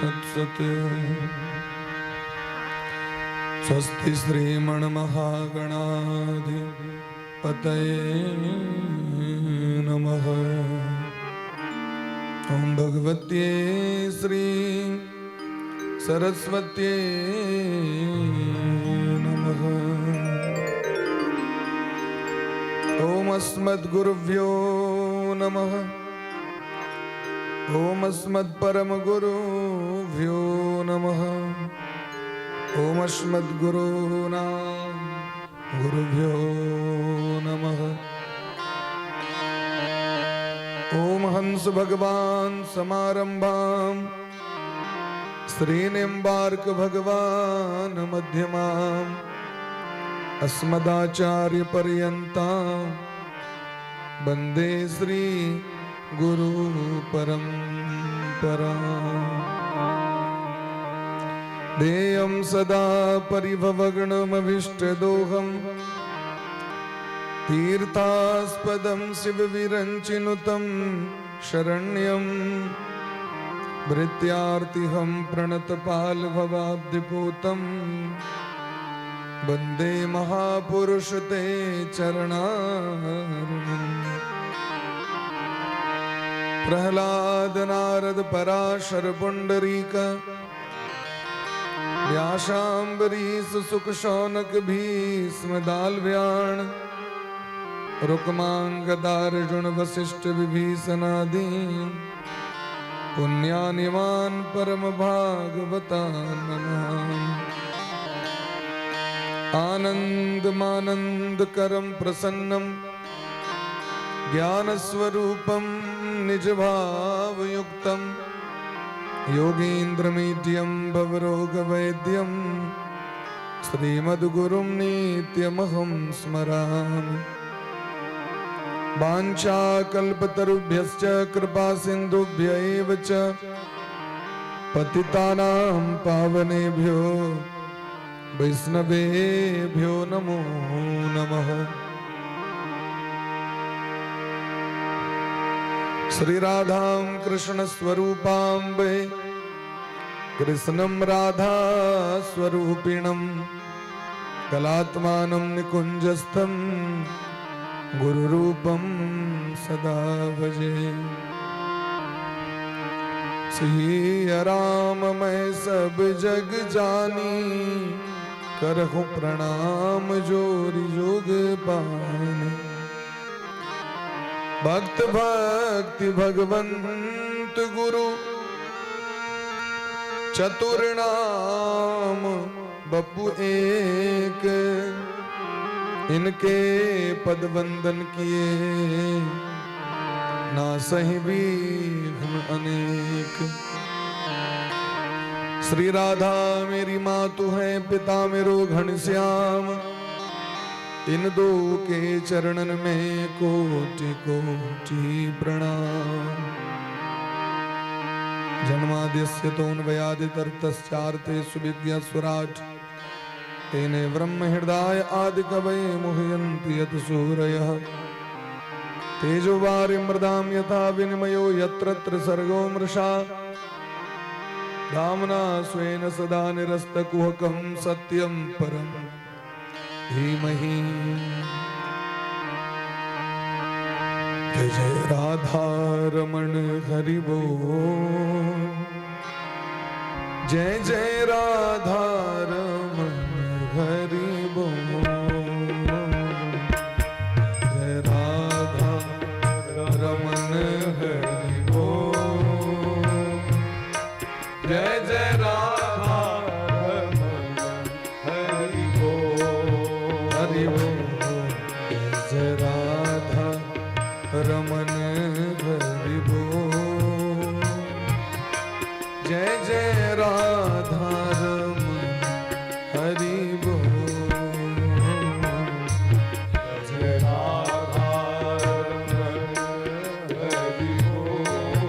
तत्सत्। स्वस्ति श्रीमन्महागणाधिपतये नमः। ओम भगवते श्री सरस्वत्यै नमः। ओम अस्मद्गुरुभ्यो नमः। ओम अस्मत्परमगुरुभ्यो नमः। ओम अस्मद्गुरूणां गुरुभ्यो नमः। ओम हंस भगवान समारंभां श्रीनिम्बार्क भगवान मध्यमाम् अस्मदाचार्य पर्यन्तां वन्दे श्री गुरु परम्पराम्। देयं सदा परिभवग्नमभीष्टदोहम् तीर्थास्पदं शिवविरञ्चिनुतं शरण्यं भृत्यार्तिहं प्रणतपालभवाब्धिपूतं वन्दे महापुरुष ते चरणारविन्दम्। प्रह्लाद नारद पराशर पुंडरीक व्यासाम्बरीश सुक शौनक भीष्म दालव्याण रुक्मांगदार्जुन वसिष्ठ विभीषणादीन् पुण्यानिवान् परम भागवता नमामि। आनन्दमानन्दकरं प्रसन्नं ज्ञानस्वरूपं निजभावयुक्तं योगीन्द्रमीड्यं भवरोगवैद्यं श्रीमद्गुरुं नित्यमहं स्मरामि। वाञ्छाकल्पतरुभ्यश्च कृपासिन्धुभ्य एव च पतितानां पावनेभ्यो वैष्णवेभ्यो नमो नमः। श्री राधां कृष्ण स्वरूपां वै कृष्णं राधा स्वरूपिणं कलात्मानं निकुञ्जस्थं गुरुरूपं सदा भजे। सिया राम मैं सब जग जानी करहु प्रणाम जोरि जोग पानी। भक्त भक्ति भगवंत गुरु चतुर नाम बपु एक। इनके पद वंदन किए ना सही विघ्न अनेक। श्री राधा मेरी मातु है पिता मेरो घनश्याम। इन दो के चरणन में कोटि कोटि प्रणाम। जन्माद्यस्य तोऽन्वयादितरतश्चार्थेषु विद्यासुराट् तेने ब्रह्म हृदय आदि कवये मुह्यन्ति यत् सूरयः। तेजो वारिमृदां यथा विनिमयो यत्र सर्गो मृषा धाम्ना स्वेन सदा निरस्तकुहकं सत्यं परम् धीमहि। जय जय राधा रमण हरि बोल। जय जय राधा रमण हरि बोल। जय राधा रमण हरि बोल। जय जय राधा रमण हरि बोल। हरि बोल। जय राधा रमण हरि बोल। जय जय राधा रमण हरि बोल। जय राधा रमण हरि बोल।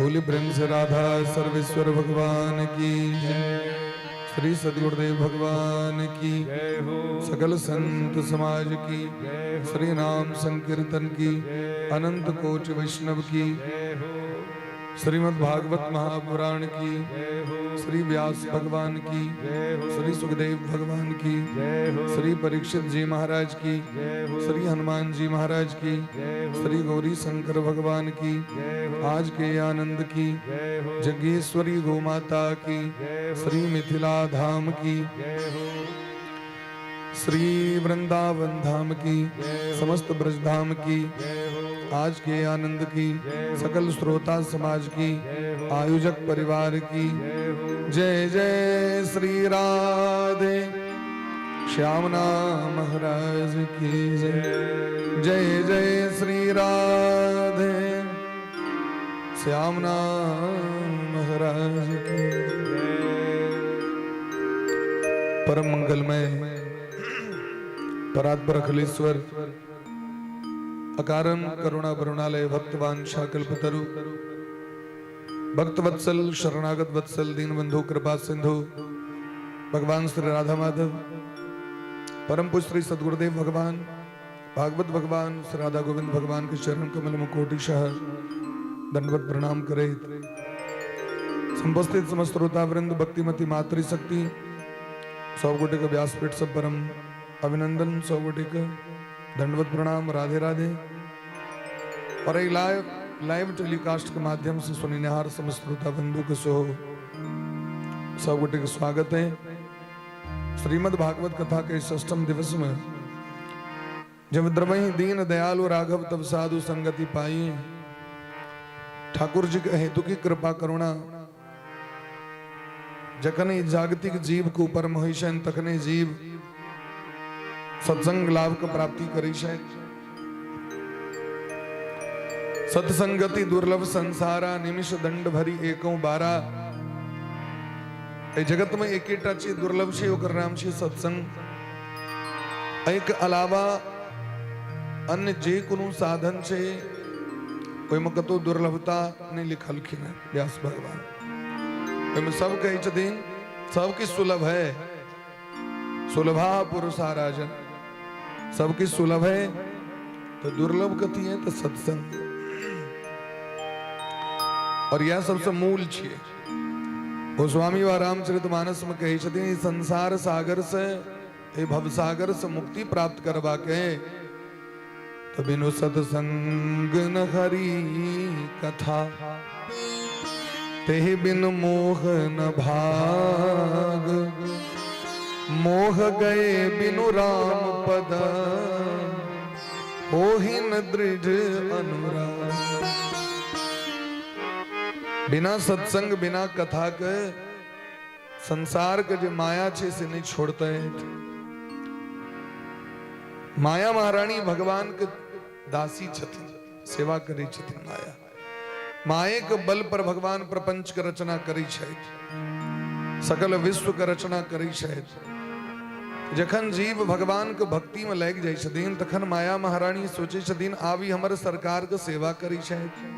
भोले प्रेम से राधा सर्वेश्वर भगवान की जय। श्री सद्गुरुदेव भगवान की जय हो। सकल संत समाज की जय हो। श्री नाम संकीर्तन की अनंत कोटि वैष्णव की जय हो। श्रीमद् भागवत महापुराण की जय हो। श्री व्यास भगवान की जय हो। श्री सुखदेव भगवान की जय हो। श्री परीक्षित जी महाराज की जय हो। श्री हनुमान जी महाराज की जय हो। श्री गौरी शंकर भगवान की जय हो। आज के आनंद की जय हो। जगेश्वरी गोमाता की जय हो। श्री मिथिला धाम की जय हो। श्री वृंदावन धाम की समस्त ब्रज धाम की आज के आनंद की सकल श्रोता समाज की आयोजक परिवार की जय जय श्री राधे श्यामना महाराज की जय। जय जय श्री राधे श्यामना महाराज की परम मंगलमय परात्पर अखिलेश्वर अकारण करुणा वरुणालय भक्तवांछा कल्पतरु भक्तवत्सल शरणागत वत्सल दीनबंधु कृपा सिंधु भगवान श्री राधा माधव परम पुरुष श्री सद्गुरुदेव भगवान भागवत भगवान श्री राधा गोविंद भगवान के चरण कमल में कोटिशः दंडवत प्रणाम करे। संपस्थित समस्त श्रोता वृंद भक्तिमती मातृशक्ति सौ कोटि का व्यासपीठ सब परम अभिनंदन सौ कोटि का दंडवत प्रणाम राधे राधे। और एक लाइव टेलीकास्ट के माध्यम से सुनिहार समस्त श्रोता बंधु के सो सौ कोटि का स्वागत है। श्रीमद् भागवत कथा के षष्ठम दिवस में जब द्रवही दीन दयालु राघव तब साधु संगति पाई ठाकुर जी के हेतु की कृपा करुणा जखने जागतिक जीव को ऊपर महिषन तखने जीव सत्संग लाभ को प्राप्ति करी है। सत्संगति दुर्लभ संसारा निमिष दंड भरी एको बारा। जगत में एक चीज दुर्लभ है ओकर नाम है सत्संग। एक अलावा अन्य जे कोनो साधन से कोई मकतो दुर्लभता ने लिखल खिन व्यास भगवान में सब कही छथिन सबकी सुलभ है सुलभा पुरुषाराजन सबकी सुलभ है तो दुर्लभ कथी है तो सत्संग। और यह सबसे मूल छे गोस्वामी व रामचरितमानस में कही छथिन संसार सागर से ए भव सागर से मुक्ति प्राप्त करवा के तो बिनु सत्संग न हरि कथा तेहि बिन मोह न भाग। मोह गए बिनु राम पद होहि न दृढ़ अनुराग। बिना सत्संग बिना कथा के संसार के जो माया छे से नहीं छोड़ता है। माया महारानी भगवान के दासी छथिन सेवा करी छथिन। माया माये के बल पर भगवान प्रपंच के रचना करी छथि सकल विश्व के रचना करी छथि। जखन जीव भगवान के भक्ति में लग जाय छथिन तखन माया महारानी सोचे छथिन आब हमर सरकार के सेवा करी छथि।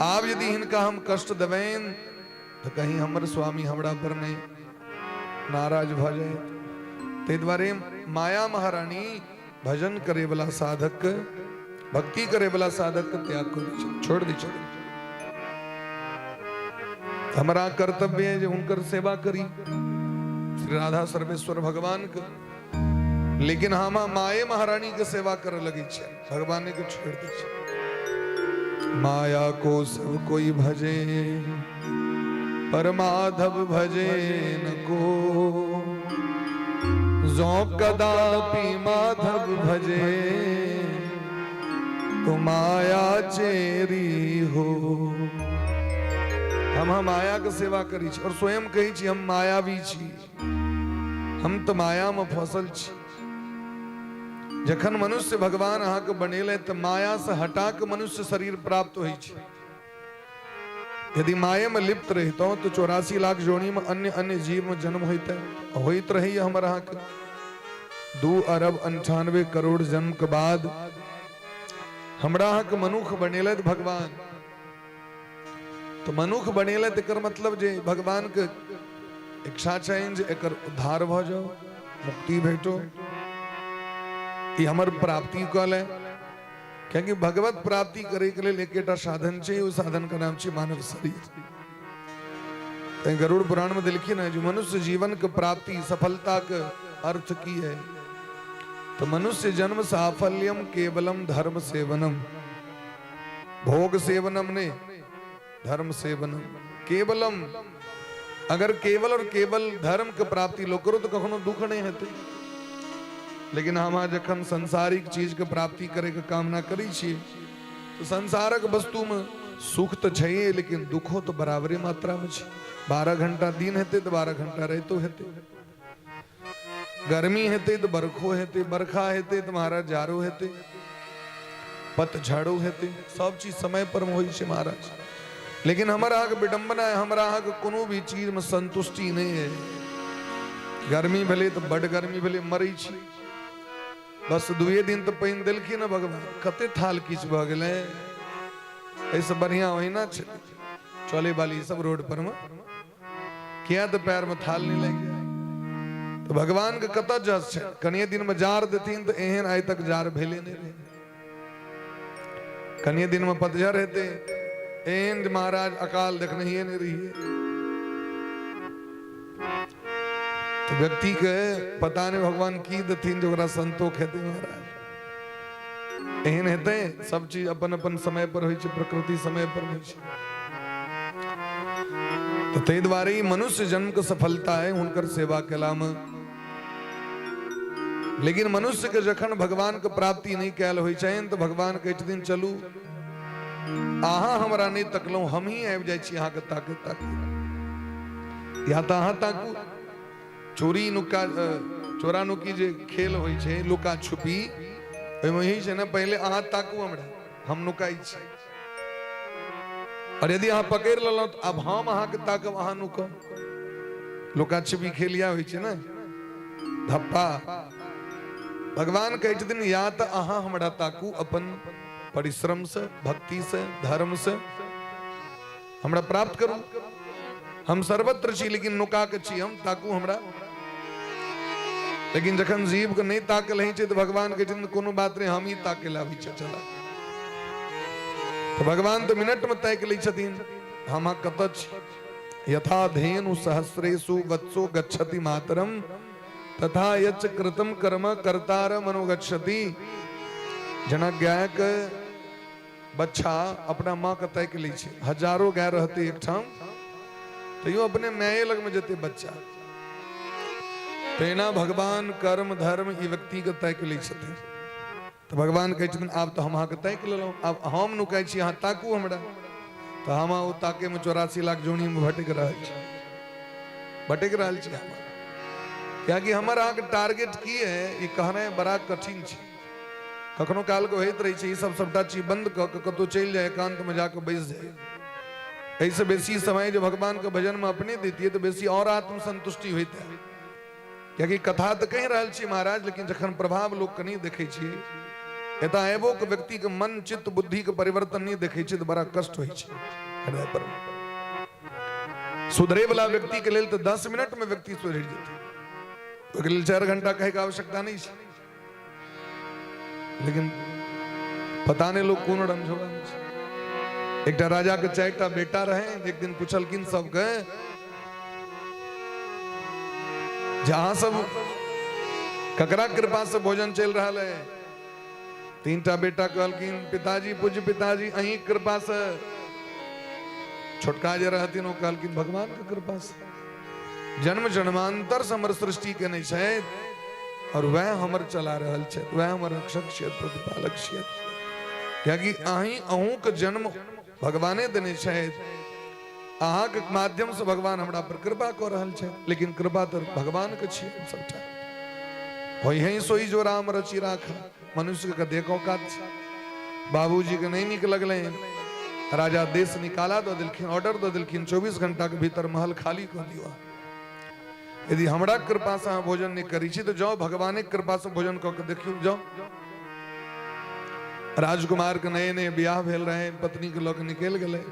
आब यदि हिनका हम कष्ट देवेन तो कहीं हमर स्वामी हमरा पर नहीं नाराज भ जाए। ते द्वारे माया महारानी भजन करे वाला साधक भक्ति करे वाला साधक के त्याग कर छोड़ दी छथिन। हमारा कर्तव्य है जो उनकर सेवा करी श्री राधा सर्वेश्वर भगवान के। लेकिन हम माए महारानी के सेवा कर लगी छे भगवान के छोड़ दी छे। माया को सब कोई भजे पर माधव भजे न को। जो कदापि माधव भजे तो माया चेरी हो। हम माया के सेवा करी छी और स्वयं कही छी हम मायावी छी। हम तो माया में फसल छी। जखन मनुष्य भगवान अहाँ के बनेले तो माया से हटा के मनुष्य शरीर प्राप्त होई छी। यदि माया में लिप्त रहता तो 84 लाख जोनी में अन्य अन्य जीव में जन्म होइत रही हमर अहाँ के 2 अरब 98 करोड़ जन्म के बाद हमरा अहाँ के मनुष्य बनेले भगवान। तो मनुख बनेले तेकर मतलब जे भगवान के इच्छा चाहिए जे एकर उद्धार भ जाओ, मुक्ति भेटो, ये हमर प्राप्ति कल है। क्योंकि भगवत प्राप्ति करे के लिए एकेटा साधन चाहिए, उस साधन का नाम चाहिए मानव शरीर। गरुड़ पुराण में लिखी ना, जो मनुष्य जीवन की प्राप्ति सफलता का अर्थ की है, तो मनुष्य जन्म साफल्यम केवलम धर्म सेवनम, भोग सेवनम ने धर्म सेवनम केवलम। अगर केवल और केवल धर्म की प्राप्ति लोग करो तो कखनो दुख नहीं होते। लेकिन हम जखन संसारिक चीज के प्राप्ति करे के कामना करी छी, तो संसारक वस्तु में सुख तो चाहिए, लेकिन दुखो तो बराबरी मात्रा में छै। 12 घंटा दिन हेते तो 12 घंटा रहतो हेते, गर्मी हेते तो बरखो हेते, बरखा हेते तो महाराज जाड़ो हेते, पतझड़ो हेते, सब चीज समय पर होई छै महाराज। लेकिन हमारा आग विडंबना है, हमारा आग कोनो भी चीज में संतुष्टि नहीं है। गर्मी भले तो बड़ गर्मी भले मरी छी, बस 2 दिन तो पानी दिलखिन ना भगवान, कते थाल किच भ गेले। ऐसे बढ़िया होई ना चले वाली सब रोड पर में किया तो पैर में थाल नहीं लग जाए। तो भगवान के कत जस छै, कनिए दिन में जार देथिन तो एहन आइ तक जार भेले नहीं रहे। कनिए दिन में पतझड़ हेते, एहन महाराज अकाल देखने ही नहीं रही है। तो व्यक्ति के पता नहीं भगवान की दथिन जो संतोष हेते महाराज। एहन हेते सब चीज अपन अपन समय पर होई छै, प्रकृति समय पर होई छै। तो ते द्वारे मनुष्य जन्म के सफलता है उनकर सेवा केला में। लेकिन मनुष्य के जखन भगवान के प्राप्ति नहीं कैल होई छै, तो भगवान के दिन चलू अहाँ हमरा नहीं तकलौ, हम ही आबि जाइ छी अहाँ के ताके ताके। या तो अहाँ ताकू, चोरी नुका चोरा नुकी जे खेल होई छै, लुका छुपी, ओइमे यही छै ना, पहले अहाँ ताकू हमरा, हम नुकाई छी। और यदि अहाँ पकड़ लेलौ तो अब हम अहाँ के ताकब, अहाँ नुकब। लुका छिपी खेलिया होई छै ना, धप्पा। भगवान कहै छथिन या तो अहाँ हमरा ताकू अपन परिश्रम से, भक्ति से, धर्म से हमरा प्राप्त करू। हम सर्वत्र छी लेकिन नुका के छी, हम ताकू हमरा। लेकिन जखन जीव के नहीं ताकल है तो भगवान के जिन कोनो बात नहीं, हम ही ताके लाभी चला। तो भगवान तो मिनट में तय लै छथिन हम कत छी। यथा धेनु सहस्रेषु वत्सो गच्छति मातरम, तथा यच्च कृतम कर्म कर्तारम अनुगच्छति। जना गाय के बच्चा अपना माँ का तय के लै छै, हजारों गाय रहते एक ठाम, तो यूं अपने माये लग में जेते बच्चा। तेना भगवान कर्म धर्म ई व्यक्ति के तय के लै छथिन। तो भगवान कहै छथिन आब तो हम अहाँ के तय के लेलहुँ, आब हम नुकाई छी, अहाँ ताकू हमरा। तो हम ओ ताके में 84 लाख जोनी में भटक रहल छी हम। क्या कि हमर अहाँ के टारगेट की है, ये कहना बड़ा कठिन छै। कखनो काल को होइत रही छै, ई सब सबटा चीज बंद क के कतौ चलि जाए, एकांत में जाके बैस जाए। ऐसे बेसी समय जो भगवान के भजन में अपने देती है, तो बेसी और आत्म संतुष्टि होइत है। क्योंकि कथा तो कही रहल छी महाराज, लेकिन जखन प्रभाव लोग के नहीं देखे छी, एता एबो के व्यक्ति के मन चित्त बुद्धि के परिवर्तन नहीं देखे छी, तो बड़ा कष्ट होई छै हृदय पर। सुधरे वाला व्यक्ति के लेल तो 10 मिनट में व्यक्ति सुधर जेतै, ओके लेल 4 घंटा कहे के आवश्यकता नहीं छै। लेकिन पता नहीं लोग कोन रमझोगा। एक राजा के 4टा बेटा रहे, एक दिन पूछलकिन सब गए, जहां सब ककरा कृपा से भोजन चल रहा है। 3टा बेटा कहलकिन पिताजी, पूज्य पिताजी अहीं कृपा से। छोटका जे रहथिन वो कहलकिन भगवान के कृपा से। जन्म जन्मांतर से हमर सृष्टि के नहीं छै, और वह हमर चला रहल छै, वह हमर रक्षक छै, प्रतिपालक छै। क्योंकि अहीं अहूँ के जन्म भगवाने देने छै, अहाँ के माध्यम से भगवान हमरा पर कृपा कर रहल छै। लेकिन कृपा तो भगवान के छै सबटा। होई है सोई जो राम रचि राखा, मनुष्य के देखो का। बाबूजी के नहीं निक लगले, राजा देश निकाला दो दिलखिन, ऑर्डर दो दिलखिन 24 घंटा के भीतर महल खाली कर दियो। यदि हमरा कृपा से भोजन नहीं करी छी, तो जाओ भगवान के कृपा से भोजन करके देखियो जाओ। राजकुमार के नए नए ब्याह भेल रहे, पत्नी के लोग निकल गए।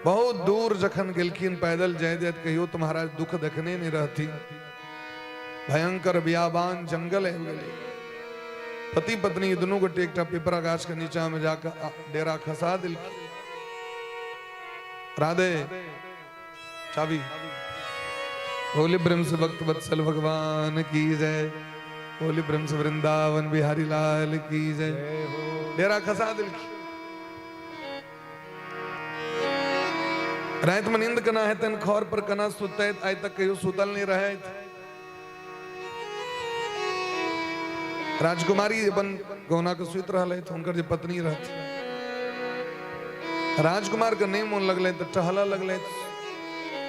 बहुत दूर जखन गेलखिन पैदल जाय जाय कहियो तो महाराज दुख देखने नहीं रहती। भयंकर बियाबान जंगल है। पति पत्नी दोनों गोटे एक पिपरा गाछ के नीचा में जाकर डेरा खसा दिल। राधे चाबी। होली ब्रह्म भक्त वत्सल भगवान की जय। होली ब्रह्म वृंदावन बिहारी लाल की जय। डेरा खसा दिल की रात में नींद कना है तन खौर पर कना सुते आज तक कहियो सुतल नहीं रहे। राजकुमारी अपन गौना के सुत रहा तो उनकर जो पत्नी रहती। राजकुमार के नहीं मन लगले तो टहला लगले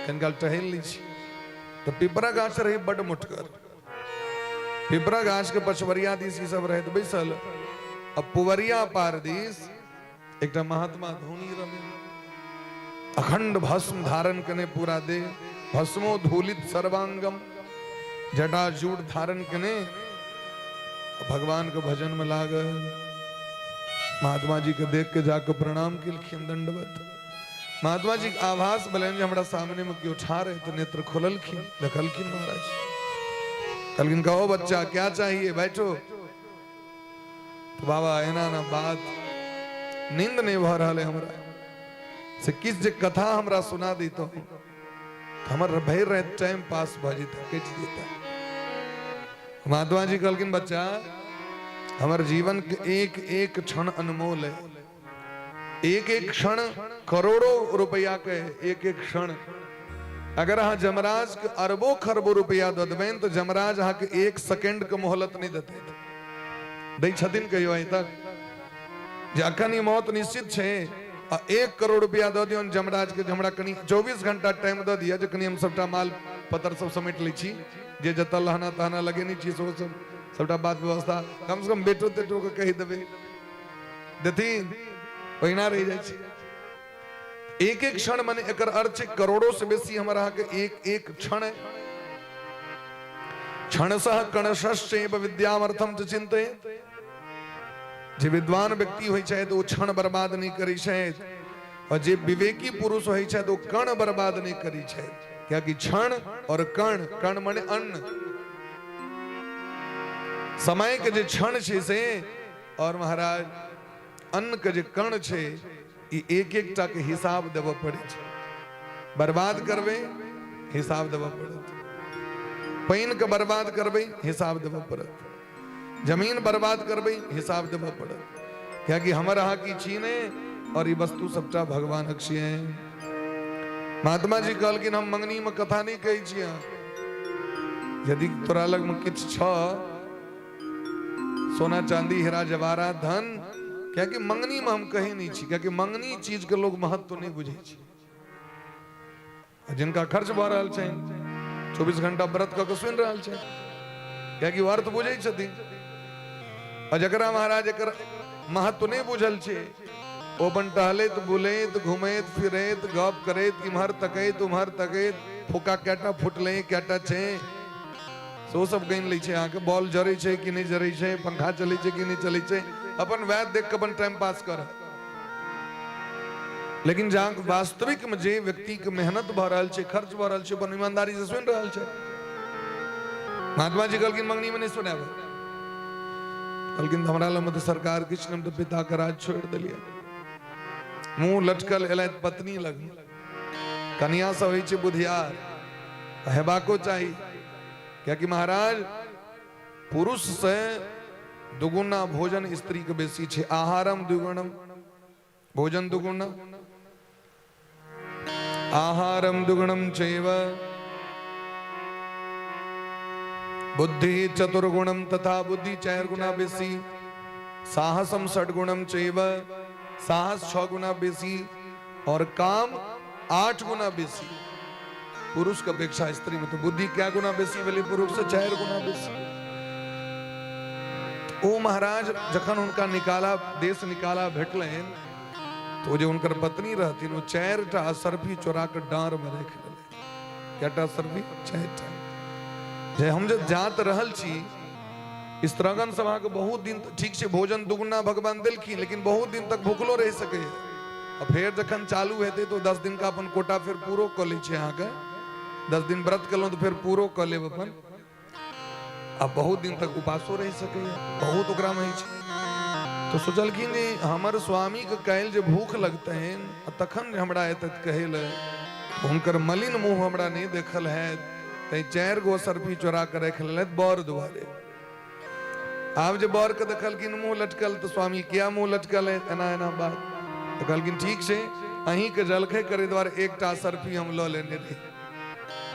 कनकाल टहल ली तो पिपरा गाछ रही बड़ मुटकर। पिपरा गाछ के पछवरिया दिस सब रहे तो बैसल। अब पुवरिया पार दिस एक महात्मा धोनी रमे अखंड भस्म धारण कने पूरा दे भस्मो धूलित सर्वांगम जटाजूट धारण कने भगवान के भजन में लागल। महात्मा जी के देख के जाकर प्रणाम किलखिन दंडवत। महात्मा जी आभास बलन हमरा सामने में क्यों उठा रहे तो नेत्र खोललखिन देखलखिन महाराज। कहलखिन कहो बच्चा क्या चाहिए बैठो। तो बाबा एना ना बात नींद नहीं भ रहा है हमरा से किस जे कथा हमरा सुना दी तो हमर भय रहे टाइम पास भ जेता कट देता। महात्मा जी कहलखिन बच्चा हमारे जीवन के एक एक क्षण अनमोल है। एक एक क्षण करोड़ों रुपया के एक एक क्षण। अगर अहाँ जमराज के अरबों खरबों रुपया दे देबेन तो जमराज अहाँ के एक सेकंड के मोहलत नहीं देते दै छथिन कहियो अहीं तक जे अखन ई मौत निश्चित छे। 1 करोड़ रुपया दे दियौन जमराज के हमरा कनी 24 घंटा टाइम दे दिया जे कनी हम सबटा माल पत्तर सब समेट लै छी जे जतऽ लहना तहना लगेनी छी सो सब सबटा बात व्यवस्था कम से कम बेटो तेटो के कहि देबे देथिन ओहिना रहि जाइ छै। एक एक क्षण माने एकर अर्थ है करोड़ों से बेसी हमरा के एक एक क्षण है। क्षणशः कणशश्चैव विद्यामर्थम च चिंतयेत्। जे विद्वान व्यक्ति होय छै तो क्षण बर्बाद नहीं करै छै और जे विवेकी पुरुष होय छै तो कण बर्बाद नहीं करै छै। क्या कि क्षण और कण कण माने अन्न समय के जे क्षण छे से और महाराज अन्न के जे कण छे ई एक एकटा के हिसाब देबो पड़े छै। बर्बाद करबे हिसाब देबो पड़त। पानी के बर्बाद करबे हिसाब देबो पड़त। जमीन बर्बाद करबे हिसाब देबो पड़त। क्या कि हमर अहाँ की चीने और ई वस्तु सबटा भगवान छियै। महात्मा जी कहलखिन हम मंगनी में कथा नहीं कहै छियै। यदि तोरा लग में किछ छ सोना चांदी हीरा जवाहरात धन क्या कि मंगनी में हम कहे नहीं छी। क्या कि मंगनी चीज के लोग महत्व नहीं बुझे छी। जिनका खर्च भ रहल छै 24 घंटा व्रत क के सुनि रहल छै क्या कि अर्थ बुझे छथिन। और जकरा महाराज एकर महत्व नहीं बुझल छै ओ अपन टहलैत बुलैत घुमैत फिरैत गप करैत इम्हर तकैत उम्हर तकैत फुका कैटा फुटले कैटा छै सो सब गन लै छै। अहाँ के बॉल जरै छै कि नहीं जरै छै पंखा चलै छै कि नहीं चलै छै अपन वैद देख के अपन टाइम पास कर। लेकिन जहाँ वास्तविक में जे व्यक्ति के मेहनत भ रहल छै खर्च भ रहल छै अपन ईमानदारी से सुनि रहल छै। महात्मा जी कहलखिन मंगनी में नहीं सुनाब। कहलखिन हमरा लग में तो सरकार किछ ने तो पिता के राज छोड़ दिलिए। मुंह लटकल एलैत पत्नी लग कन्या सब होइ छै बुधियार हेबाको चाही। क्या कि महाराज पुरुष से दुगुना भोजन स्त्री के बेसी छे। आहारम दुगुणम भोजन दुगुना आहारम दुगुणम चैव बुद्धि चतुर्गुणम तथा बुद्धि 4 गुना बेसी। साहसम 6 गुणम चैव साहस 6 गुना बेसी और काम 8 गुना बेसी। पुरुष के अपेक्षा स्त्री में तो बुद्धि क्या गुना बेसी भेली पुरुष से 4 गुना बेसी। ओ महाराज जखन उनका निकाला देश निकाला भेटलेन तो जो उनकर पत्नी रहती वो 4टा असरफी चोरा के डांर में रख ले। कैटा असरफी 4टा जे हम जो जात रहल छी स्त्रगन सभा के बहुत दिन ठीक से भोजन दुगुना भगवान दिलखिन लेकिन बहुत दिन तक भूखलो रह सके। अब फिर जखन चालू हेते तो 10 दिन का अपन कोटा फिर पूरो क लै छै। अहाँ के 10 दिन व्रत कलौ तो फिर पूरो क लेब अपन। अब बहुत दिन तक उपासो रह सके, बहुत ओकरा में छै। तो सोचलखिन जे हमर स्वामी के काल्हि जे भूख लगते हैं तखन हमरा एतत कहल हुनकर मलिन मुंह हमरा नहीं देखल है, तै 4 गो सरफी चोरा कर रख ले बर दुआरे। आब जे बर के देखलखिन मुंह लटकल तो स्वामी क्या मुंह लटकल है, एना एना बात। तो कहलखिन ठीक छै, अहीं के जलखै करे द्वारे एकटा सरफी हम ल लेने रही।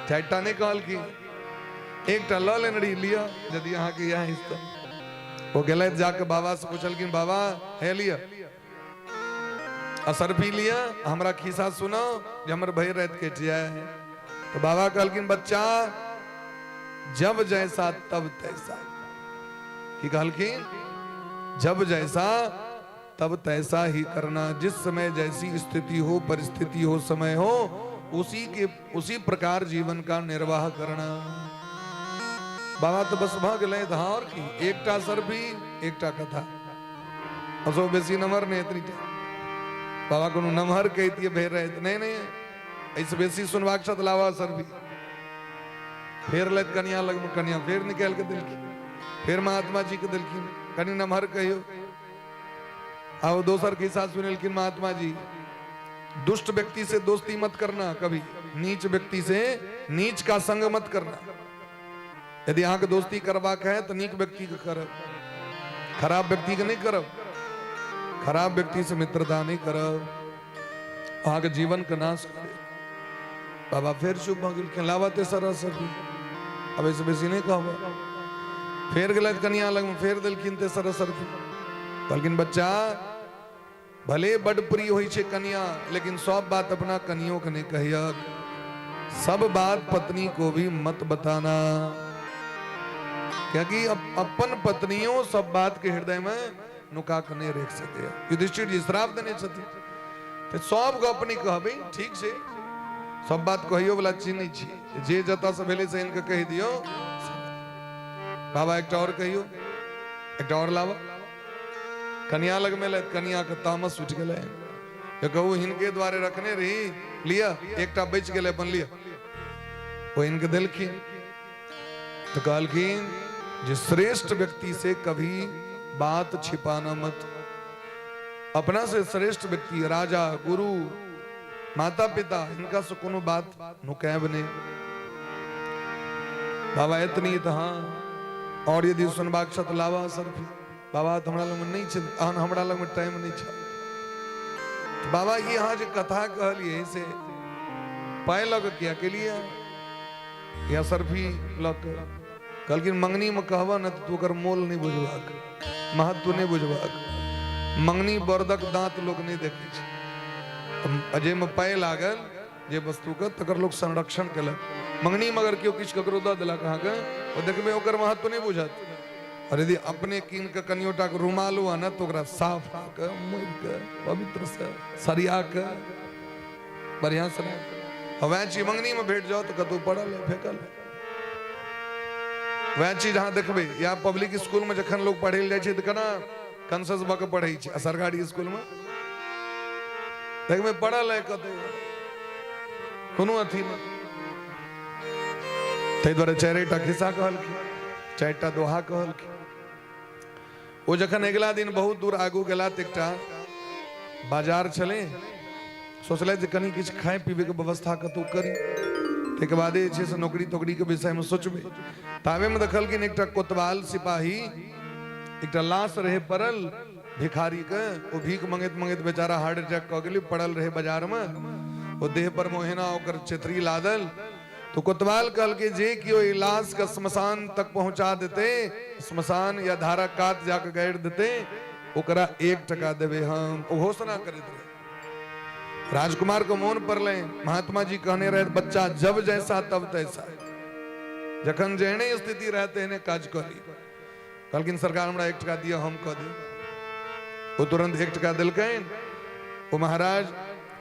4टा नहीं कहलखिन, एकटा ल लेने रही, लिया यदि अहाँ के यहाँ हिस्सा। वो गए जाके बाबा से पूछलखिन, बाबा है लिया असरफी लिया, हमरा खिस्सा सुनो जो हमर भई रात के जाए। तो बाबा कहलखिन, बच्चा जब जैसा तब तैसा। की कहलखिन, जब जैसा तब तैसा ही करना। जिस समय जैसी स्थिति हो, परिस्थिति हो, समय हो, उसी प्रकार जीवन का निर्वाह करना। बाबा तो बस भाग गए था और की एकटा सरफी एकटा कथा। असो बेसी नमहर नहीं इतनी बाबा को नमहर कहती है भेर रहे नहीं नहीं ऐसे बेसी सुनवाक छत लावा सरफी। फिर लत कन्या लग में कन्या फिर निकाल के दिल की, फिर महात्मा जी के दिल की कनी नमहर कहियो। आओ दोसर के साथ सुनलखिन महात्मा जी, दुष्ट व्यक्ति से दोस्ती मत करना, कभी नीच व्यक्ति से नीच का संग मत करना। यदि अहाँ के दोस्ती करवाक है तो नीक व्यक्ति के करब, खराब व्यक्ति के नहीं करब। खराब व्यक्ति से मित्रता नहीं करब, अहाँ के जीवन का नाश करे। बाबा फिर चुप भ गेलखिन, लावते सरस्वती अब ऐसे बेसी नहीं कहब। फिर गलत कन्या लग में फेर दिलखिन ते सरस्वती। कहलखिन, बच्चा भले बड़ प्रिय होई छे कन्या, लेकिन सब बात अपना कनियों के नहीं कहियक। सब बात पत्नी को भी मत बताना, क्योंकि अपन पत्नियों सब बात के हृदय में नुका के नहीं रख सके। युधिष्ठिर जी श्राप देने छथि, तो सब को अपनी कहबे ठीक से, सब बात कहियो वाला चीज नहीं छी। जे जता से भेले से इनके कह दियो, बाबा एक और कहियो, एक और लावा। कन्या लग में ले, कन्या के तामस उठ गए। ये कहू इनके द्वारे रखने रही, लिया एकटा बच गए अपन लिया। वो इनके दिलखिन तो कहलखिन, जो श्रेष्ठ व्यक्ति से कभी बात छिपाना मत। अपना से श्रेष्ठ व्यक्ति, राजा, गुरु, माता पिता, इनका से कोनो बात नुकैब नहीं। बाबा इतनी तो हाँ, और यदि सुनबाक छत लावा सरफी। बाबा तो हमरा लग में नहीं छे, हमरा लग में टाइम नहीं छे। तो बाबा ये यहाँ जो कथा कहलिए से पाए लग किया के लिए या सरफी लग कहलखिन, मंगनी में कहबा न तो ओकर मोल नहीं बुझबाक, महत्व नहीं बुझबाक। मंगनी बरदक दांत लोग नहीं देखे छे। अजय में पाए लागल जे वस्तु का तकर लोग संरक्षण केलक। मंगनी में अगर क्यों किछ ककरो द देलक अहाँ के, ओ देखबे ओकर महत्व नहीं बुझत। और यदि अपने कीन के कनियोटा के रुमाल हुआ न तो ओकरा साफ के मोड़ के पवित्र से सरिया के बढ़िया से वह चीज मंगनी में भेट जाओ तो कतौ पड़ल है फेंकल है। वह चीज अहाँ देखबे या पब्लिक स्कूल में जखन लोग पढ़े जाए छे तो केना कंसस ब के पढ़े छे, सरकारी स्कूल में देखबे पड़ल है कतौ कोनो अथी नहीं। तै द्वारे 4टा खिस्सा कहलखिन, 4टा दोहा कहलखिन। वो जखन अगला दिन बहुत दूर आगू गेला त एकटा बाजार चले, सोचले जे कनी किछ खाए पीबे के व्यवस्था कतौ करी, तेके बादे जे से नौकरी तोकरी के विषय में सोचबे। तावे में देखलखिन एकटा कोतवाल सिपाही, एकटा लाश रहे पड़ल भिखारी के। वो भीख मंगैत मंगैत बेचारा हार्ट अटैक क गेली, पड़ल रहे बाजार में। वो देह पर मोहना ओकर छतरी लादल। तो कोतवाल कहल के जे कियो लाश का स्मशान तक पहुंचा देते, स्मशान या धारा कात जाके गाड़ देते, ओकरा 1 टका देवे हम। वो घोषणा करते रहे। राजकुमार को मौन पर ले। महात्मा जी कहने रहे, बच्चा जब जैसा तब तैसा, जखन जेहने स्थिति रहते हैं काज करी। कहलखिन सरकार हमरा 1 टका दिया, हम कह दे। वो तुरंत 1 टका दिलकैन। वो महाराज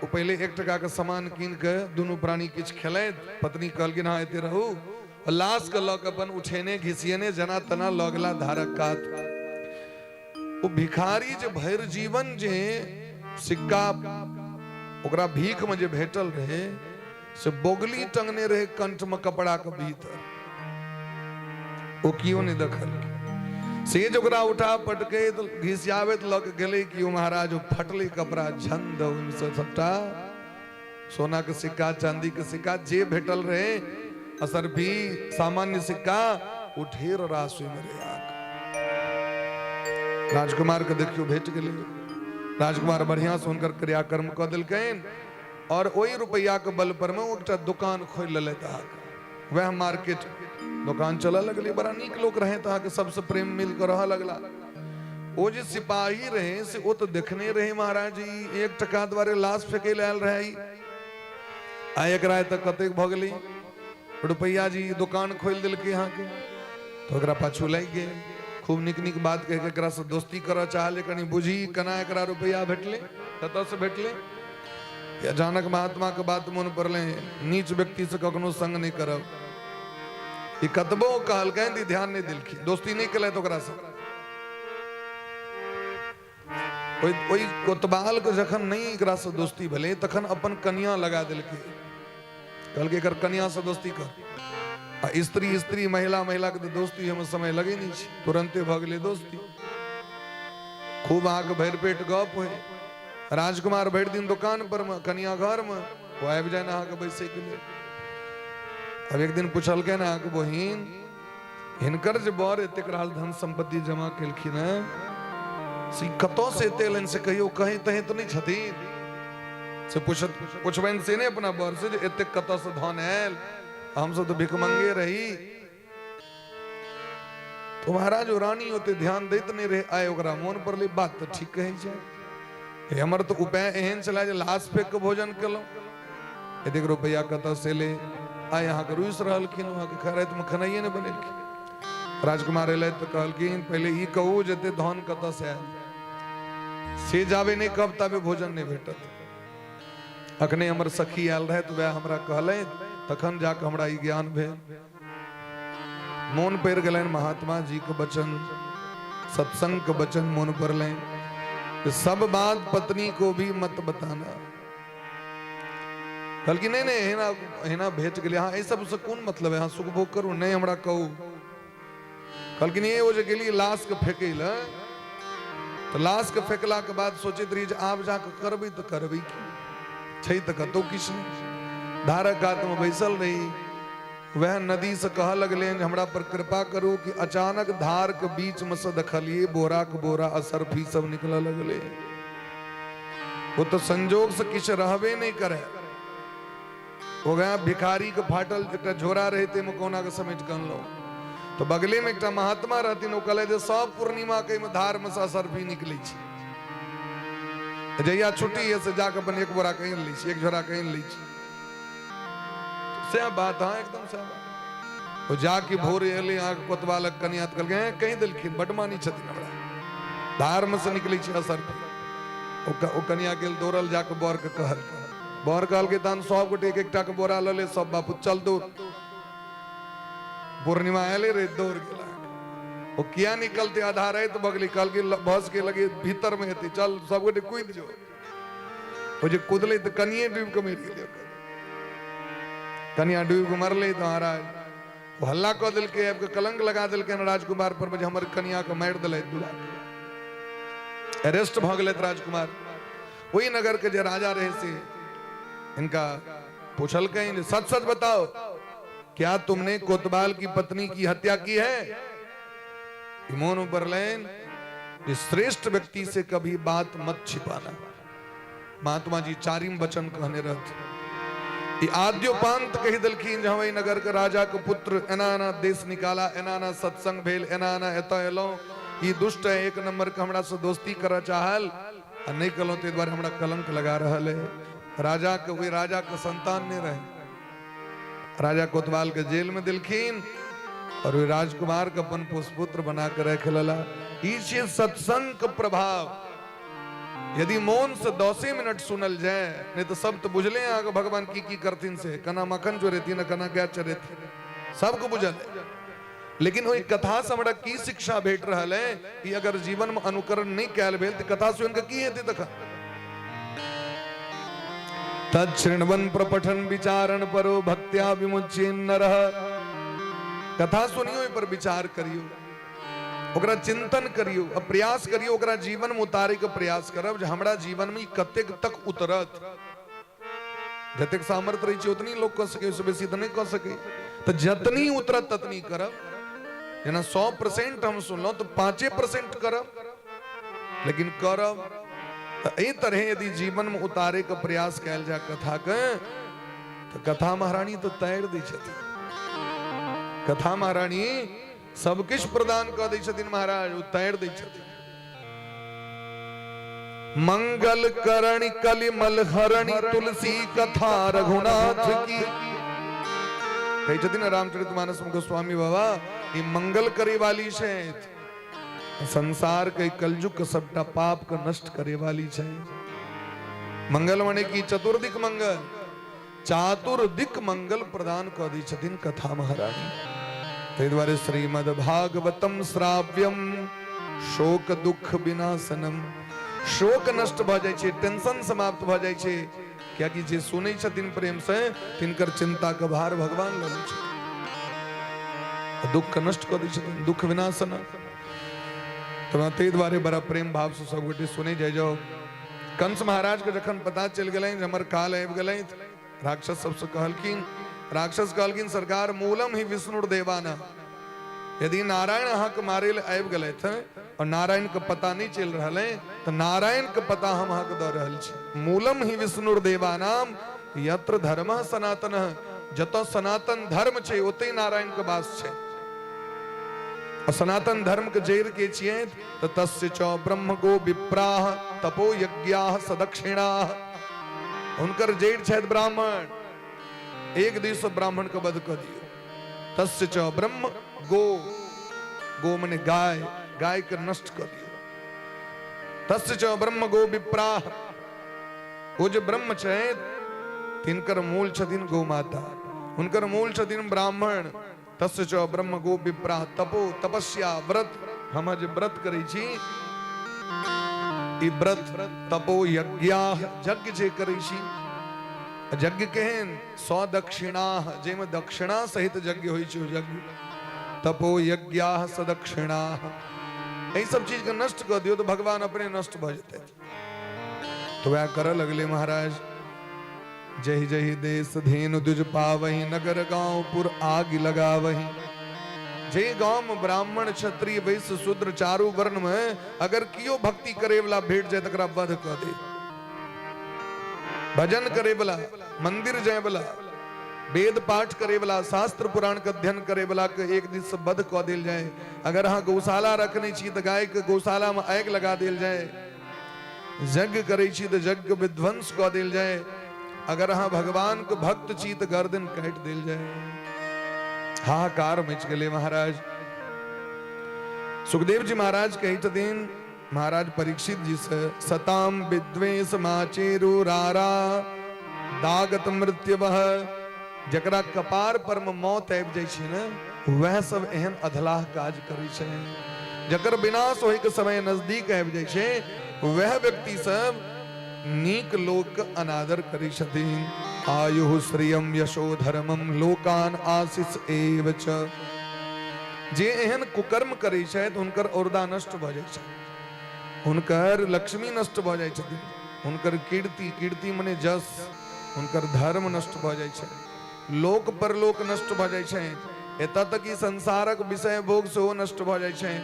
वो पहले 1 टका के सामान कीन के दोनों प्राणी किछ खेलैत। पत्नी कहलखिन हाँ एते रहू। लाश के लऽ के अपन उठेने घिसियने जना तना लऽ गेला धारक कात। वो भिखारी जे भैर जीवन जे सिक्का ओकरा भीख में जे भेटल रहे से बोगली टंगने रहे कंठ में कपड़ा के भीतर, वो क्यों नहीं देखल। से जोकरा उठा पटके तो घिसियावे लग गए कि महाराज फटले कपड़ा झंड सबटा सोना के सिक्का चांदी के सिक्का जे भेटल रहे असर भी सामान्य सिक्का उठेर राशि मेरे आग। राजकुमार के देखियो भेट गए। राजकुमार बढ़िया से हुनकर क्रियाकर्म क दिलकैन और वही रुपया के बल पर में एक दुकान खोल लेता। वह मार्केट दुकान चला लगली। बड़ा नीक लोग रहे था कि सबसे प्रेम मिल कर रहा लगला। वो जो सिपाही रहे से वो तो देखने रहे महाराज जी 1 टका द्वारे लाश फेंके लाल रहे। आए एक राय तक कतेक भगली रुपया जी दुकान खोल दिल के यहाँ के तो एकरा पाछू लग गए। खूब निक निक बात कह के एकरा से दोस्ती कर चाहले कनी बुझी कना एकरा रुपया भेटले कत से भेटले। अचानक महात्मा के बात मन पड़ले नीच व्यक्ति से कखनो संग नहीं करब। ये कतबो कहल कहीं ध्यान नहीं दिल की दोस्ती नहीं कले तो ओई कोतवाल के जखन नहीं एकरा से दोस्ती भले तखन अपन कन्या लगा दिल के कल के कर कन्या से दोस्ती कर। स्त्री स्त्री महिला महिला के दोस्ती हमें समय लगे नहीं तुरंते भगले दोस्ती। खूब आग भर पेट गप हुए। राजकुमार भर दिन दुकान पर में कन्या घर में वो आब जाए ना बैसे के लिए। अब एक दिन पूछल के ना बहिन हिनकर जे बर एतेक राज धन संपत्ति जमा केलखिन से कतो से तेलन से कहियो कहीं तहीं तो नहीं छथिन से पूछबन से ने अपना बर से एतेक कतो से धन आयल हम सब तो भिखमंगे रही। तो महाराज रानी होते ध्यान देते नहीं रहे आए ओकरा मन पर ले बात तो ठीक कही जाए। हमर तो उपाय एहन चला जे लाश फेंक के भोजन कलो एतेक रुपया कतो से ले आ यहाँ के रुस रहलखिन वहाँ के खा रात में खनाइए ने बनेलखिन। राजकुमार अल तो कहलखिन पहले ई कहू जते धन कत से आयल से जावे नहीं कब तबे भोजन नहीं भेटत। अखने हमर सखी आयल रहे तो वह हमरा कहले तखन जाके हमरा ई ज्ञान भेल। मोन पर गलन महात्मा जी के वचन सत्संग के वचन मोन पर लें सब बात पत्नी को भी मत बताना। कल की नहीं नहीं हेना भेज गए हाँ सब से कौन मतलब है हाँ सुख भोग करू नहीं हमरा कहू। कल की नहीं वो जो गेली लाश के फेंके तो लाश के फेंकला के बाद सोचित रही आप जाके करबी तो करबी की तो कतो किस धारक गात में बैसल रही। वह नदी से कह लगले हमरा पर कृपा करू कि अचानक धार के बीच में से देखलिए बोरा के बोरा असरफी सब निकला लगले। वो तो संजोग से किस रहबे नहीं करे हो गया भिखारी के फाटल एक झोरा रहते कोना के समेट कन लो तो बगले में एक महात्मा रहती कहे सब पूर्णिमा के धार में से असरफी निकले जहिया छुट्टी है से जाकर अपन एक बोरा कहीं ली एक झोरा कहीं ली से बात हाँ एकदम से बात। जाके भोर एले आग कोतवालक कन्या कल गए कहीं दिलखिन बटमानी छथिन हमरा धार में से निकली असरफी ओ कन्या गेल दौड़ल जाके बर के कहल बर कहल के तहन सब गोटे एक के बोरा लले सब बापू चल दो पूर्णिमा आले रे दौड़ गेला वो किया निकलते आधा रहे तो बगली कल के बस के लगे भीतर में हेती चल सब गोटे कूद जो वो जो कूदले तो कनिए डूब के मर गेले कन्या डूब के मरले तो महाराज वो हल्ला कह दिल के अब कलंक लगा दिल के राजकुमार पर हमर कन्या के मार दिले दुला अरेस्ट भ गए राजकुमार। वही नगर के जो राजा रहे से इनका पूछल कहीं सच सच बताओ क्या तुमने कोतवाल की पत्नी की हत्या की है। इमोन बरलैन श्रेष्ठ व्यक्ति से कभी बात मत छिपाना। महात्मा जी चारिम वचन कहने रहते आद्योपांत कही दलखीन जहां वही नगर के राजा के पुत्र एना देश निकाला एना सत्संग भेल एना एत एलो ये दुष्ट है एक नंबर का हमरा से दोस्ती कर चाहल नहीं कलो ते द्वारा हमरा कलंक लगा रहल है। राजा के वही राजा के संतान ने रहे राजा कोतवाल के जेल में दिलखीन और वे राजकुमार का अपन पुष्पुत्र बना कर रख लला। इसे सत्संग का प्रभाव यदि मौन से 10 मिनट सुनल जाए नहीं तो सब तो बुझले आगे भगवान की करतीन से कना मखन जो रहती न कना क्या चरे थी सबको बुझल है। लेकिन वही कथा से हमरा की शिक्षा भेट रहा है कि अगर जीवन में अनुकरण नहीं कैल भेल तो कथा से उनका की हेतु तक तच्छृण्वन् प्रपठन विचारण परो भक्त्या विमुच्य नरः। कथा सुनियो पर विचार करियो, ओकरा चिंतन करियो, अब प्रयास करियो, ओकरा जीवन में उतारे के प्रयास करब जे हमरा जीवन में कतेक तक उतरत। जतेक सामर्थ्य रही छै उतनी लोग कर सके, उससे बेसी तो नहीं कर सके, तो जतनी उतरत ततनी करब। जेना 100% हम सुनलो तो 5% करब, लेकिन करब तो एही तरह यदि जीवन में उतारे के प्रयास कैल जाए कथा के, तो कथा महारानी तो तैर दै छथिन। कथा महारानी सब किछ प्रदान कर दै छथिन महाराज, वो तैर दै छथिन। मंगल करणी कलिमल हरणी तुलसी कथा रघुनाथ की। कही छथिन रामचरितमानस में गोस्वामी बाबा, ये मंगल करे वाली छे, संसार के कलयुग के सबटा पाप के नष्ट करे वाली छे। मंगल माने की चतुर्दिक मंगल, चातुर्दिक मंगल प्रदान कर दी छथिन कथा महारानी। ते द्वारे श्रीमद् भागवतम श्राव्यम शोक दुख विनाशनम। शोक नष्ट भ जाय छै, टेंशन समाप्त भ जाय छै, कियाकि जे सुनै छथिन प्रेम से तिनकर चिंता के भार भगवान ल लै छथिन, दुख नष्ट कर दै छथिन, दुख विनाशन। तो ते द्वारे बड़ा प्रेम भाव से सब गोटे सुने जाय जाओ। कंस महाराज के जखन पता चल गए हमर काल आबि गेलै, राक्षस सबसे कहलखिन, राक्षस कहलखिन सरकार मूलम ही विष्णु देवाना। यदि नारायण अहाँ के मारे ले आबि गए थे और नारायण के पता नहीं चल रहा है, तो नारायण के पता हम अहाँ के द रहल छी। मूलम ही विष्णु देवानाम यत्र धर्म सनातन। जतो सनातन धर्म छे ओते नारायण के वास छे। और सनातन धर्म के जड़ के छिए तो तस्य च ब्रह्म गो विप्राह तपो यज्ञाः सदक्षिणाः। उनकर जड़ छे ब्राह्मण, एक दिवस ब्राह्मण के वध कर दियो। तस्य च ब्रह्म गो, गो मने गाय, गाय के नष्ट कर दियो। तस्य च ब्रह्म गो विप्राह। वो जो ब्रह्म छे तिनकर मूल छथिन गो माता, उनकर मूल छथिन ब्राह्मण। तस्य च ब्रह्म गो विप्राह तपो तपस्या व्रत। हम जे व्रत करै छी ई व्रत तपो यज्ञाः यज्ञ जे करै छी। यज्ञ केहन 100 दक्षिणाः, जेमे दक्षिणा सहित यज्ञ होइ छै यज्ञ। तपो यज्ञाः सदक्षिणाः। एही सब चीज के नष्ट कर दियो तो भगवान अपने नष्ट भ जेतै। तो वह कर लगले महाराज, जहि जहि देश धेनु दुज पावहि, नगर गांव पुर आग लगावहि। जे गांव में ब्राह्मण क्षत्रिय वैश्य शूद्र चारू वर्ण में अगर कियो भक्ति करे वाला भेट जाए तकरा वध कर दे। भजन करे वाला, मंदिर जाए वाला, वेद पाठ करे वाला, शास्त्र पुराण के अध्ययन करे वाला के एक दिन से वध कर देल जाए। अगर अहाँ गौशाला रखने छी तो गाय के गौशाला में आग लगा देल जाए। यज्ञ करे छी तो यज्ञ विध्वंस कर देल जाए। अगर अहाँ भगवान के भक्त छी तो गर्दन काट देल जाए। हाहाकार मच गेले महाराज। सुखदेव जी महाराज कही छथिन महाराज परीक्षित जी से, सताम विद्वेष माचेरु रारा दागत मृत्युवह। जकरा कपार पर में मौत आबि जाय छै ने, वह सब एहन अधलाह काज करै छै। जकर विनाश होय के समय नजदीक आबि जाय छै, वह व्यक्ति सब नीक लोक अनादर करै छथिन। आयुः श्रियम यशो धर्मम लोकान आशीष एव च। जे एहन कुकर्म करै छथि हुनकर औरदा नष्ट भ जाय छै, हुनकर लक्ष्मी नष्ट भ जाय छथिन, हुनकर कीर्ति, कीर्ति मने जस, हुनकर धर्म नष्ट भ जाय छै, लोक परलोक नष्ट भ जाय छै। एतऽ तक कि संसारक विषय भोग सेहो नष्ट भ जाय छै।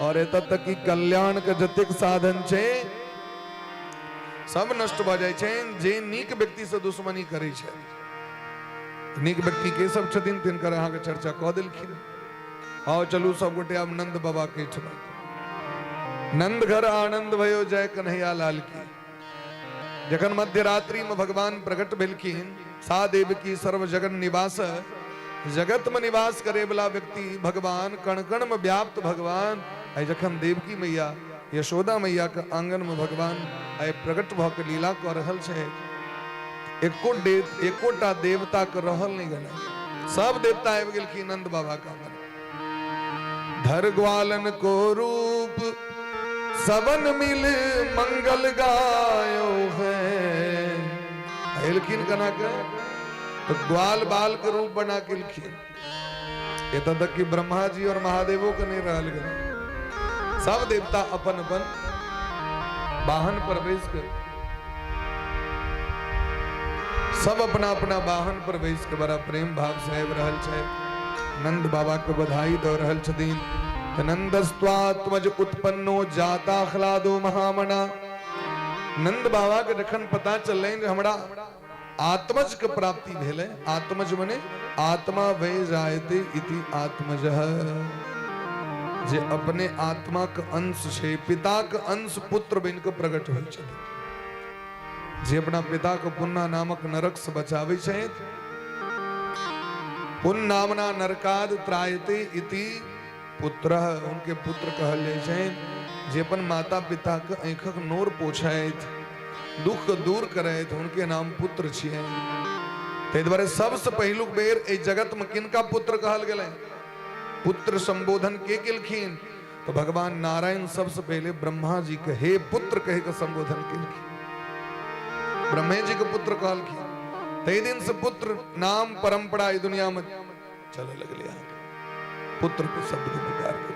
और एतऽ तक कि कल्याण के जतेक साधन छै सब नष्ट भ जाय छै जे नीक व्यक्ति से दुश्मनी करै छै। नीक व्यक्ति के सब छथिन तिनकर अहाँ के चर्चा कऽ देलखिन। आओ चलू सब गोटे आब नंद बाबा के ठमा। नंद घर आनंद भयो जय कन्हैया लाल की। जखन मध्य रात्रि में भगवान प्रकट भेलखिन, सा देव की सर्व जगन निवास। जगत में निवास करे वाला व्यक्ति भगवान, कण कण में व्याप्त भगवान। आई जखन देवकी मैया यशोदा मैया के आंगन में भगवान आई प्रकट भ के लीला कर रहल छै, एकोटा देवता के रहल नहीं गेलै, सब देवता आबि गेलखिन नंद बाबा का आंगन। धर ग्वालन को रूप सबन मिल मंगल गायो है। एलखिन कना के तो ग्वाल बाल के रूप बना के एलखिन। इतना तक कि ब्रह्मा जी और महादेवों का नहीं रहल गए, सब देवता अपन अपन वाहन पर बैस कर, सब अपना अपना वाहन पर बैस के बड़ा प्रेम भाव से आबि रहल छै। नंद बाबा के बधाई दो रहल छथिन। नंदस्त्वात्मज उत्पन्नो जाता ख्लादो महामना। नंद बाबा के जखन पता चललै जे हमरा आत्मज के प्राप्ति भेलै, आत्मज मने आत्मा वै जायते इति आत्मजः, जे अपने आत्मा के अंश छे, पिता के अंश पुत्र बन के प्रकट होइ छथिन, जे अपना पिता के पुन्ना नामक नरक से बचावे छै। पुन नामना नरकाद त्रायते इति पुत्रः, उनके पुत्र कहल जाइ छै, जे अपन माता पिता के आंखक नोर पोछैत, दुख दूर करैत, उनके नाम पुत्र छियै। ताहि दुआरे सबसे पहिलुक बेर एहि जगत में किनका पुत्र कहल गेलै, पुत्र संबोधन के केलखिन तो भगवान नारायण सबसे पहले ब्रह्मा जी के हे पुत्र कह के संबोधन केलखिन, ब्रह्मे जी के पुत्र कहलखिन। तई दिन से पुत्र नाम परंपरा इस दुनिया में चले लगले, पुत्र को शब्द के पुकार के।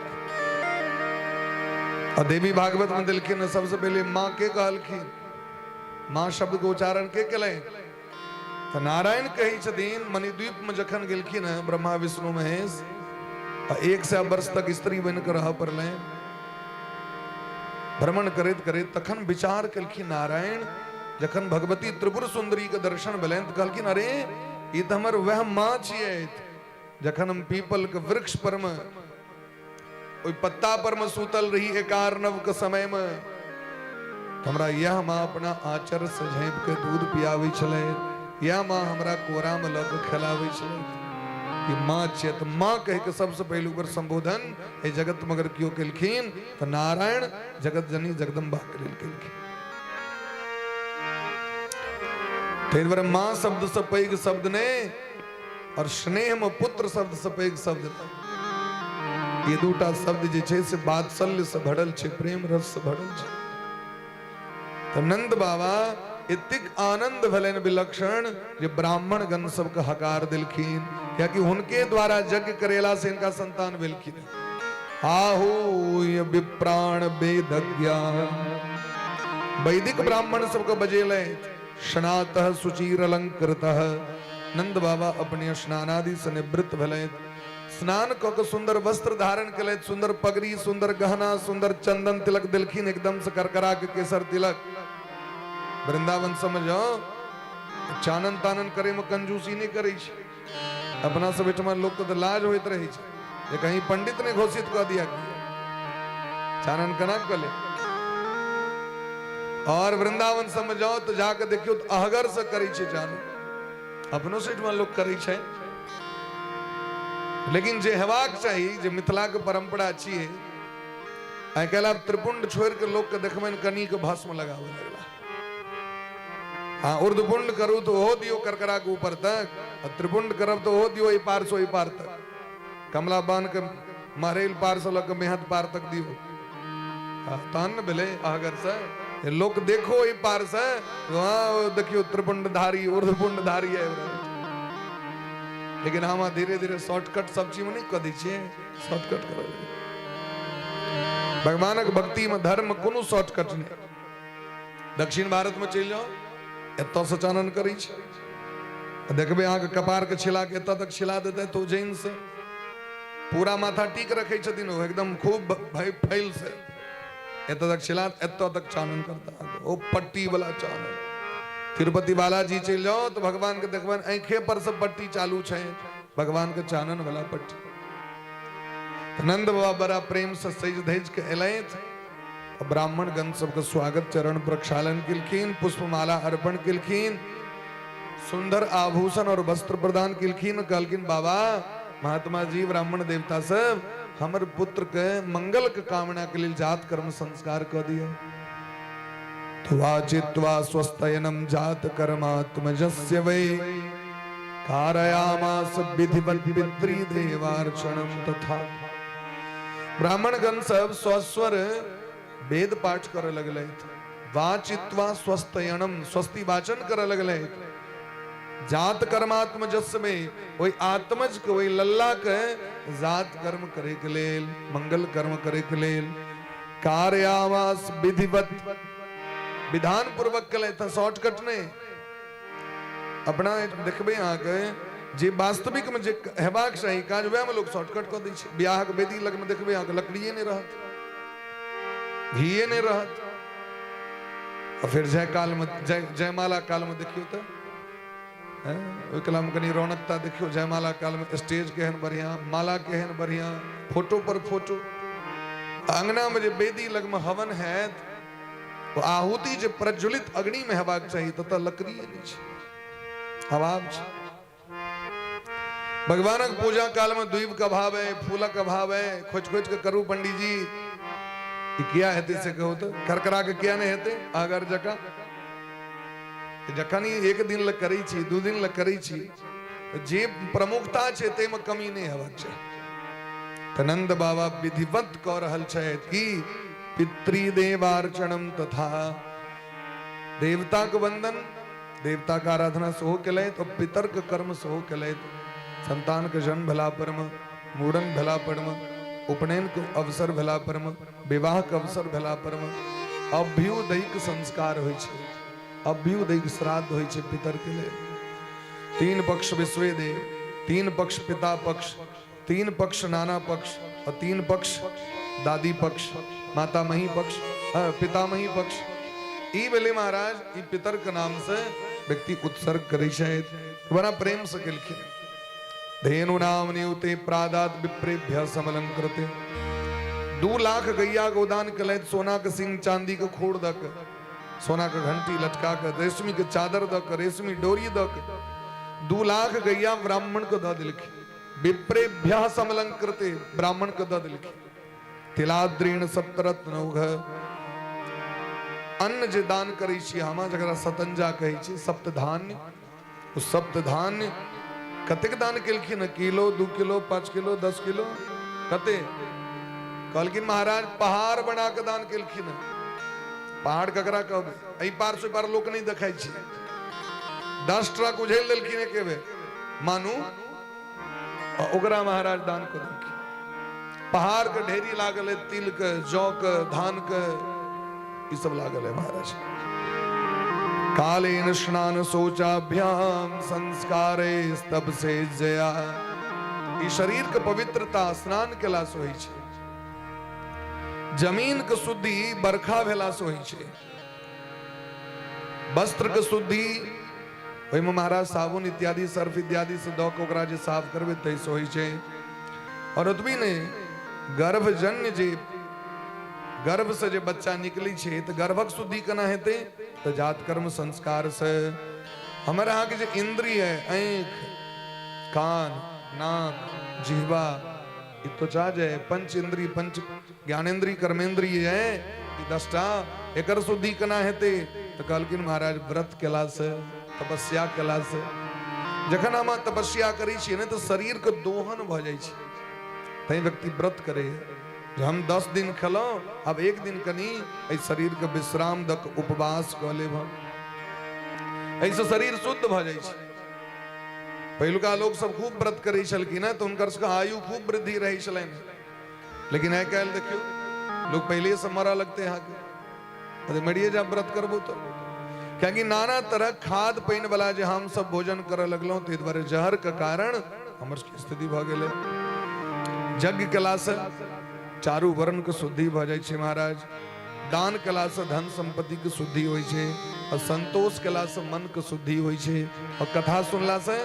और देवी भागवत में दिलखिन सबसे पहले माँ के कहलखिन, माँ शब्द को उच्चारण के केले तो नारायण कही छथिन। मणिद्वीप में जखन गेलखिन ब्रह्मा विष्णु महेश 100 वर्ष तक स्त्री बनकर रह पड़ले, भ्रमण करैत करैत तखन विचार कलखिन नारायण, जखन भगवती त्रिपुर सुंदरी के दर्शन भेलनि तो कहलखिन अरे ई तो हमर वह माँ छियै। जखन हम पीपल के वृक्ष पर में ओई पत्ता पर में सूतल रही एकारनव के समय में, हमरा यह माँ अपना आचर से झाँप के दूध पियावे छलै, यह माँ हमरा कोरा में लग खिलावे छलै। कि माँ छियै तो माँ कह के सबसे पहलू पर संबोधन ए जगत मगर क्यों केलखिन तो नारायण जगत जननी जगदम्बा केलखिन। मां शब्द से पैघ शब्द ने और स्नेह में पुत्र शब्द से पैघ शब्द ने, ये दूटा शब्द जे छे से वात्सल्य से भरल छे, प्रेम रस से भरल छे। तो नंद बाबा इतिक आनंद भलन विलक्षण जे ब्राह्मण गण सब का हकार दिलखिन, क्या कि उनके द्वारा यज्ञ करेला से इनका संतान भेलखिन। आहू विप्राण वेदज्ञ, वैदिक ब्राह्मण सबको बजेले स्नातः सुचीर अलंकृतः। नंद बाबा अपने स्नानादि से निवृत्त भले, स्नान क के सुंदर वस्त्र धारण कले, सुंदर पगड़ी, सुंदर गहना, सुंदर चंदन तिलक दिलखिन, एकदम से करकरा के केसर तिलक। वृंदावन समझो चानन तानन करे में कंजूसी नहीं करे, अपना सब इठमा लोग को तो लाज होइत रही छे, ये कहीं पंडित ने घोषित कर दिया चानन कना कले। और वृंदावन समझो तो जाकर देखियो तो अहगर से करे छे चानन, अपनो से इठमा लोग करे छे। लेकिन जे हेबाक चाहिए, जे मिथिला के परंपरा अच्छी है, आई कहला त्रिपुंड छोड़ के लोग के देखबन कनी के भस्म लगावे लगला। हाँ ऊर्ध्वपुंड करू तो हो दियो करकरा के ऊपर तक, और त्रिपुंड करब तो हो दियो ई पार सो ई पार तक, कमला बांध के मारेल पार से लग मेहत पार तक दियो। तान बेले अगर से ये लोग देखो ई पार से, वहां देखियो त्रिपुंडधारी ऊर्ध्वपुंडधारी है। लेकिन हम धीरे धीरे शॉर्टकट सब चीज में नहीं कदी छे, शॉर्टकट करो। भगवानक भक्ति में धर्म कोनो शॉर्टकट नहीं। दक्षिण भारत में चल जाओ, एतो से चानन करी छे, देखबे अहाँ के कपार के छिला के एतो तक छिला देते तो जैन से पूरा माथा टीक रखे छथिन, वो एकदम खूब भाई फैल से एतो तक छिला, एतो तक चानन करता, वो पट्टी वाला चानन। तिरुपति बालाजी चल जाओ तो भगवान के देखबन आंखे पर सब पट्टी चालू छे, भगवान के चानन वाला पट्टी। तो नंद बाबा बड़ा प्रेम से सज धज के एलैथ, ब्राह्मण गण सबके स्वागत चरण प्रक्षालन किलखिन, पुष्पमाला अर्पण किलखिन, सुंदर आभूषण और वस्त्र प्रदान किलखिन। कहलखिन बाबा महात्मा जी ब्राह्मण देवता सब हमर पुत्र के मंगल के कामना के लिए जात कर्म संस्कार कर दिया। वाचित्वा स्वस्तयनम जात कर्मात्मजस्य वै कारयामास विधिवत पितृदेवार्चनम तथा। ब्राह्मण गण सब स्वस्वर वेद पाठ करे लगले, वाचित्वा स्वस्तयनम स्वस्ति वाचन करे लगले, जात कर्मात्म जस में वही आत्मज के वही लल्ला के जात कर्म करे के लेल, मंगल कर्म करे के लेल कार्यावास विधिवत विधान पूर्वक कले था। शॉर्टकट ने अपना देखबे यहाँ के जे वास्तविक में जे हेबाक चाही काज वह में लोग शॉर्टकट कर दै छै। ब्याह के वेदी लग में देखबे यहाँ के लकड़िए नहीं रहत, घीए नहीं रहत। और फिर जयकाल में जयमाला काल में देखियो तो कला में कनी रौनकता देखियो। जयमाला काल में स्टेज केहन बढ़िया, माला केहन बढ़िया, फोटो पर फोटो। अंगना में जो वेदी लग में हवन है तो आहुति जो प्रज्वलित अग्नि में हेबाक चाहिए तथा लकड़ी नहीं छै, हवाब छै। भगवानक पूजा काल में द्वीप का भाव है, फूलक का भाव है। खोज खोज के करू पंडित जी क्या हेते से कहो तो करकरा के क्या नहीं हेते अगर जका जखनी एक दिन ल करी छी, दू दिन ल करी छी, जे प्रमुखता छै ते में कमी नहीं हेबाक छै। तनंद बाबा विधिवत कह रहल छै कि पितृदेवार्चनम तथा देवता के वंदन, देवता का आराधना सेहो केलैथ और पितर के कर्म सेहो केलैथ। संतान के जन्म भेला पर में, मूड़न भेला पर में, उपनयन के अवसर भेला पर में, विवाह के अवसर भेला पर में अभ्युदयिक संस्कार होय छै, अभ्युदयिक श्राद्ध होय छै पितर के लिए। तीन पक्ष विश्वे देव, तीन पक्ष पिता पक्ष, तीन पक्ष नाना पक्ष और तीन पक्ष दादी पक्ष, माता मही पक्ष, पितामही पक्ष। ई बेले महाराज ई पितर के नाम से व्यक्ति उत्सर्ग करे छै, बड़ा प्रेम से केलखिन। धेनु नाम नियुते प्रादात विप्रेभ्य समलंकृते। 2 लाख गैया गोदान कलैत, सोना के सिंह चांदी के खोड़ दक, सोना के घंटी लटका के, रेशमी के चादर दक, रेशमी डोरी दक 2 लाख गैया ब्राह्मण को द दिलखिन। विप्रेभ्य समलंकृते ब्राह्मण को द दिलखिन। तिलाद्रीण सप्तरत्नौघ अन्न जे दान करै छी हमा जकरा सतंजा कहै छी, सप्तधान्य। उस सप्तधान्य कतेक दान केलखिन? किलो, 2 किलो, 5 किलो, 10 किलो, कते कहलखिन महाराज पहाड़ बना के दान केलखिन। पहाड़ ककरा कहबै? एहि पार से पार लोक नहीं देखाई छी। 10 ट्रक उझेल देलखिन एके बेर मानू, ओकरा महाराज दान कर देलखिन। पहाड़ के ढेरी लागल है, तिल के, जौ के, धान के, ये सब लागल है महाराज। कालेन स्नान शौचाभ्याम संस्कारे स्तब से जया। ई शरीर के पवित्रता स्नान केला से होई छै। जमीन के शुद्धि बरखा भेला से होई छै। वस्त्र के शुद्धि ओहि में महाराज साबुन इत्यादि, सर्फ इत्यादि से दो के ओकरा जे साफ करबे तै से होई छै। और ओतबी ने गर्भजन्य जे गर्भ से जे बच्चा निकली छे तो गर्भक शुद्धि केना हेते? तो जात कर्म संस्कार से। हमारे यहाँ के जो इंद्रिय है, आँख, कान, नाक, जिह्वा, त्वचा है, पंच इंद्रिय, पंच ज्ञानेन्द्रिय, कर्मेंद्रिय है, 10टा एकर शुद्धि केना हेते? तो कहलखिन महाराज व्रत केला से, तपस्या केला से। जखन हम तपस्या करै छियै ने तो शरीर के दोहन भ जाइ छै, तै व्यक्ति व्रत करे। जो हम 10 दिन खेलो, अब 1 दिन कनी इस शरीर के विश्राम दक उपवास क लेब, ऐसे शरीर शुद्ध भ जाइ छै। पहिलुका लोग सब खूब व्रत करै छलखिन तो उनकर सबके आयु खूब वृद्धि रहै छलैन। लेकिन आइ काल्हि देखियो लोग पहले से मरा लगते हैं के मरिए जा व्रत करबो तो। क्योंकि नाना तरह खाद पानि वाला जे हम सब भोजन करे लगलो ताहि दुआरे जहर के कारण हमर स्थिति भ गेलै। यज्ञ केला से चारू वर्ण के शुद्धि भ जाइ छै महाराज। दान केला से धन संपत्ति के शुद्धि होइ छै, और संतोष केला से मन के शुद्धि होइ छै, और कथा सुनला से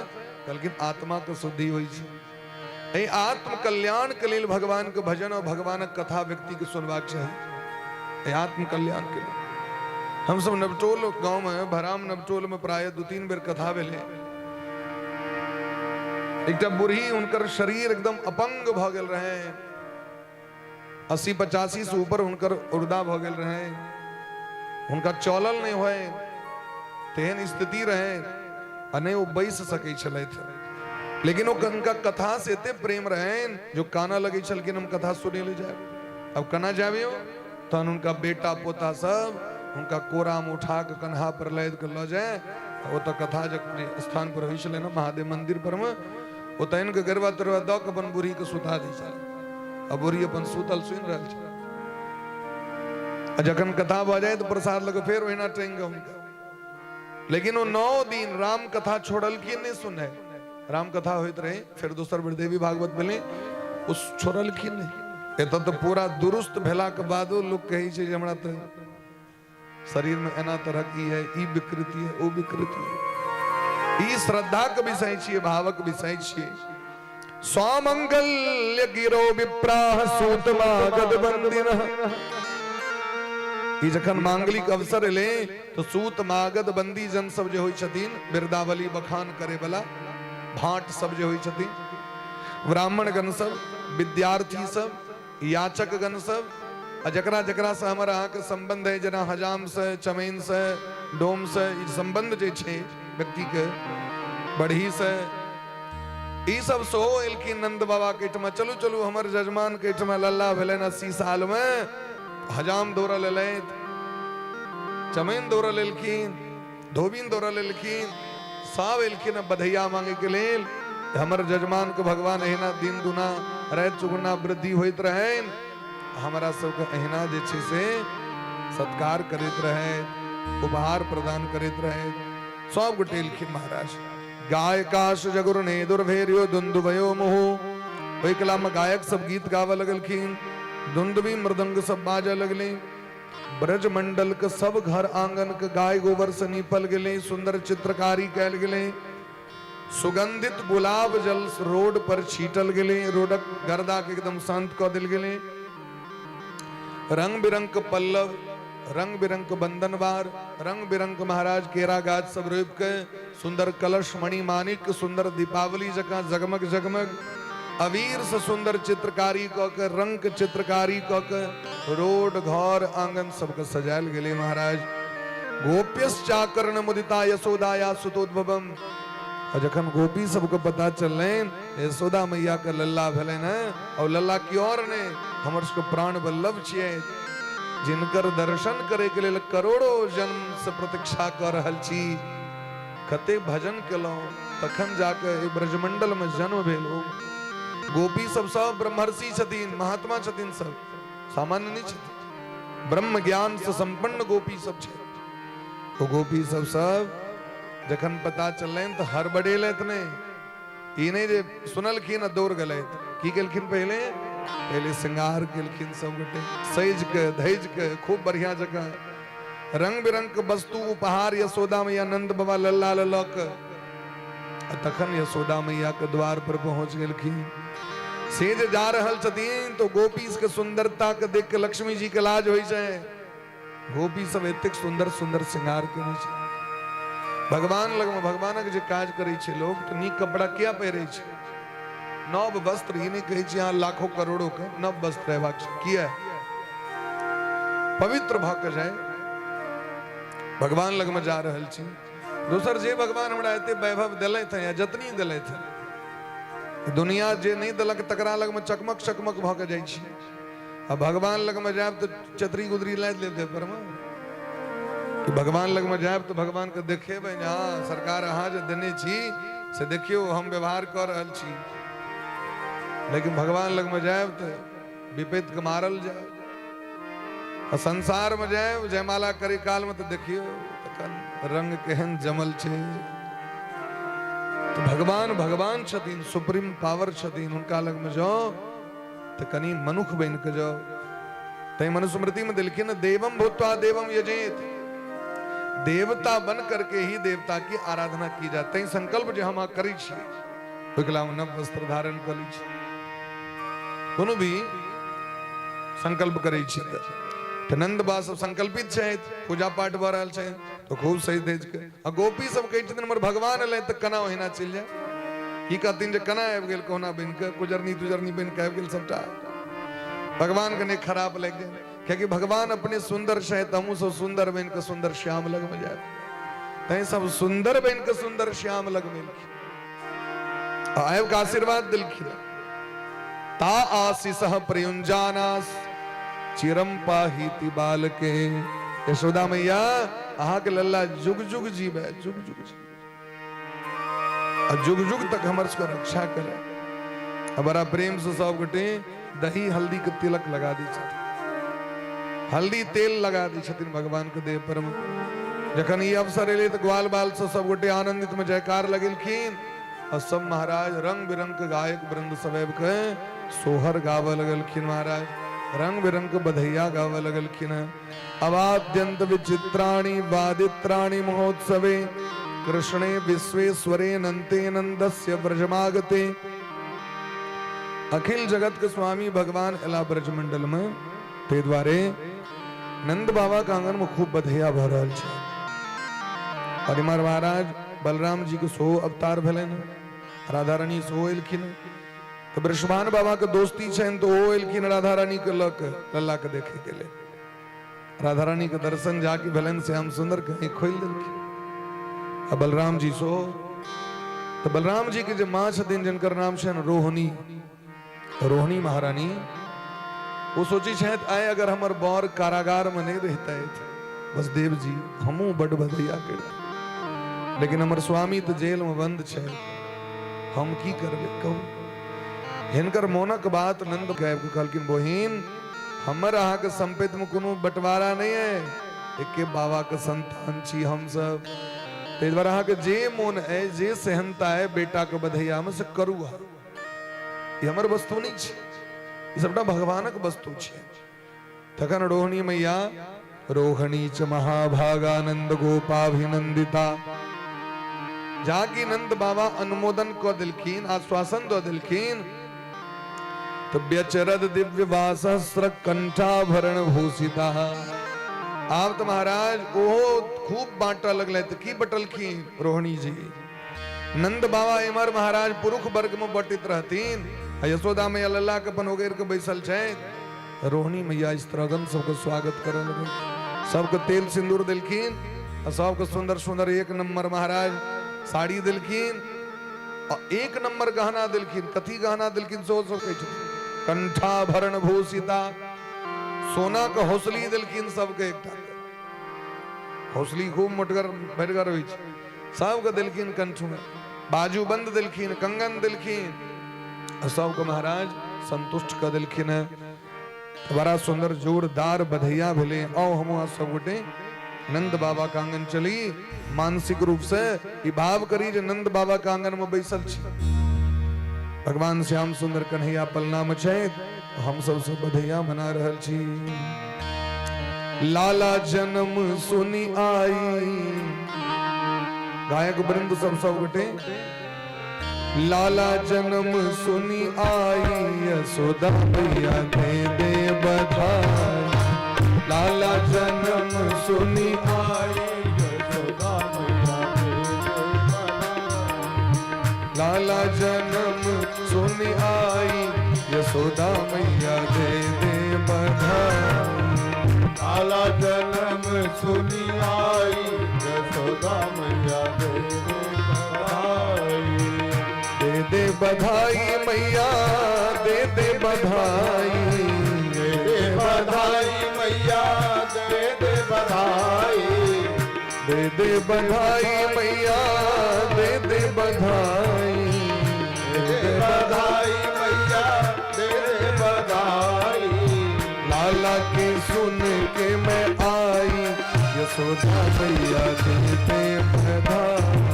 कहलखिन आत्मा के शुद्धि होइ छै। एहि आत्म कल्याण के लेल भगवान के भजन और भगवानक कथा व्यक्ति के सुनबाक चाही। आत्म कल्याण के लिए हम सब नवटोल गांव में, भराम नवटोल में प्राय 2-3 बेर कथा भेले। एकटा बूढ़ी, उनकर शरीर एकदम अपंग भ गेल रहे, 80-85 से ऊपर उनकर उर्दा भ गेल रहे, उनका चलल नहीं होए, तेहन स्थिति रहे, अने वो बैस सकै छलैथ। लेकिन उनका कथा से एते प्रेम रहे जो काना लगे छलखिन हम कथा सुने ले जाए। अब कना जाबियो तहन उनका बेटा पोता सब उनका कोरा में उठा के कन्हा पर लद के ल जाए, वो तो कथा जब स्थान पर रही चले ना महादेव मंदिर पर में वो तो इनके गरबा तरवा दो के अपन बुरी के सुता दी चल अब बुरी अपन सुतल सुन रहल छ जखन कथा भ जाए तो प्रसाद लगे फिर वहीना ट्रेंगे उनका लेकिन वो 9 दिन राम कथा छोड़ल की नहीं सुने राम कथा होइत रहे फिर दूसर बेर देवी भागवत भेले उस छोड़ल की नहीं एत तो पूरा दुरुस्त भेला के बादो लोग कही छे जे हमरा तो शरीर में एना तरह की है ई विकृति है ओ विकृति है ई श्रद्धा के विषय छिए भावक विषय छिए स्वामंगल्य गिरो विप्राह सूतमागध बंदिनः ई जखन मांगलिक अवसर ले तो सूत मागध बंदी जन सब जे होई छथिन बिरदावली बखान करे वाला भाट सब जे होई छथिन ब्राह्मण गण सब विद्यार्थी सब याचक गण सब जकरा जकरा से हमारा अहाँ के संबंध है जना हजाम से चमैन से डोम से ई संबंध जे छे व्यक्ति के बढ़ी से ई सब सो एलखिन नंद बाबा के ठमा चलू चलू हमर जजमान के ठमा लल्ला भेले न 80 साल में हजाम दौरा ले चमैन दौरा लेलखिन धोबिन दौरा लेलखिन सब एलखिन बधैया मांगे के लेल हमर जजमान के भगवान एहिना दिन दुना रात चुगुना वृद्धि होइत रहे हमारा सबके एहिना जे छे से सत्कार करैत रहे उपहार प्रदान करैत रहे सब गोटे एलखिन महाराज गाय काश जगुर ने दुर्भेरियो दुंदुभयो मोह ओइ कला में गायक सब गीत गावे लगलखिन दुंदुभी मृदंग सब बाजे लगले ब्रज मंडल के सब घर आंगन के गाय गोबर से नीपल गेले सुंदर चित्रकारी कैल गेले सुगंधित गुलाब जल रोड पर छीटल गेले रोडक गर्दा के एकदम शांत क दिल गेले रंग बिरंग के पल्लव रंग बिरंग के बंधनवार रंग बिरंग के महाराज केरा गाछ सब रोप के सुंदर कलश मणि मानिक सुंदर दीपावली जका जगमग जगमग अवीर से सुंदर चित्रकारी क के रंग के चित्रकारी क के रोड घर आंगन सबके सजायल गेले महाराज गोप्यश्चाकर्ण मुदिता यशोदाया सुतोद्भवम जखन गोपी सबके पता चलले यशोदा मैया के लल्ला भेले न और लल्ला की और ने हमर सबके प्राण वल्लभ छिए जिनकर दर्शन करे के लेल करोड़ों जन्म से प्रतीक्षा कर रहल छी कते भजन केलौ तखन जाके ब्रजमंडल में जन्म भेलो गोपी सब ब्रह्मर्षि छथिन महात्मा छथिन सब सामान्य नहीं छथिन ब्रह्म ज्ञान से संपन्न गोपी सब छे तो गोपी सब जखन पता चलन तो हड़बड़ेलत ने ई नहीं जे सुनलखिन दौड़ गलत की केलखिन पहले श्रृंगार केलखिन सब गोटे सज के धैज के खूब बढ़िया जगह रंग बिरंग के वस्तु उपहार यशोदा मैया नंद बाबा लल्ला ललक तखन यशोदा मैया के द्वार पर पहुंच गेलखिन से जे जा रहल छथिन तो गोपी के सुंदरता के देख के लक्ष्मी जी के लाज होई छै गोपी सब एतेक सुंदर सुंदर श्रृंगार केने छै भगवान लग में भगवानक जे काज करे छे लोग तो नीक कपड़ा किया पहिरे छे नव वस्त्र ही नहीं कहे छे यहाँ लाखों करोड़ों के नव वस्त्र हेबाक छै किया पवित्र भ के जाए भगवान लग में जा रहल छी दोसर जे भगवान हमरा एते वैभव देलैथ या जतनी देलैथ दुनिया जे नहीं देलक तकरा लग में चकमक चकमक भ के जाय छी अब भगवान लग में जाब तो छतरी गुदरी लाद ले दे पर कि भगवान लग में जाब तो भगवान के देखेबे हाँ सरकार अहाँ जे देने छी से देखियो हम व्यवहार कर रहल छी लेकिन भगवान लग में जाब तो विपैत के मारल जाए और संसार में जाए जयमाला करे काल में तो देखियो रंग केहन जमल छे तो भगवान भगवान छथिन सुप्रीम पावर छथिन उनका लग में जाओ तो कनी मनुख बन के जाओ तई मनुस्मृति में दिलखिन देवम भूत्वा देवम यजेत देवता बन करके ही देवता की आराधना की जाती है संकल्प जो हम करी नव वस्त्र धारण कर कोनो भी संकल्प करे नंद बा सब संकल्पित है पूजा पाठ भ रहा है तो खूब सही देज के गोपी सब कहे हमर भगवान अल तो कना ओहिना चल जाए की कहथिन जे कना आबि गेल कोना बन के कुजरनी तुजरनी बन के आबि गेल सबटा भगवान के नहीं खराब लग जाए क्योंकि भगवान अपने सुंदर है हमू सब सुंदर बन के सुंदर श्याम लग में जाए तै सब सुंदर बन के सुंदर श्याम लग में आयब का आशीर्वाद दिलखिन ता आशीष प्रयुंजानास चिरम पाहिति बाल के यशोदा मैया आहा के लल्ला जुग जुग जीवे, जुग जुग जी और जुग जुग तक हमर को रक्षा करे। अब बड़ा प्रेम से सब गटे दही हल्दी के तिलक लगा दी छथिन, हल्दी तेल लगा दी छथिन भगवान के देह पर। जखन ये अवसर एले तो ग्वाल बाल से सब गोटे आनंदित में जयकार लगेलखिन और सब महाराज रंग बिरंग के गायक वृंद सवैब के सोहर गावे लगलखिन। महाराज रंग बिरंग के बधैया गावे लगलखिन। अवाद्यंत विचित्राणि वादित्राणि महोत्सवे कृष्णे विश्वेश्वरे नंते नंदस्य ब्रजमागते। अखिल जगत के स्वामी भगवान एला ब्रजमंडल में ते द्वारे नंद बाबा का आंगन में खूब बधैया भर रहल छै। और इमर महाराज बलराम जी के 100 अवतार भेलन, राधा रानी 100 एलखिन। तो वृषभान बाबा के दोस्ती छन तो ओ एलखिन राधा रानी के लक लल्ला के देखे के लिए। राधा रानी के दर्शन जाके भेलन श्याम सुंदर कहीं खोल देलखिन। अब बलराम जी 100 तो बलराम जी के जो मां छथिन जिनकर नाम छन रोहिणी, रोहिणी महारानी, वो सोची शायद आए अगर हमर बौर कारागार में नहीं रहता है बस देव जी हमू बड़ बधैया कर, लेकिन हमर स्वामी तो जेल में बंद छे, हम की करबे कहू। हिनकर मोनक बात नंद कहब के कहलकिन बहिन हमर अहाँ के संपत्ति में कोनो बंटवारा नहीं है, एके बाबा के संतान छी हम सब। ते द्वारा अहाँ के जे मोन है जे सहनता है बेटा के बधैया में से करू। ये हमर वस्तु नहीं छे, ये सबटा भगवानक वस्तु छे। तखन रोहिणी मैया रोहिणी च महाभागानंद गोपाभिनंदिता जाकी नंद बाबा अनुमोदन को दिलखीन, आश्वासन दो दिलखीन। तो व्यचरद दिव्य वासस्र कंठाभरण भूषिता। आप तो महाराज ओ खूब बांटा लगले तो की बटलखीन रोहिणी जी। नंद बाबा इमर महाराज पुरुष वर्ग में बटित रहतीन, यशोदा मैया लल्ला के अपन वगैरह के बैसल छै। रोहिणी मैया इस तरह सबको स्वागत करे लगे, सबके तेल सिंदूर दिलखीन और सबके सुंदर सुंदर एक नंबर महाराज साड़ी दिलखीन और एक नंबर गहना दिलखीन। कथी गहना दिलखीन सो कंठाभरण भूषिता, सोना का हौसली दिलखीन सबके एकटा हौसली खूब मोटगर भरगर होई छै, सबके दिलखीन कंठ में बाजूबंद दिलखीन, कंगन दिलखीन और सबके महाराज संतुष्ट कर दिलखीन है। बड़ा सुंदर जोरदार बधैया भेले। आओ हम सब गोटे नंद बाबा का आंगन चली, मानसिक रूप से ई भाव करी जे नंद बाबा का आंगन में बैसल छी, भगवान श्याम सुंदर कन्हैया पलना में छै, हम सब से बधैया मना रहल छी। लाला जन्म सुनी आई, गायक वृंद सब गोटे लाला जन्म सुनी आई, यशोदा मैया दे दे बधाई। लाला जन्म सुनी आई, यशोदा मैया दे दे बधाई। लाला जन्म सुनी आई, यशोदा मैया दे दे बधाई। लाला जन्म सुनी आई, यशोदा मैया दे दे बधाई। दे दे बधाई मैया दे दे बधाई, दे दे बधाई मैया दे दे बधाई। दे दे बधाई मैया दे दे बधाई, दे दे बधाई मैया दे दे बधाई। लाला के सुन के मैं आई, यशोदा मैया दे दे बधाई।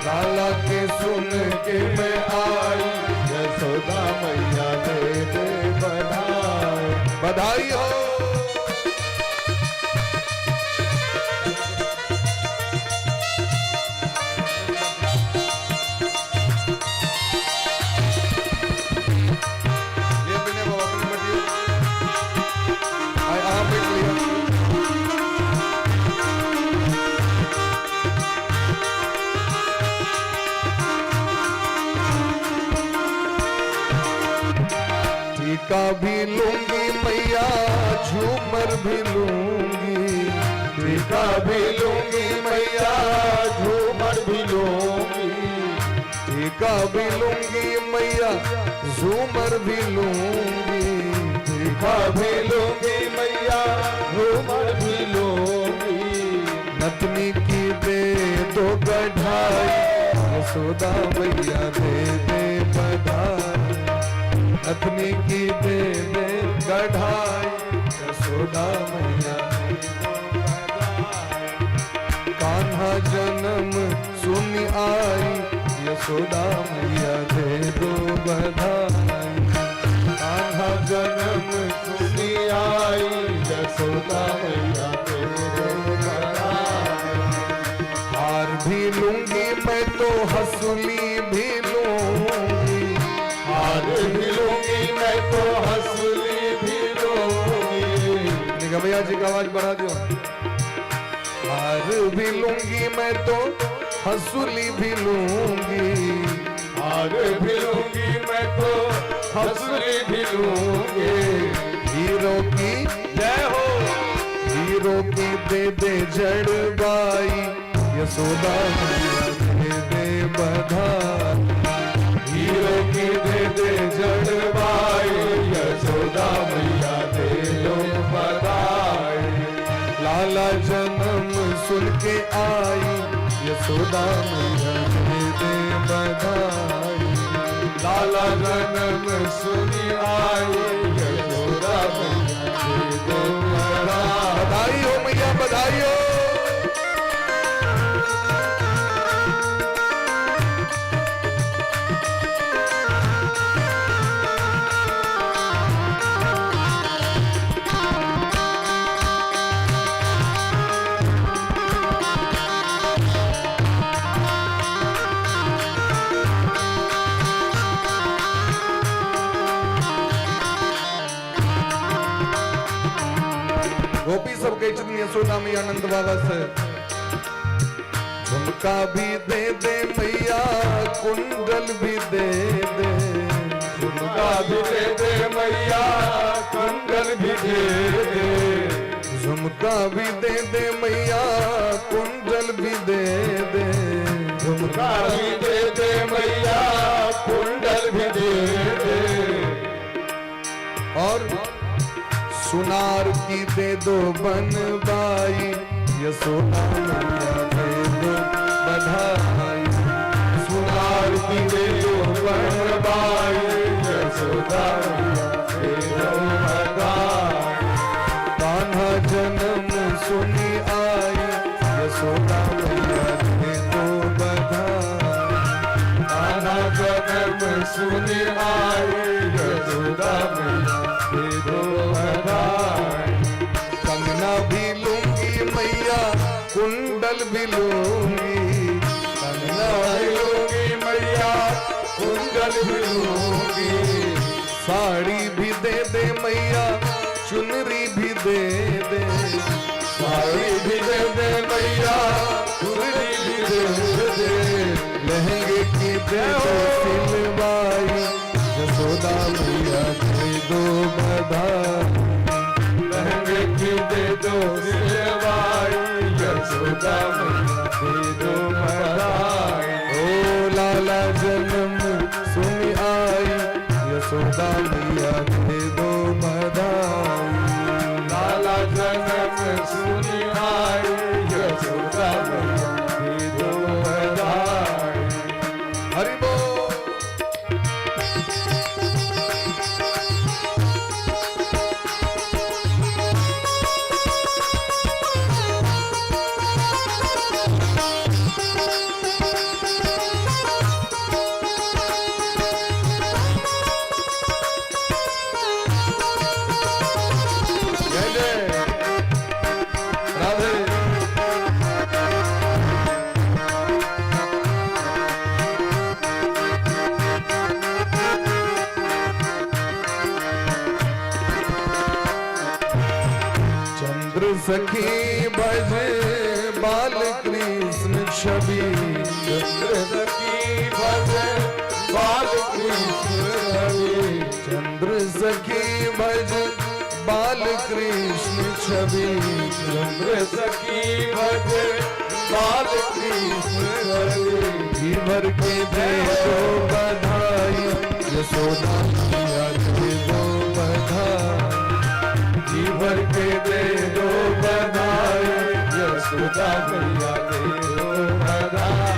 लाला के सुन के मैं आई, यशोदा मैया दे दे बधाई। बधाई हो। टीका भी लूंगी मैया झूमर भी लूंगी, टीका भी लूंगी मैया झूमर भी लूंगी। टीका भी लूंगी मैया झूमर भी लूंगी, टीका भी लूंगी मैया झूमर भी लूंगी। बढ़ाई, यशोदा मैया दे दे बधाई, नथनी की दे दे गढ़ाई, यशोदा मैया कान्हा जन्म सुनी आई, यशोदा मैया दे दो बधाई, कान्हा जन्म सुनी आई, यशोदा मैया दे दो बधाई। हार भी लूंगी मैं तो हंसुली भी लूंगी, हार भी लूंगी मैं तो हंसुली भी लूंगी। निगम भैया जी का आवाज बढ़ा दो। हार भी लूंगी मैं तो हंसुली भी लूंगी, हार भी लूंगी मैं तो हंसुली भी लूंगी। हीरो की जय हो, हीरो की दे दे जड़बाई, यशोदा मैया दे दे बधाई, हीरो की दे दे जड़बाई, यशोदा मैया दे दो बधाई। लाला जन्म सुन के आई, यशोदा मैया दे दे बधाई, लाला जन्म सुनी आई, यशोदा मैया दे दो बधाई। बधाई हो मैया बधाई हो। गोपी सब कह चुकी यशोदा मैया आनंद बाबा से, झुमका भी दे दे मैया कुंडल भी दे दे, झुमका भी दे दे मैया कुंडल भी दे दे, झुमका भी दे दे मैया कुंडल भी दे दे, झुमका भी दे दे मैया कुंडल भी दे दे। और सुनार की दे दो बनबाई, यशोदा मैया दे दो बधाई, सुनार की दे दो बनबाई, यशोदा मैया दे दो बधाई। कान्हा जन्म सुनी आई, यशोदा मैया दे दो बधाई, कान्हा जन्म सुनी आई, यशोदा मैया दे दो बधाई। कंगना भी लूंगी मैया कुंडल भी लूंगी, कंगना भी लूंगी मैया कुंडल भी लूंगी। साड़ी भी दे दे मैया चुनरी भी दे दे, साड़ी भी दे दे मैया चुनरी भी दे दे। लहंगे की दे दो सिलवाई, यशोदा मैया दे दो बधाई, लहंगे की दे दो सिलवाई, यशोदा मैया दे दो बधाई। ओ लाला जन्म सुनी आई, यशोदा मैया दे दो बधाई, लाला जन्म सुनी आई, यशोदा मैया दे दो बधाई। हरि बोल। जय जय राधे। चंद्र सखी भज बाल कृष्ण छवि, चंद्र सखी भज बाल कृष्ण छवि, चंद्र सखी भज बाल कृष्ण छवि, चंद्र सखी भज बाल कृष्ण छवि। घी भर के दे दो बधाई, यशोदा मैया दे दो बधाई, घी भर के दे दो बधाई, यशोदा मैया दे दो बधाई।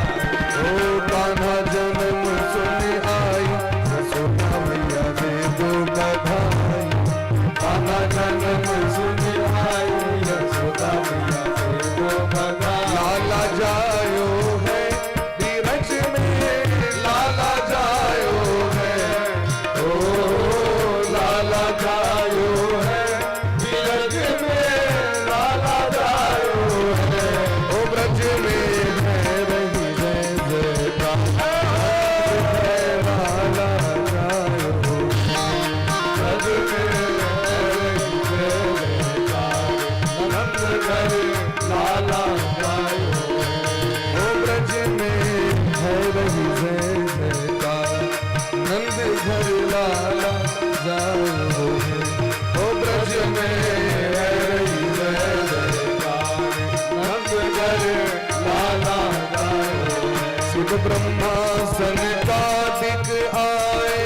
ब्रह्मा सनकादिक आए,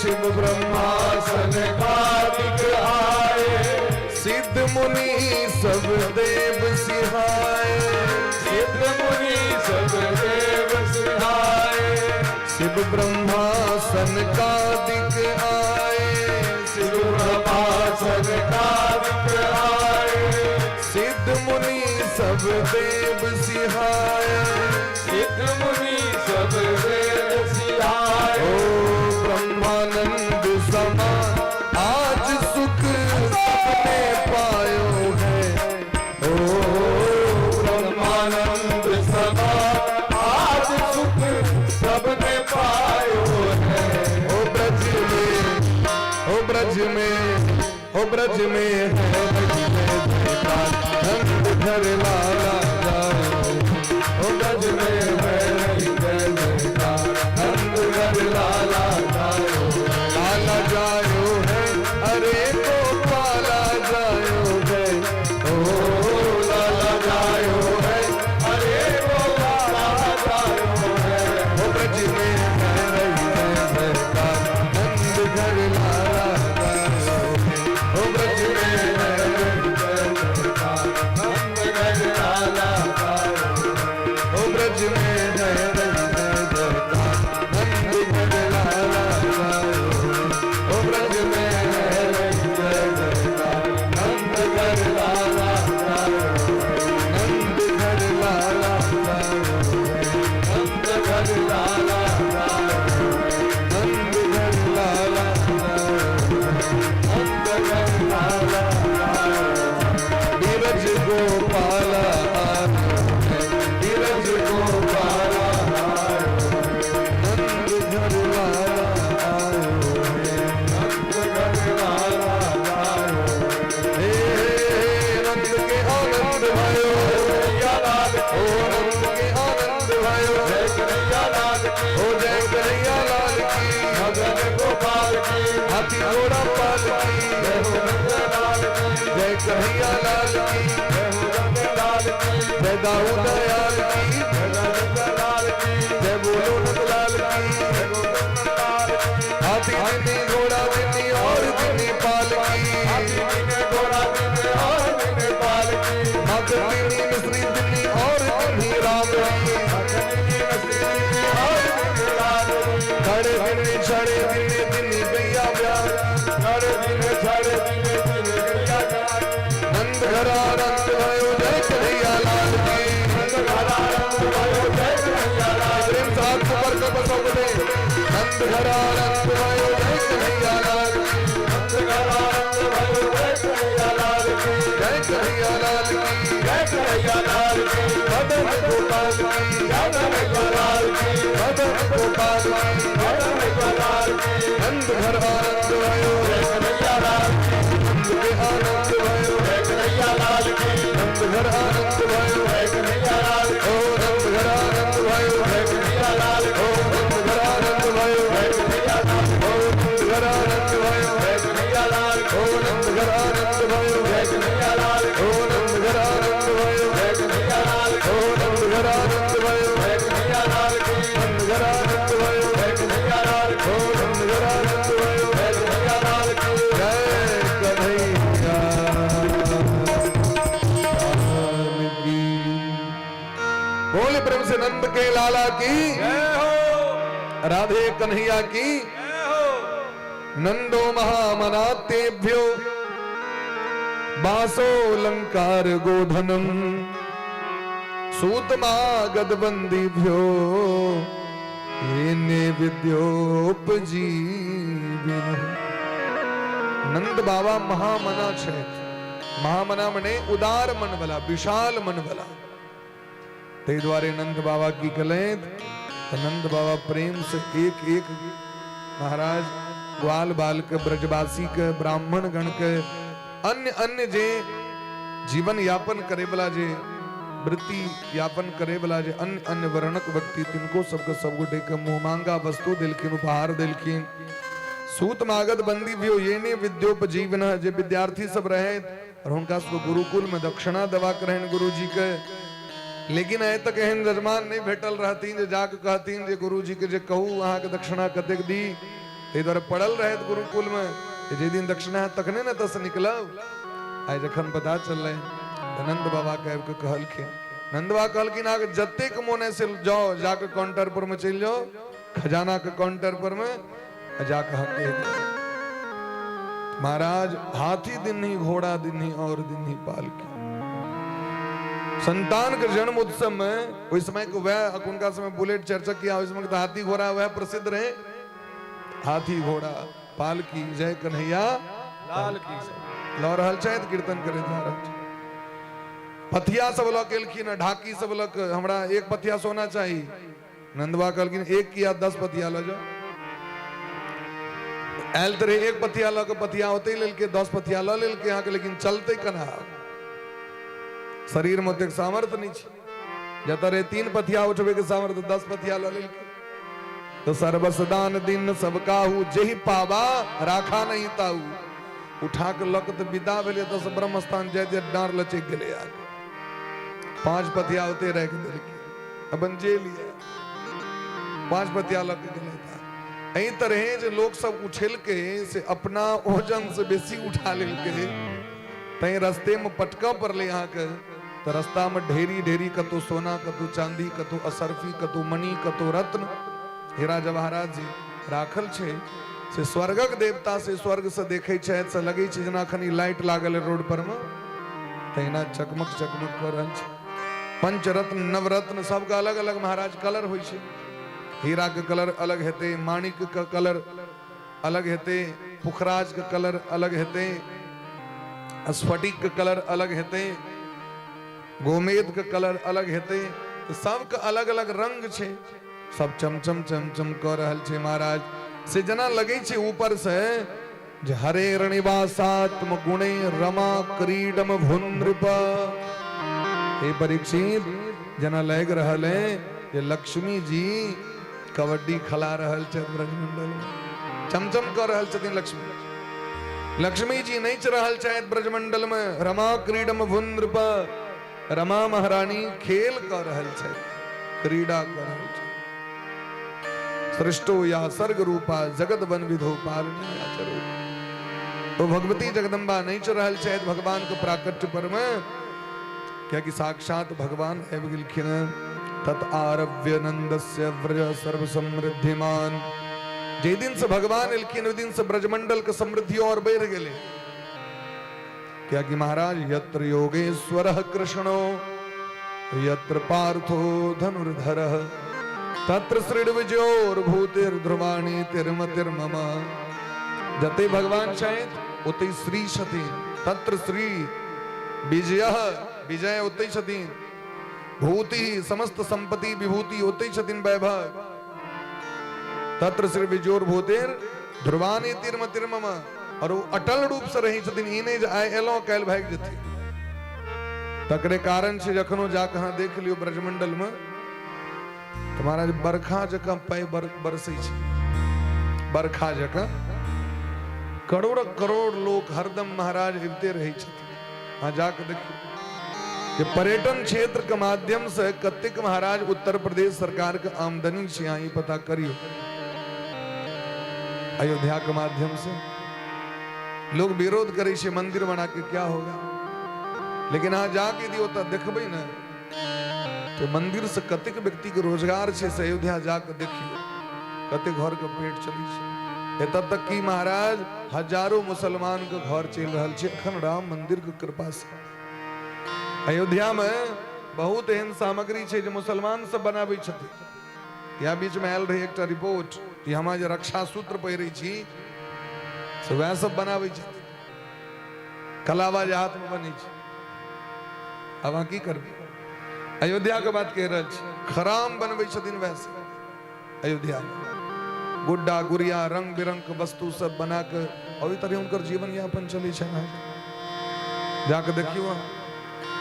शिव ब्रह्मा सनकादिक आए, सिद्ध मुनि सब देव सिहाए, सिद्ध मुनि सब देव सिहाए, शिव ब्रह्मा सनकादिक आए, शिव ब्रह्मा सनकादिक आए, सिद्ध मुनि सब देव सिहाए, सिद्ध मुनि सब देव सिहाए। ओ ब्रह्मानंद समा आज सुख सबने पायो है, ओ ब्रह्मानंद समा आज सुख सबने पायो है। ओ ब्रज में, ओ ब्रज में, ओ ब्रज में है नंद घर लाला जाओ, ओ ब्रज में है नंद घर लाला जायो, लाला जायो है, अरे गोपाला जायो है, ओ लाला जायो है, अरे वो लाला जायो है। ओ ब्रज में है नंद घर लाला जायो है, ओ ब्रज में है नंद घर लाला जायो, ओ ब्रज में है नंद घर लाला जायो, ओ ब्रज में है नंद घर लाला जायो, नंद घर लाला जायो, नंद घर लाला जायो, नंद घर लाला जायो, नंद घर लाला जायो। धीरज गोपाला आयो है, धीरज गोपाला आयो, नंद घर लाला आयो है, नंद घर लाला जायो, हे नंद के आनंद भयो, कन्हैया लाल ओ की, नंद के आनंद भयो, जय कन्हैया लाल की, ओ जय कन्हैया लाल की, मदन गोपाल की, हाथी घोड़ा पाल की, जय हो नंद लाल की, जय कन्हैया लाल की, जय हो नंद लाल की, जय दाऊद दयाल की, जय नंद लाल की, जय बोलो नंदलाल की, जय हो नंद लाल की। हाथी दिनी घोड़ा दिनी और दिनी पाल की, हाथी दिने घोड़ा दिने और दिने पाल की, मग दिनी मिश्री दिनी और दिनी राम की, अखनी नसरी दिने और दिने लाल की, खड़े दिनी छड़े दिनी दिनी गैया ब्याह, सारे दिने सारे दिने दिने गैया गाय, नंद घर आनंद भयो जय कन्हैया लाल की, नंद घर आनंद भयो जय कन्हैया लाल की, प्रेम साथ सुपर कप सबने, नंद घर आनंद भयो जय कन्हैया लाल की, नंद घर आनंद भयो जय कन्हैया लाल की, जय कन्हैया लाल की, जय कन्हैया लाल की, मदन गोपाल की, जय कन्हैया लाल की, मदन गोपाल की, जय कन्हैया लाल की, नंद घर आनंद भयो, जय कन्हैया लाल की, नंद के आनंद भयो, जय कन्हैया लाल की, नंद घर आनंद भयो, जय कन्हैया लाल की, ओ नंद घर आनंद भयो, जय कन्हैया लाल ओ की, नंद घर आनंद भयो, जय कन्हैया लाल की, ओ नंद घर आनंद भयो, जय कन्हैया लाल की, ओ नंद घर आनंद भयो, जय कन्हैया लाल की, ओ नंद घर आनंद भयो, जय कन्हैया लाल की, ओ नंद घर आनंद भयो, जय कन्हैया लाल की, नंद घर आनंद भयो, जय कन्हैया लाल की, ओ नंद घर आनंद भयो, जय कन्हैया लाल की, जय कन्हैया लाल की। बोले प्रेम से नंद के लाला की, जय हो, राधे कन्हैया की। जय हो। नंदो महामनातेभ्यो बासो लंकार गोधनम सूतमागदबंदीभ्यो ये विद्योपजीविन। नंद बाबा महामना छे। महामना मने उदार मन वाला, विशाल मन वाला। ते द्वारे नंद बाबा की कलेत तो नंद बाबा प्रेम से एक एक महाराज ग्वाल बाल के ब्रजवासी के ब्राह्मण गण के अन्य अन्य जे जीवन यापन करे वाला जे वृत्ति यापन करे वाला जे अन्य अन्य वर्णक व्यक्ति तिनको सबके सब गोटे के मुंह मांगा वस्तु दिलखिन, उपहार दिलखिन। सूत मागध बंदी भी ये ने विद्योपजीवन जे विद्यार्थी सब रहे और उनका सब गुरुकुल में दक्षिणा दवा करें गुरु जी के। लेकिन आए तक एहन जजमान नहीं भेटल रहती जे जाके कहतीन जे गुरु जी के जे कहू वहां के दक्षिणा कतेक दी ते द्वारा पड़ल रहे गुरुकुल में जे दिन दक्षिणा है तखने न तस निकलब आई जखन पता चल रहे नंद बाबा कह के कहलखिन नंद बाबा कहलखिन आगे जतेक मोने से जाओ जाके काउंटर पर में चल जाओ खजाना के काउंटर पर में जाके हक दे महाराज हाथी दिन ही घोड़ा दिन ही और दिन ही पालकी संतान के जन्म उत्सव में उस समय को वह उनका समय बुलेट चर्चा किया उस समय तो हाथी घोड़ा वह प्रसिद्ध रहे हाथी घोड़ा पालकी जय कन्हैया लाल की लौर हलचैत कीर्तन करे जा रहा पथिया सब लोग केलखिन ढाकी सब लोग हमरा एक पथिया सोना चाहिए नंदबा कहलखिन एक किया 10 पथिया लो जाओ एल तरे एक पथिया लो के पथिया होते ही लेके 10 पथिया लो लेके यहाँ के लेकिन चलते कना शरीर में एक सामर्थ्य नहीं जता रे 3 पथिया उठवे के सामर्थ्य 10 पथिया लो लेके तो सर्वसदान दिन सब काहू जेहि पावा राखा नहीं ताऊ उठा के लकत विदा भेले तो ब्रह्म स्थान जय जय डार लचे गेले आगे 5 पथिया होते रह के दे अपन जे लिया 5 पथिया लग के गेले था एही तरह जे लोग सब उछल के से अपना ओजन से बेसी उठा ले के तई रास्ते में पटका पर ले यहाँ के तो रास्ता में ढेरी ढेरी कतो सोना कतो चांदी कतो असरफी कतो मणि कतो रत्न हीरा जवाहरात जी राखल छे से स्वर्गक देवता से स्वर्ग से देखे छे से लगे छे जना खनी लाइट लागल रोड पर में तहिना चकमक चकमक कर रहल छे पंचरत्न नवरत्न सबका अलग अलग महाराज कलर होय छे हीरा के कलर अलग हेते माणिक का कलर अलग हेते पुखराज का कलर अलग हेते स्फटिक का कलर अलग हेते गोमेद का कलर अलग हेते तो सबका अलग अलग रंग छे सब चमचम चमचम कर रहल छे महाराज से जना लगे छे ऊपर से जे हरे रणिवासात्म गुणे रमा क्रीडम भुनृप हे परीक्षित जना लग रहल है ये लक्ष्मी जी कबड्डी खिला रहल छे ब्रजमंडल में चमचम कर रहल छथिन लक्ष्मी जी नहीं च रहल छथि ब्रजमंडल में रमा क्रीडम भुनृप रमा महारानी खेल कर रहल छथि क्रीड़ा कर रहल छथि सृष्टो या सर्ग रूपा जगत वन विधो पालनी आचरो तो भगवती जगदम्बा नहीं चल रहल छथि भगवान के प्राकट्य पर में क्या कि साक्षात भगवान आबि गेलखिन तत आरव्य नंदस्य व्रज सर्व समृद्धिमान जे दिन से भगवान एलखिन ओहि दिन से ब्रजमंडल के समृद्धि और बढ़ गेले क्या कि महाराज यत्र योगेश्वरः कृष्णो यत्र पार्थो धनुर्धरः तत्र श्रीड विजयोर भूतिर ध्रुवाणी तिरमतिर्मम जते भगवान शायद उते श्री छथिन तत्र श्री विजयः विजय उते छथिन भूति समस्त संपत्ति विभूति उते छथिन वैभव तत्र श्री विजयोर भूतिर ध्रुवाणी तिरमतिर्मम और वो अटल रूप से रही छथिन इने आय एलो कैल भाग जथि तकरे कारण से जखनो जा कहां देख लियो ब्रजमंडल में तुम्हारा बरखा जका पै बरसै छै बरखा जका करोड़ करोड़ लोग हरदम महाराज अबिते रहे छथिन हाँ जाके देखिए ये पर्यटन क्षेत्र के माध्यम से कतेक महाराज उत्तर प्रदेश सरकार के आमदनी से यहाँ ही पता करियो अयोध्या के माध्यम से लोग विरोध करे छे मंदिर बना के क्या होगा लेकिन हाँ जाके दियो तो देखबे ना तो मंदिर से कतेक व्यक्ति के रोजगार छे से अयोध्या जाके देखियो कतेक घर के पेट चली छे तब तक कि महाराज हजारों मुसलमान के घर चल रहल छे अखन राम मंदिर के कृपा से अयोध्या में बहुत एहन सामग्री छे जे मुसलमान सब बनाबै छथिन या बीच में आयल रही एक रिपोर्ट कि हम जे रक्षा सूत्र पहिरै छी से वह सब बनाबै छथिन कलावा जे हाथ में बनै छै अब की करबै अयोध्या के बात कह रहे खराम बनबै छथिन वैसे अयोध्या में गुड्डा गुड़िया रंग बिरंग के वस्तु सब बना के अभी तरह उनकर जीवन यापन चले जाके देखियो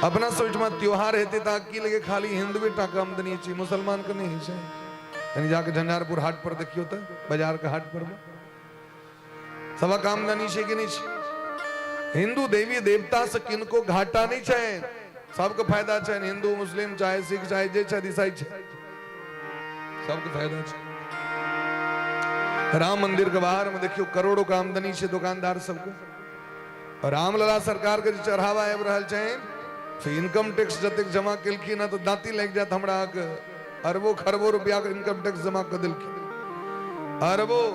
अपना सोच में त्योहार हेते ताकि लगे खाली हिंदू टाका आमदनी चाहिए मुसलमान के नहीं है यानी जाके झंझारपुर हाट पर देखियो तो बाजार के हाट पर सबक आमदनी है कि नहीं हिंदू देवी देवता से किनको घाटा नहीं चाहिए सबके फायदा छे, हिंदू मुस्लिम चाहे सिख चाहे जे छे ईसाई छे, सबके फायदा छे। राम मंदिर के बाहर में देखियो करोड़ों का आमदनी छे दुकानदार सबको। और रामलला सरकार के चढ़ावा आबि रहल छे से इनकम टैक्स जतेक जमा केलखिन तो दांती लग जात हमरा के। अरबों खरबों रुपया के इनकम टैक्स जमा कर देलखिन, अरबों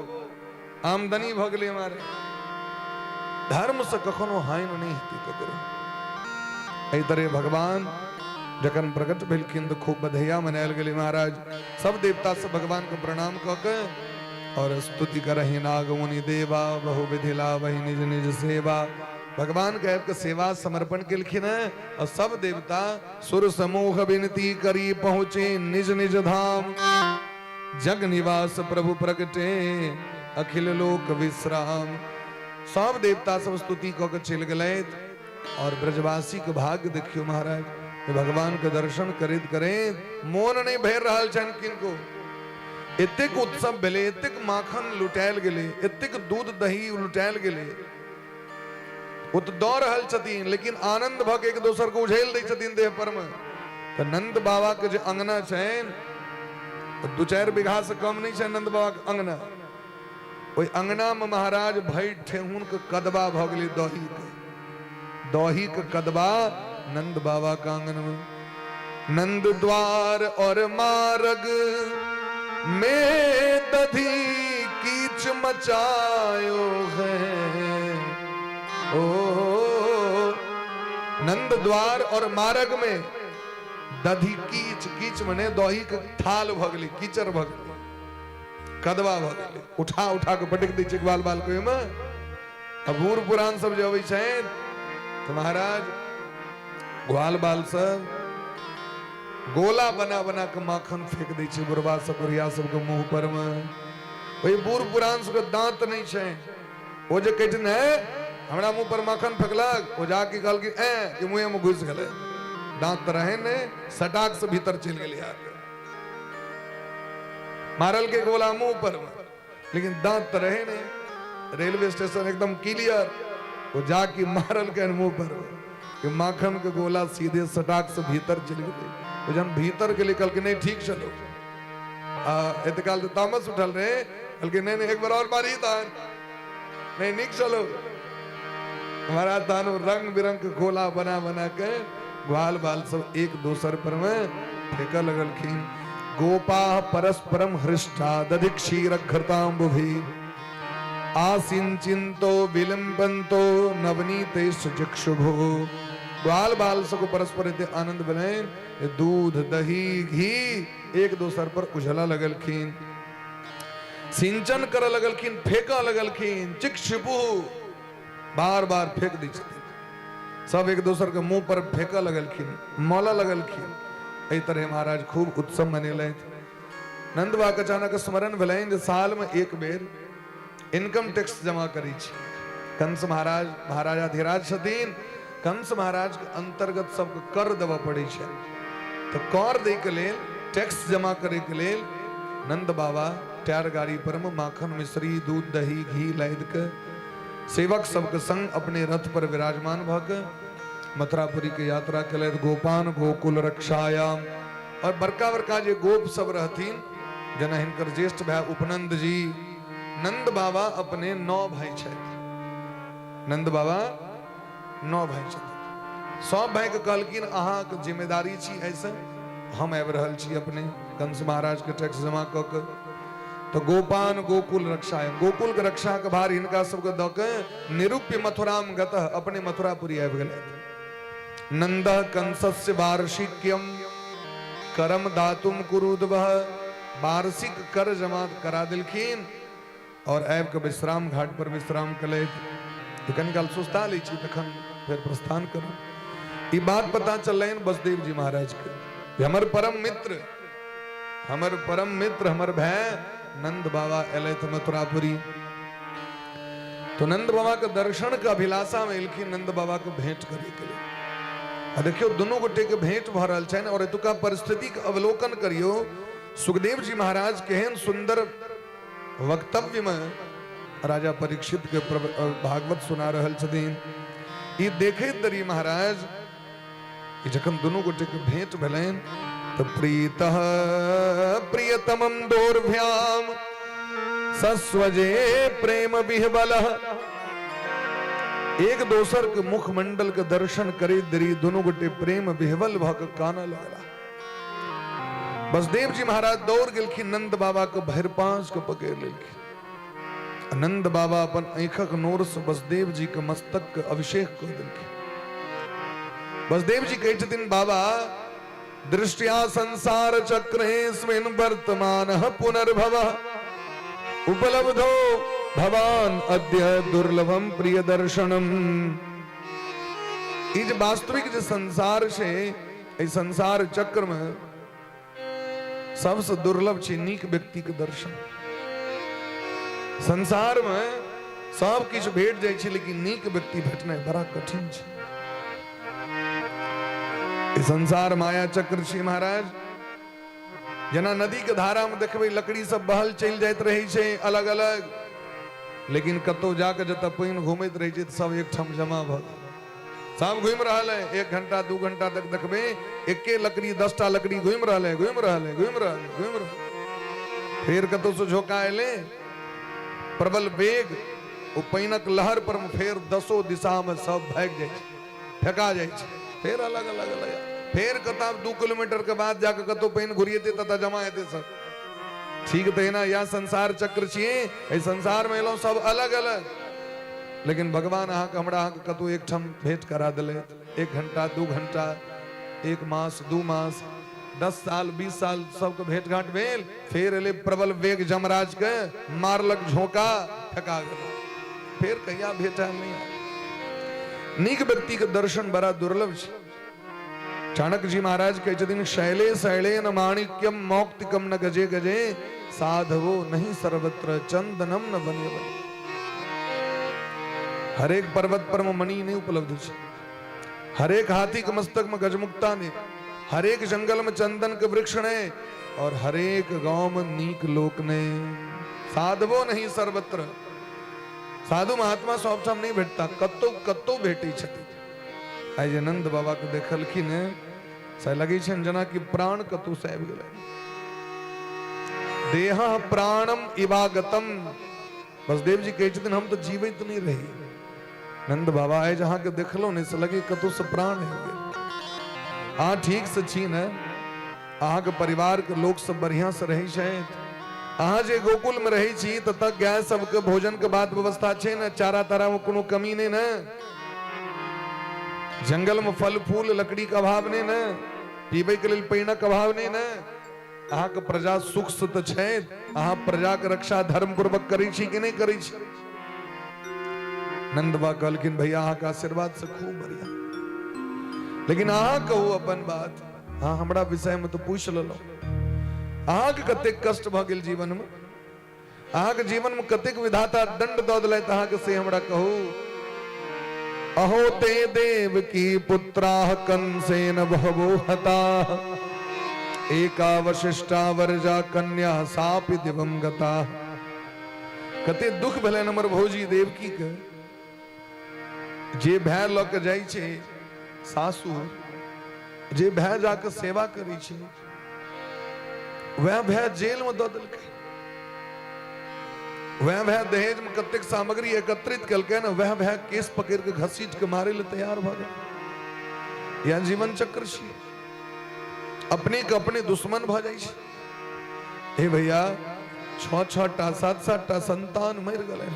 आमदनी भ गेलै हमारे। धर्म से कखनो हानि नहीं हेतै ककरो। एहि तरह भगवान जखन प्रकट भेलखिन तो खूब बधैया मनायल गेलै महाराज। सब देवता सब भगवान को प्रणाम क के और स्तुति करहि नाग मुनि देवा, बहु विधि लाभहि निज निज सेवा। भगवान के सेवा समर्पण केलखिन और सब देवता सुर समूह विनती करी पहुंचे निज निज धाम। जग निवास प्रभु प्रगटे अखिल लोक विश्राम। सब देवता सब स्तुति क के चल गए। और ब्रजवासी के भाग्य देखियो महाराज, भगवान के दर्शन करित करें मोन नहीं भर रहा छन किनको। एतेक उत्सव भेले, एतेक माखन लुटायल गेले, एतेक दूध दही लुटायल गेले, वो तो दौड़ रहल छथिन लेकिन आनंद भग एक दोसर को उझेल दै छथिन देह पर में। तो नंद बाबा के जो अंगना छन 2-4 बीघा से कम नहीं छे नंद बाबा के अंगना। ओई अंगना में महाराज भई ठेहुन के कदबा भ गेलै दही के कदबा नंद बाबा का आंगन में। नंद द्वार और मार्ग में दधी कीच मचायो है। ओ नंद द्वार और मार्ग में दधी कीच, कीच मने दही के थाल भगली, कीचड़ भगली, कदवा भगली। उठा उठा के पटक दी बाल बाल को में। अब बूढ़ पुरान सब जो अबै छन तो महाराज ग्वाल बाल सब गोला बना बना के माखन फेंक दै छै बुढ़वा सब बुढ़िया सबके मुंह पर में। वही बूढ़ पुरान सबके दांत नहीं छै, वो जे कहथिन है हमरा मुंह पर माखन फेंकलक, वो जाके कहलखिन ए कि मुंह में घुस गेलै। दांत रहे ने सटाक से भीतर चल गेलै आके मारल के गोला मुंह पर में, लेकिन दांत रहे ने। रेलवे स्टेशन एकदम क्लियर, वो जाके मारल के मुंह पर कि माखन के गोला सीधे सटाक से भीतर चल गए। वो जब भीतर के लिए कल के नहीं ठीक चलो एतकाल तो तामस उठल रहे, कल के नहीं एक बार और मारी तान नहीं निक चलो। हमारा तानो रंग बिरंग के गोला बना बना के ग्वाल बाल सब एक दोसर पर में फेंका लगलखिन। गोपा परस्परम हृष्टा दधि क्षीर घृतांबुभि आसिंचिंतो विलंबंतो नवनीते सुचक्षुभो। ग्वाल बाल सबको परस्पर आनंद बने, दूध दही घी एक दोसर पर उझला लगलखिन, सिंचन कर लगलखिन, फेंका लगलखिन। चिक्षुभु बार बार फेंक दी सब एक दोसर के मुंह पर फेंका लगलखिन, मौला लगलखिन। एहि तरह महाराज खूब उत्सव मनेले। नंद बाबा के अचानक स्मरण भेलनि जे साल में एक बेर इनकम टैक्स जमा करी छी। कंस महाराज महाराजाधिराज छथिन, कंस महाराज के अंतर्गत सबके कर देवा पड़े छै। तो कर दे के लेल, टैक्स जमा करे के लेल नंद बाबा टायर गाड़ी पर में माखन मिश्री दूध दही घी लाद के सेवक सबके संग अपने रथ पर विराजमान भ के मथुरापुरी के यात्रा के गोपान गोकुल रक्षायाम। और बड़का बड़का जे गोप सब रहथिन, जना हिनकर ज्येष्ठ भाई उपनंद जी। नंद बाबा अपने 9 भाई छथि। नंद बाबा 9 भाई छथि। सब भाई के कहलखिन अहाँ के जिम्मेदारी छी ऐसे, हम आबि रहल छी अपने कंस महाराज के टैक्स जमा क के। तो गोपान गोकुल रक्षायाम, गोकुल के रक्षा के भार हिनका सबके द के निरूप्य मथुराम गतः अपने मथुरापुरी आबि गेलथि। नंद कंसस्य वार्षिक्यम करम दातुम कुरुदवः। वार्षिक कर जमा करा दिलखिन और आबि के विश्राम घाट पर विश्राम कलैथ। कनि काल सुस्ता लै छी तखन फिर प्रस्थान करब। ई बात पता चललनि वसुदेव जी महाराज के, हमर परम मित्र हमर भाई नंद बाबा एलैथ मथुरापुरी। तो नंद बाबा के दर्शन के अभिलाषा में एलखिन नंद बाबा के भेंट करे के लिए। देखियो दोनों गोटे के भेंट भ रहल छनि और एतुका परिस्थिति के अवलोकन करियो। सुखदेव जी महाराज केहन सुंदर वक्तव्य में राजा परीक्षित के भागवत सुना रहल छथिन। ई देखैत दरी महाराज जखन दोनों गोटे के भेंट भेलैन तो प्रीतः प्रियतमम दोर्भ्याम सस्वजे प्रेम विह्वलः। एक दोसर के मुखमंडल के दर्शन करे दरी दोनों गोटे प्रेम विह्वल भ के काना लगला। बसदेव जी महाराज दौड़ गेलखिन नंद बाबा के भैर पांच के पकड़ लेलखिन। नंद बाबा अपन आंखक नोर से बसदेव जी के मस्तक के अभिषेक कर देलखिन। बसदेव जी कहते दिन बाबा दृष्टिया संसार चक्रेस्मिन् वर्तमानः पुनर्भवः उपलब्धो भवान अद्य दुर्लभम प्रिय दर्शनम। इस वास्तविक जो संसार से इस संसार चक्र में सबसे दुर्लभ छे नीक व्यक्ति के दर्शन। संसार में सब किछ भेट जाय छे लेकिन नीक व्यक्ति भेटना बड़ा कठिन छे। इस संसार माया चक्र छे महाराज। जना नदी के धारा में देखबे लकड़ी सब बहल चल जाइत रहे छे अलग अलग, लेकिन कतो जाके जत पानी घूमैत रहे छे सब एक ठम जमा भ सब घूम रहा है। 1 घंटा 2 घंटा तक देखबे एके लकड़ी 10टा लकड़ी घूम रहा है। फिर कतो से झोंका एले प्रबल वेग ओ पानिक लहर पर फिर 10 दिशा में सब भाग जाय छे, फेंका जाय छे। फिर अलग अलग अलग फिर कता 2 किलोमीटर के बाद जाके कतो पानी घुरिएते तता जमा हेते सब। ठीक तो है ना, या संसार चक्र छिए। ए संसार में एलो सब अलग अलग, लेकिन भगवान अहाँ के हमरा अहाँ के कतो एक ठम भेंट करा दिले। 1 घंटा 2 घंटा 1 मास 2 मास 10 साल 20 साल सबके भेंट घाट भेल। फिर एले प्रबल वेग जमराज के मारलक झोंका, फेंका गेल। फिर कहिया भेटा नहीं। नीक व्यक्ति के दर्शन बड़ा दुर्लभ छे। चाणक्य जी महाराज कहते छथिन शैले शैलेन माणिक्यम मौक्तिकम न गजे गजे साधवो नहीं सर्वत्र चंदनम न बने बने। हर एक पर्वत पर में मणि नहीं उपलब्ध है। हर एक हाथी के मस्तक में गजमुक्ता ने, हर एक जंगल में चंदन के वृक्ष ने, और हर एक गांव में नीक लोक ने। साधवो नहीं सर्वत्र। साधु महात्मा सब ठाम नहीं भेटता, कतो कतो भेटी छथि। आई नंद बाबा के देखलखिन से लगी छन जना कि प्राण कतु से आबि गेलै। देह प्राणम इवागतम। बसदेव जी कहै छथिन हम तो जीवित नहीं रही। नंद बाबा आए जहां के देखलो ने से लगे कतु से प्राण है गेल। हाँ ठीक से छी न, अहाँ के परिवार के लोग सब बढ़िया से रही छथि। अहाँ जे गोकुल में रही छी ततः गाय सबके भोजन के बाद व्यवस्था छे न, चारा तारा में कोनो कमी नहीं न। जंगल में फल फूल लकड़ी का अभाव नहीं न, पीबे के लिए पानी का अभाव नहीं न। अहाँ के प्रजा सुख से तो छे। अहाँ प्रजा के रक्षा धर्म पूर्वक करी छी कि नहीं करी छी। नंदबा कहलखिन भैया अहाँ के आशीर्वाद से खूब बढ़िया, लेकिन अहाँ कहू अपन बात। हाँ हमरा विषय में तो पूछ लेलो। अहाँ के कतेक कष्ट भ गेल जीवन में, अहाँ के जीवन में कतेक विधाता दंड दऽ देलथि अहाँ के से हमरा कहू। अहो ते देव की पुत्राः कंसेन बहवो हताः एका वशिष्ठा वर्जा कन्या सापि दिवम गता। कते दुख भेलैन हमर भौजी देवकी के। जे भाई लऽ के जाइ छै सासुर, जे भाई जाके सेवा करै छै, वह भाई जेल में दऽ देलकै। वह भाई दहेज में कतेक सामग्री एकत्रित कलकै न, वह भाई केस पकड़ के घसीट के मारे ले तैयार भ गेल। यह जीवन चक्र छै। अपने के अपने दुश्मन भ जाइ छै। हे भैया 6-6टा 7-7टा संतान मरि गेलै।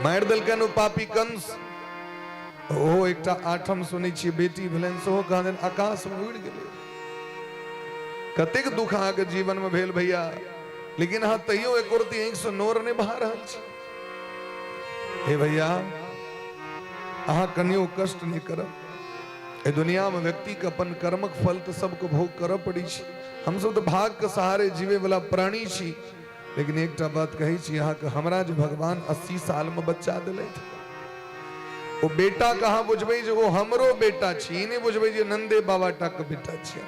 मारि देलकैन ओ पापी कंस। ओ एकटा 8म सुनै छियै बेटी भेलैन, सेहो कहलैन आकाश में उड़ि गेलै। कतेक दुख अहाँ के जीवन में भेल भैया, लेकिन हाँ तैयो एक औरती आंख से नोर नहीं बहा रहल छै। हे भैया अहाँ कनियो कष्ट नहीं करब। ए दुनिया में व्यक्ति के अपन कर्मक फल तो सबको भोग करऽ पड़ी छै। हम सब तो भाग के सहारे जीवे वाला प्राणी छी। लेकिन एकटा बात कही छी अहाँ के, हमरा जो भगवान 80 साल में बच्चा दिलथि, वो बेटा कहाँ बुझबै जे वो हमरो बेटा छी, नहीं बुझबै जे नंदे बाबा टा के बेटा छी।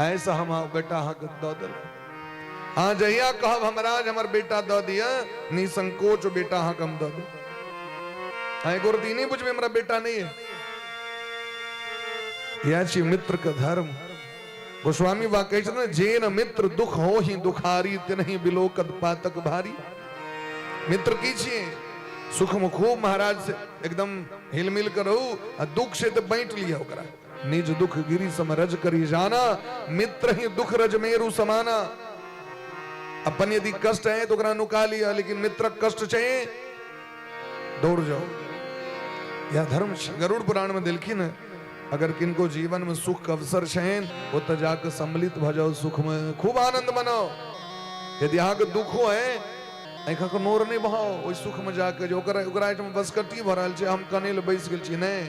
ऐसा हम बेटा अहाँ के दऽ देलहुँ। हाँ जहिया कहब हमराज हमर बेटा दऽ दिया, निसंकोच बेटा अहाँ के हम दऽ देब। हाँ एगो नहीं बुझबै हमरा बेटा नहीं है। यह छी मित्र का धर्म। गोस्वामी वाक्य है जेन मित्र दुख हो ही दुखारी तिनहि बिलोकत पातक भारी। मित्र की छिए सुख में खूब महाराज से एकदम हिलमिल कर रहू, दुख से तो बैठ लिया ओकरा। निज दुख गिरी समरज करी जाना, मित्र ही दुख रज मेरु समाना। अपन यदि कष्ट है तो ओकरा नुका लिया, लेकिन मित्र कष्ट चाहिए दौड़ जाओ। यह धर्म गरुड़ पुराण में दिलखी न, अगर किनको जीवन में सुख का अवसर छेन वो तो जाकर सम्मिलित भ जाओ, सुख में खूब आनंद मनाओ। यदि यहाँ के दुखो है ऐखा को नोर नहीं बहाओ, ओइ सुख में जाकर जो ओकरा में बसकट्टी भरल छे, हम कनेल बैस गेल छी नहीं।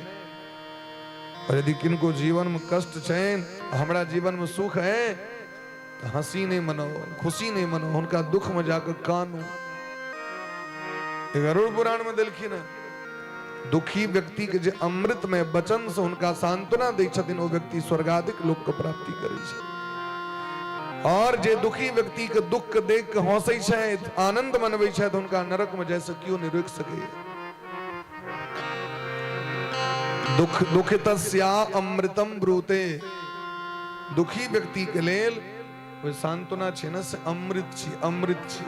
और यदि किनको जीवन में कष्ट छेन, हमरा जीवन में सुख है तो हंसी नहीं मनाओ, खुशी नहीं मनाओ, उनका दुख में जाकर कानू। गरुड़ पुराण में दिलखी न, दुखी व्यक्ति के जे अमृत में वचन से उनका सांत्वना दै छथिन, वो व्यक्ति स्वर्गाधिक लोक के प्राप्ति करे छे। और जे दुखी व्यक्ति के दुख के देख के हंसै छथि, आनंद मनबै छथि, उनका नरक में जैसे क्यों नहीं रोक सके। दुख दुखितस्या अमृतम ब्रूते, दुखी व्यक्ति के लेल वो सांत्वना छे न से अमृत छी, अमृत छी।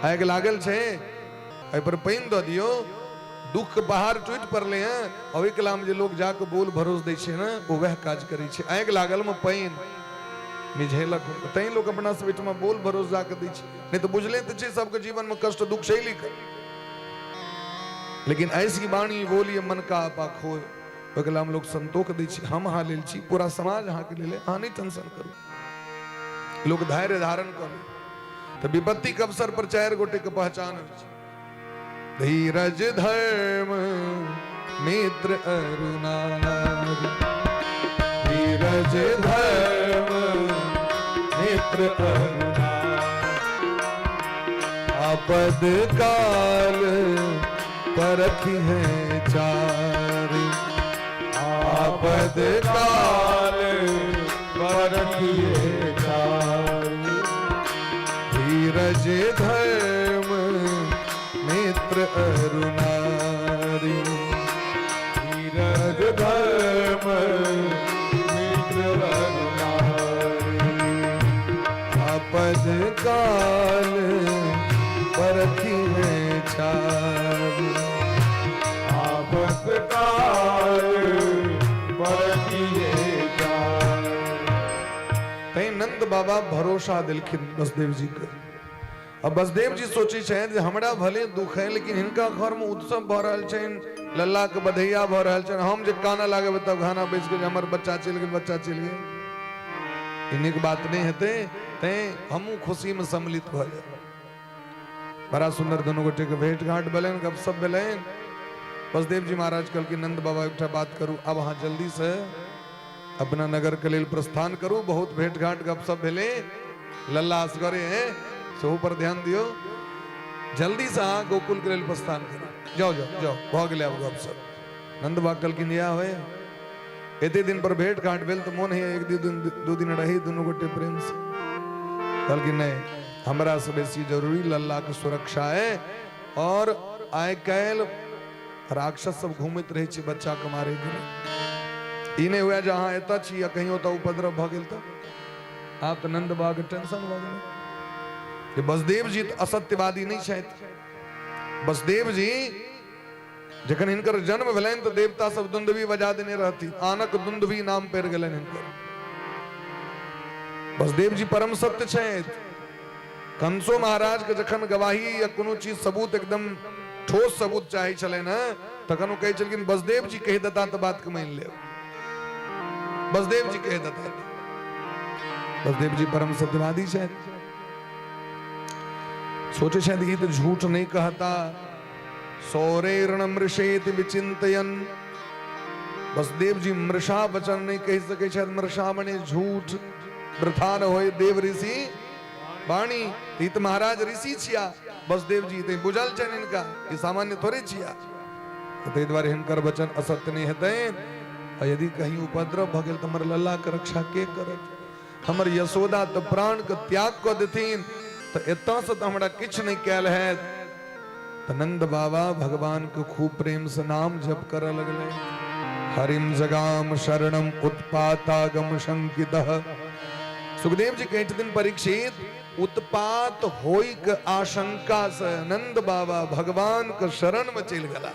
आग लागल छे एहि पर पानि द दियो, दुख के पहाड़ टूट पड़ले हैं, और एक लाम जे लोग जाके बोल भरोस दै छे न, वो वह काज करे छे। आग लागल में पानि मिझेलक, तई लोग अपना से बेट में बोल भरोस जाके दै छे, नहीं तो बुझले तो छे सबके जीवन में कष्ट दुख शैली कर। लेकिन ऐसी वाणी बोलिए मन का आपा खोए, अगला हम लोग संतोष दै छी, हम हाँ लेल छी, पूरा समाज हाँ के ले, हाँ नहीं टेंशन करो। लोग धैर्य धारण कर, तो विपत्ति के अवसर पर चार गोटे के पहचान है। धीरज धर्म मित्र अरुणारी, धीरज धर्म मित्र अरुणारी। आपद काल परखी है चारी, आपद काल परखी है चारी। धीरज धर्म मित्र अरुणारी, धीरज धर्म मित्र अरुणारी। आपद काल परखी है चारी, आपद काल परखी है चारी। तै नंद बाबा भरोसा दिलखिन बसदेव जी के। अब बसदेव जी सोचे छे हमरा भले दुख है, लेकिन इनका घर में उत्सव भ रहल छेन, लल्ला के बधैया भ रहल छेन, हम जे काना लागे तब गाना बेच के हमर बच्चा चल गेल, बच्चा चल गेल। इन्हीं के बात नहीं हेते, ते हमू खुशी में सम्मिलित भ जाए। बड़ा सुंदर दोनों गोटे के भेंट घाट भेलन, गपशप भेलन। बसदेव जी महाराज कल की नंद बाबा एक बात करूं, अब हाँ जल्दी से अपना नगर के लिए प्रस्थान करूं, बहुत भेंट घाट गपशप भेले, लल्ला असगरे है, सो पर ध्यान दियो, जल्दी से हाँ गोकुल के लिए प्रस्थान करो। जाओ जाओ जाओ, भाग ले अब सब नंद बाग कल की निया हुए एते दिन पर भेंट घाट भेल तो मोन है एक दो दिन रही दोनों गोटे प्रेम से। कल की नहीं, हमरा से बेसी जरूरी लल्ला की सुरक्षा है। और आय कैल राक्षस सब घूमित रहे छी बच्चा के मारे के, इने हुआ जहां एता छी या कहीं होता उपद्रव भ गेल त आप तो नंद बाग टेंशन भ गेल कि बसदेव जी तो असत्यवादी नहीं छथि। बसदेव जी जखन हिनकर जन्म भेलनि तो देवता सब दुंदवी बजा देने रहती, आनक दुंदवी नाम पड़ गेलनि हिनकर। बसदेव जी परम सत्य छथि। कंसो महाराज के जखन गवाही या कोनो चीज सबूत एकदम ठोस सबूत चाहे चले ना, तखन कहे चलकिन बसदेव जी कह देता तो बात के मान ले, बसदेव जी कह देता। बसदेव जी परम सत्यवादी छथि। सोचे शायद ये तो झूठ नहीं कहता। सौरेर्ण मृषेत विचिंतयन, बसदेव जी मृषा वचन नहीं कह सके, शायद मृषा बने झूठ वृथा न होए देव ऋषि वाणी। तीत महाराज ऋषि छिया, बसदेव जी ते बुझल छन इनका ये सामान्य थोड़े छिया, ते द्वारे हिनकर वचन असत्य नहीं हेतै। और यदि कहीं उपद्रव भ गेल त हमर लल्ला के रक्षा के करत? हमर यशोदा तो प्राण के त्याग क देथिन, तो एता से तो हमरा किछ नहीं कैल है। तो नंद बाबा भगवान के खूब प्रेम से नाम जप कर लगले। हरिम जगाम शरणम उत्पातागम शंकितः। सुखदेव जी कहते दिन परीक्षित उत्पात होइक आशंका से नंद बाबा भगवान के शरण में चल गला।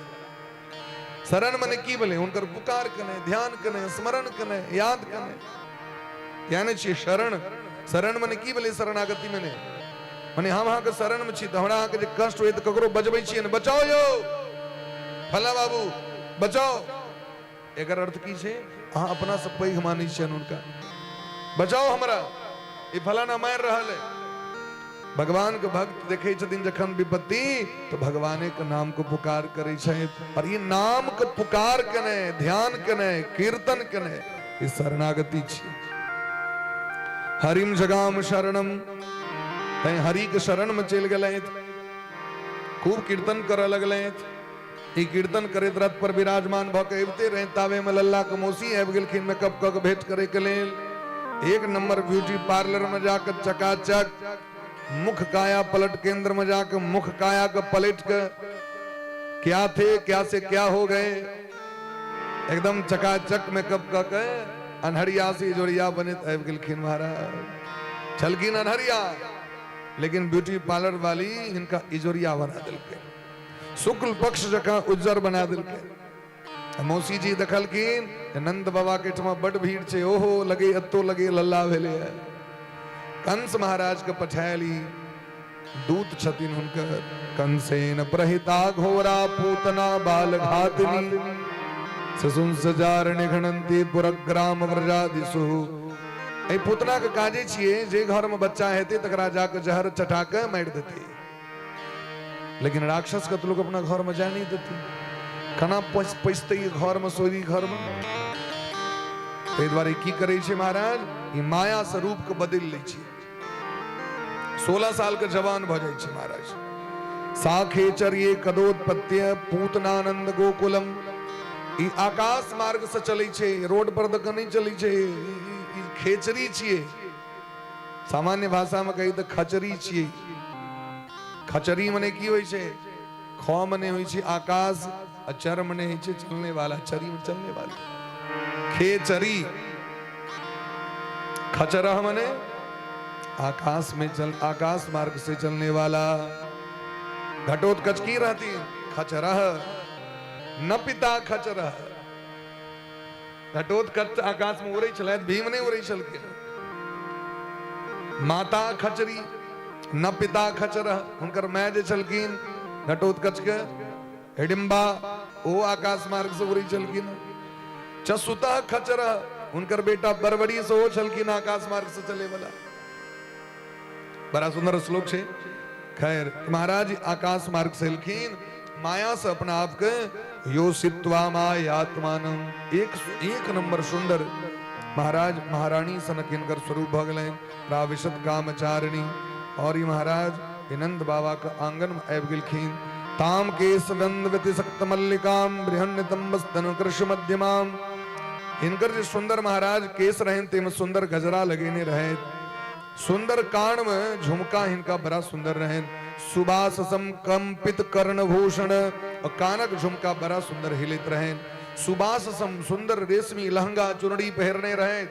शरण मने की बोले उनकर पुकार कने, ध्यान कने, स्मरण कने, याद कने, यानी छी शरण। शरण मने की बोले शरणागति मने हम अहाँ के शरण में छी तो हमरा अहाँ के जे कष्ट होय तो ककरो बजबै छी ने बचाओ यो फला बाबू बचाओ। एकर अर्थ की छे अहाँ अपना से पैघ मानै छियन उनका, बचाओ हमरा ई फलाना मार रहल है। भगवान के भक्त देखे छथिन जखन विपत्ति तो भगवाने के नाम को पुकार करे छथि, और ये नाम के पुकार कने, ध्यान कने, कीर्तन कने ई शरणागति छी। हरिम जगाम शरणम तै हरि के शरण में चल गए, खूब कीर्तन कर लगले। ई कीर्तन करे रथ पर विराजमान भ के अबते रहे तावे में लल्ला के मौसी आबि गेलखिन मेकअप क के भेंट करे के लेल। एक नंबर ब्यूटी पार्लर में जाकर चकाचक मुख काया पलट केंद्र में जाकर मुख काया का पलट के क्या थे क्या से क्या हो गए, एकदम चकाचक मेकअप क के अनहरिया से जोड़िया बने आबि गेलखिन महाराज। छलखिन अनहरिया लेकिन ब्यूटी पार्लर वाली इनका इजोरिया बना दिलके, शुक्ल पक्ष जका उज्जर बना दिलके। मौसी जी देखलखिन नंद बाबा के ठमा बड़ भीड़ छे, ओहो लगे अत्तो लगे लल्ला भेले है। कंस महाराज के पठायली दूत छथिन हुनकर, कंसेन प्रहिता घोरा पूतना बाल घातनी ससुन सजार निघनंती पुरग्राम व्रजादिसु। ए पूतना के काजे छिए जे घर में बच्चा हेते तकरा जाके जहर चटा के मार देते, लेकिन राक्षस के तो लोग अपना घर में जा नहीं देते, कना पैसते घर में सोरी घर में। ताहि दुआरे की करे छे महाराज ई माया स्वरूप के बदल ले छे। 16 साल के जवान भ जाय छे महाराज। साखेचर्ये कदोत्पत्य पूतनानंद गोकुलम। ई आकाश मार्ग से चले छे, रोड पर तो नहीं चले छे, खेचरी छिए। सामान्य भाषा में कही तो खचरी छिए। खचरी मने की होय छे, ख मने होय छे आकाश, चर मने होय छे चलने वाला, चरी में चलने वाली। खेचरी खचरह मने आकाश में चल, आकाश मार्ग से चलने वाला। घटोत्कच की रहती खचरह न पिता खचरह। घटोत्कच आकाश में उड़े चले, भीम ने उड़े चल के। माता खचरी न पिता खचरह, उनकर मैं जे चलकिन घटोत्कच के हिडिंबा ओ आकाश मार्ग से उड़ी चलकिन। चसुता खचरह, उनकर बेटा बरबड़ी से हो चलकिन आकाश मार्ग से चले वाला। बड़ा सुंदर श्लोक है। खैर महाराज आकाश मार्ग से चलकिन, माया से अपना आप के योषित्वा मायात्मानम। एक नंबर सुंदर महाराज महारानी सनक इनकर स्वरूप भ गए, प्राविशत कामचारिणी। और ये महाराज नंद बाबा का आंगन में आबि गेलखिन। ताम केश बंद व्यतिसक्त मल्लिकाम बृहन्नतम स्तन कृष मध्यमाम। इनकर जो सुंदर महाराज केस रहें ते में सुंदर गजरा लगेने रहे, सुंदर कान में झुमका इनका बड़ा सुंदर रहे, सुबाससम कंपित कर्णभूषण, और कानक झुमका बड़ा सुंदर हिलित रहे। सुबाससम सुंदर रेशमी लहंगा चुनड़ी पहरने रहे।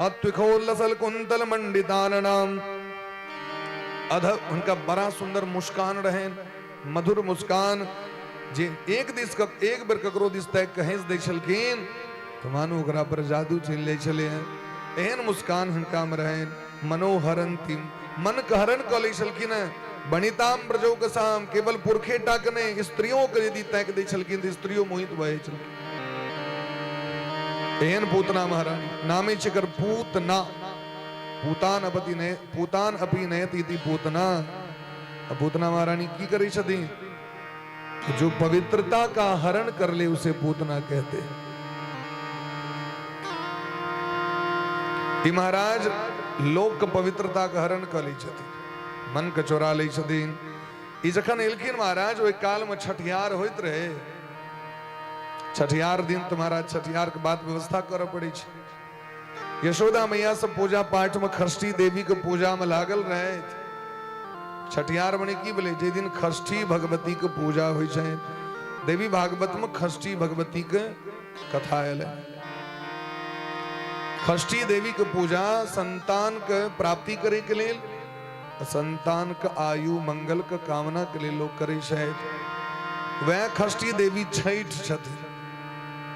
अत्विखोल्लसल कुंतल मंडिताननाम, अध उनका बड़ा सुंदर मुस्कान रहे, मधुर मुस्कान। जे एक बेर ककरो दिस तक कहें दे छलखिन तो मानो ओकरा पर जादू चल जाय छले। एहन मुस्कान हिनका में रहे। मनोहरंती, मन के हरण क लै छलखिन। बनिताम ब्रजो के साम, केवल पुरखे टाकने स्त्रियों के यदि तक दे छलखिन तो स्त्रियों मोहित भय छलखिन। एहन पूतना महारानी नामे छिकर पूतना। पूतान अपि नयति पूतना। पूतना महारानी की करी छथि, जो पवित्रता का हरण कर ले उसे पूतना कहते हैं। महाराज लोक के पवित्रता का हरण कर ली छथि, मन के चोरा ली छथिन। जखन एलखिन महाराज ओहि काल में छठियार होइत रहे। छठियार दिन तुम्हारा छठियार के बाद व्यवस्था करऽ पड़े छै। यशोदा मैया सब पूजा पाठ में खष्ठी देवी के पूजा में लागल रहे। छठियार मने की बोले, जे दिन खष्ठी भगवती के पूजा होइ छै, देवी भागवत में खष्ठी भगवती के कथा आयल है। षष्ठी देवी के पूजा संतान के प्राप्ति करे के लिए, संतान का आयु मंगल का कामना के लिए लोग करे शायद। वह षष्ठी देवी छठ छथि।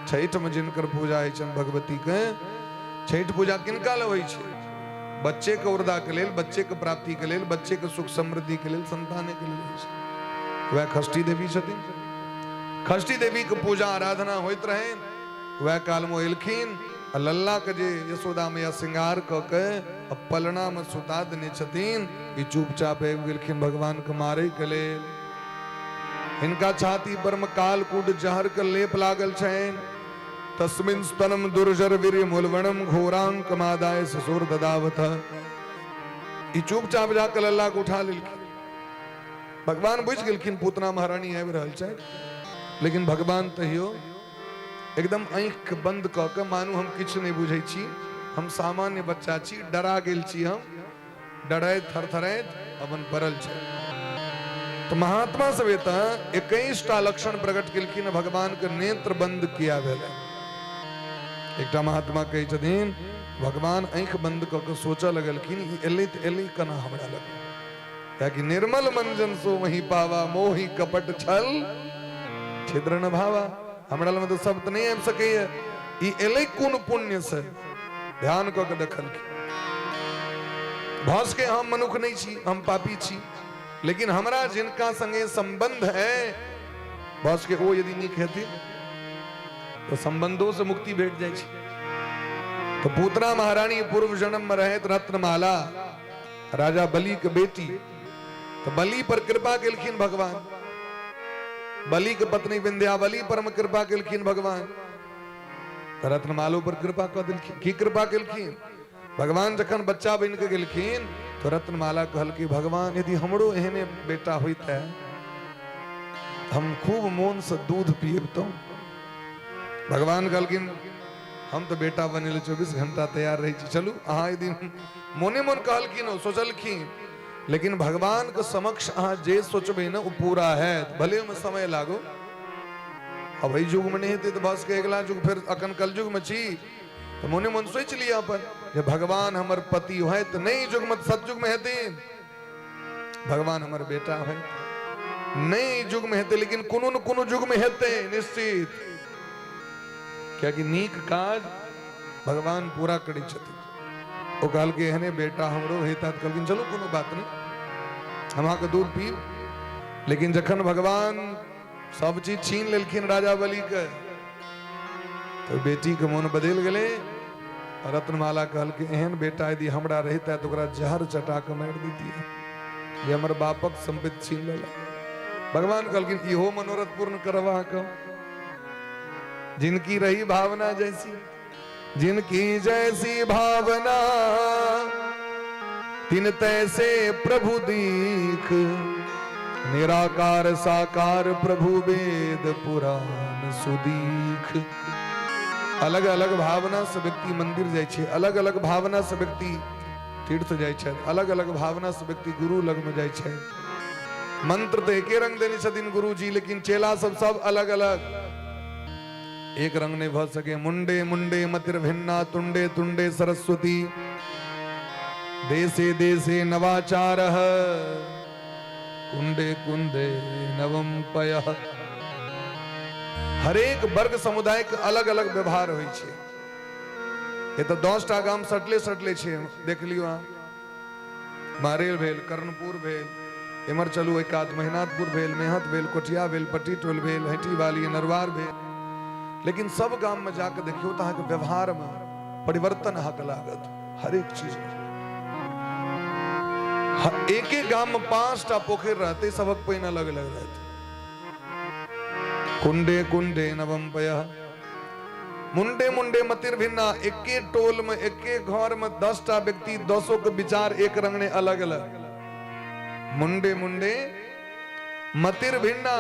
छठ में जिनकर पूजा है भगवती के, छठ पूजा किनका ले होई छे? बच्चे के उर्दा के लिए, बच्चे के प्राप्ति के लिए, बच्चे के सुख समृद्धि के लिए, संतान के लिए। वह षष्ठी देवी छथिन। षष्ठी देवी के पूजा आराधना होइत रहे। वह काल में एलखिन लल्ला के जे यशोदा मैया श्रृंगार क के पलना में सुता देने छथिन। ई चुपचाप गेलखिन भगवान के मारे के लेल। इनका छाती पर में कालकूट जहर के लेप लागल छैन। तस्मिन् स्तनम दुर्जर वीर्य मूलवणम घोरांक मादाय ससुर ददावत। ई चुपचाप जाकर लल्ला को उठा लेलखिन। भगवान बुझ गेलखिन पूतना महारानी आबि रहल छै, लेकिन भगवान तहियो एकदम आंख बंद क के मानू हम किछु नहीं बुझै छी, हम सामान्य बच्चा छी, डरा गेल छी, हम डरैत थरथरैत अपन पड़ल छै। तो महात्मा सब 21टा लक्षण प्रकट केलखिन भगवान के नेत्र बंद किया भेल। एकटा महात्मा कहै छथिन भगवान आंख बंद क के सोचऽ लगलखिन एलै त एलै कना हमरा लग, ताकि निर्मल मंजन सो वही पावा मोहि कपट छल छिद्र न भावा। हमरा लग तो सब नहीं आबि सकैया, ई एलै कोन पुण्य से? ध्यान क के देखलखिन भस के हम मनुख नहीं छी, हम पापी छी, लेकिन हमरा जिनका संगे संबंध है भस के ओ यदि नीक हेती तो संबंधों से मुक्ति भेट जाए छी। तो पूतना महारानी पूर्व जन्म में रहत रत्नमाला राजा बलि के बेटी, तो बलि पर कृपा केलखिन भगवान। बलि के पत्नी विंध्यावली पर में कृपा केलखिन भगवान। तो रत्नमालो पर कृपा कर देलखिन। की कृपा केलखिन? भगवान जखन बच्चा बन के गेलखिन तो रत्नमाला कहल कि भगवान यदि हमरो एहने बेटा होइत है हम खूब मोन से दूध पिएब। तो भगवान कहलखिन हम तो बेटा बने 24 घंटा तैयार रही छी, चलू अहाँ यदि मोने मन कहलखिन सोचलखिन, लेकिन भगवान के समक्ष अहाँ जे सोचबे ना वो पूरा है, भले में समय लागो। अब ई युग में नहीं हेते तो बस के अगला युग फिर अखन कल युग में छी, तो मोने मन सोच लिया अपन जे भगवान हमर पति है तो नहीं युग में सतयुग में हेते, भगवान हमर बेटा है नहीं युग में हेते, लेकिन कोनो न कोनो युग में हेते निश्चित। क्या कि नीक काज भगवान पूरा करी छथिन। वो कहल के हने बेटा हमरो हेता तो कहलखिन चलो कोनो बात नहीं हम अहाँ के दूध पीब। लेकिन जखन भगवान सब चीज छीन लेलखिन राजा बलि के तो बेटी के मन बदल गए। रत्नमाला कहल के एहन बेटा यदि हमरा रहता तो ओकरा जहर चटा के मार देती, ये हमर बापक संपत्ति छीन लेला। भगवान कहलखिन इहो मनोरथ पूर्ण करवा के, जिनकी रही भावना जैसी, जिनकी जैसी भावना तिन तैसे प्रभु दीख, निराकार साकार प्रभु वेद पुराण सुदीख। अलग अलग भावना से व्यक्ति मंदिर जाय छे, अलग अलग भावना से व्यक्ति तीर्थ जाय छे, अलग अलग भावना से व्यक्ति गुरु लग में जाय छे। मंत्र तो एके रंग देने छथिन गुरु जी, लेकिन चेला सब अलग अलग एक रंग ने भ सके। मुंडे मुंडे मतिर भिन्ना तुंडे तुंडे सरस्वती, देशे देशे नवाचार कुंडे कुंडे नवम पय। हरेक वर्ग समुदाय के अलग अलग व्यवहार होय छे। ये तो 10टा गाम सटले सटले छे, देख लियो अहाँ। मारेल भेल, कर्णपुर भेल, इमर चलू एकाध मेहनातपुर भेल, मेहत भेल, कोठिया भेल, पट्टी टोल भेल, हटी वाली नरवार भेल, लेकिन सब गाम में जाकर देखियो तो अहाँ के व्यवहार में परिवर्तन अहाँ के लागत। हर एक चीज में एक एक गाम में 5टा पोखर रहते, सबक पैन अलग अलग रहते। कुंडे कुंडे नवम पय, मुंडे मुंडे मतिर भिन्ना। एके टोल में एके घर में 10टा व्यक्ति 10 के विचार एक रंग ने अलग अलग। मुंडे मुंडे मतिर भिन्ना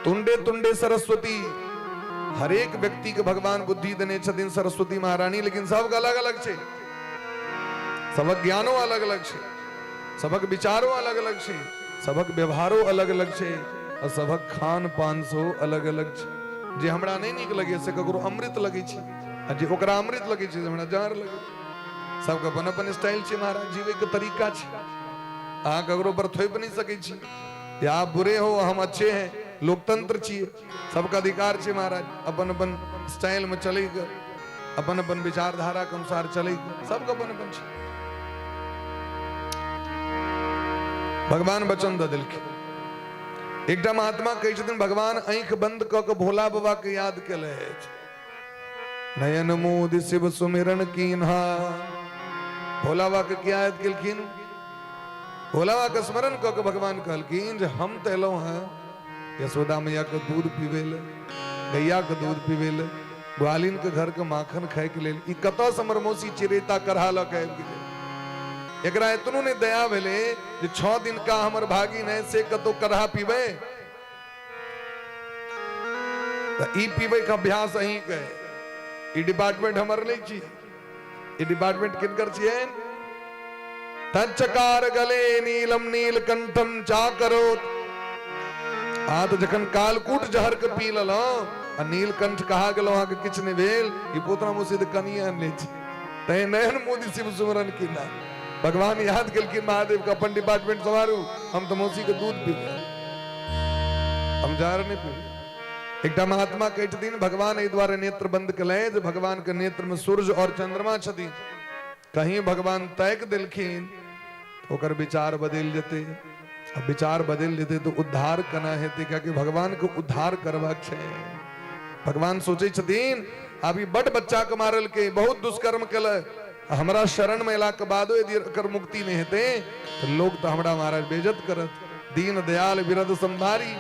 तुंडे तुंडे सरस्वती। हर एक व्यक्ति के भगवान बुद्धि देने छथिन सरस्वती महारानी, लेकिन सबका अलग अलग छे। सबक ज्ञानो अलग अलग छे, सबक विचारो अलग अलग छे, सबक व्यवहारो अलग अलग छे, और सबक खान पान सो अलग अलग छे। जे हमरा नहीं नीक लगे से ककरो अमृत लगे छी आ जे ओकरा अमृत लगे छी से हमरा जहर लगे। सबके अपन अपन स्टाइल छै महाराज, जीवे के तरीका छै। अहाँ ककरो पर थोप नहीं सके छी, या आप बुरे हो हम अच्छे हैं, लोकतंत्र छिए, सबका अधिकार छै महाराज। अपन अपन स्टाइल में चले, अपन अपन विचारधारा के अनुसार चले, सबके अपन अपन छै। भगवान वचन द देलखिन। एकटा महात्मा कहै छथिन भगवान आंख बंद क के भोला बाबा के याद केले अछि, नयन मोद शिव सुमिरन कीन्हा। भोला बाबा के क्या याद केलखिन? भोला बाबा के स्मरण क के भगवान कहलखिन जे हम तो एलौ हैं यशोदा मैया के दूध पीबे ले, गैया के दूध पीबे ले, ग्वालिन के घर के माखन खाए के लेल। ई कतौ समर मौसी चिरेता करहा ल के आबि गेलै। एकरा इतनो ने दया भेले जे 6 दिन का हमर भागी ने से कतो करहा पीबे, त ई पीबे का अभ्यास अहीं के। ई डिपार्टमेंट हमर नहीं छी, ई डिपार्टमेंट किनकर छिए? तच्चकार गले नीलम नीलकंठम चाकरोत। आ तो जखन कालकूट जहर के पी ललो आ नीलकंठ कहा गेलो अहाँ के किछ नहीं भेल, ई पोतना मुसीद कनिया नहीं छी, तै नयन मोदी शिव सुमरन कीना। भगवान याद केलखिन महादेव का अपन डिपार्टमेंट संभारू, हम तो मौसी के दूध पी, हम जार नहीं पी। एकटा महात्मा कहै छथिन भगवान एहि दुआरे नेत्र बंद केलै जे भगवान के नेत्र में सूर्य और चंद्रमा छथिन, कहीं भगवान तैक देलखिन ओकर विचार बदल जेते। अब विचार बदल जेते तो उद्धार केना हेते, कियाकि भगवान के उद्धार करबाक छै। भगवान सोचे छथिन अभी बड़ बच्चा के मारल के, बहुत दुष्कर्म केलै, हमरा शरण में अला के बादो यदि एकर मुक्ति नहीं हेते तो लोग तो हमरा महाराज बेइज्जत करत। दीन दयाल विरद संभारी,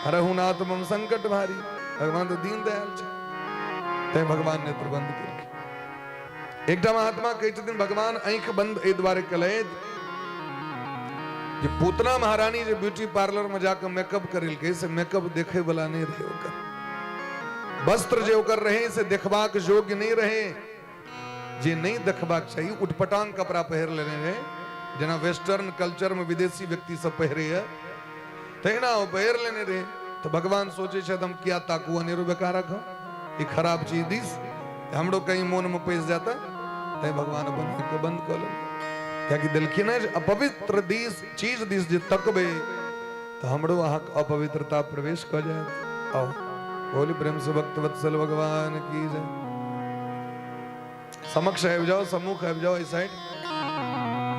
हरहु नाथ मम संकट भारी। भगवान तो दीन दयाल छै, तै भगवान नेत्र बंद केलखिन। एकटा महात्मा कहै छथिन भगवान आंख बंद एहि दुआरे केलै जे पूतना महारानी जे ब्यूटी पार्लर में जाकर मेकअप करेलकै से मेकअप देखे वाला नहीं रहे, ओकर वस्त्र जे ओकर रहे से देखबाक योग्य नहीं रहे, जे नहीं देखबाक चाहिए उटपटांग कपड़ा पहिर लेने रहे, जना वेस्टर्न कल्चर में विदेशी व्यक्ति सब पहिरे है, तहिना वो पहिर लेने रहे। तो भगवान सोचे शायद हम क्या ताकू अनेरो बेकार रखो, ये खराब चीज दिस हमरो कहीं मोन में पैस जाता, तै भगवान अपन के बंद कर ले। क्या कि दिलखिन है अपवित्र दिस चीज दिस जे तकबे तो हमरो अहाँ अपवित्रता प्रवेश कर जाए। आओ बोली प्रेम से भक्त वत्सल भगवान की जय। समक्ष आबि जाओ, सम्मुख आबि जाओ, इस साइड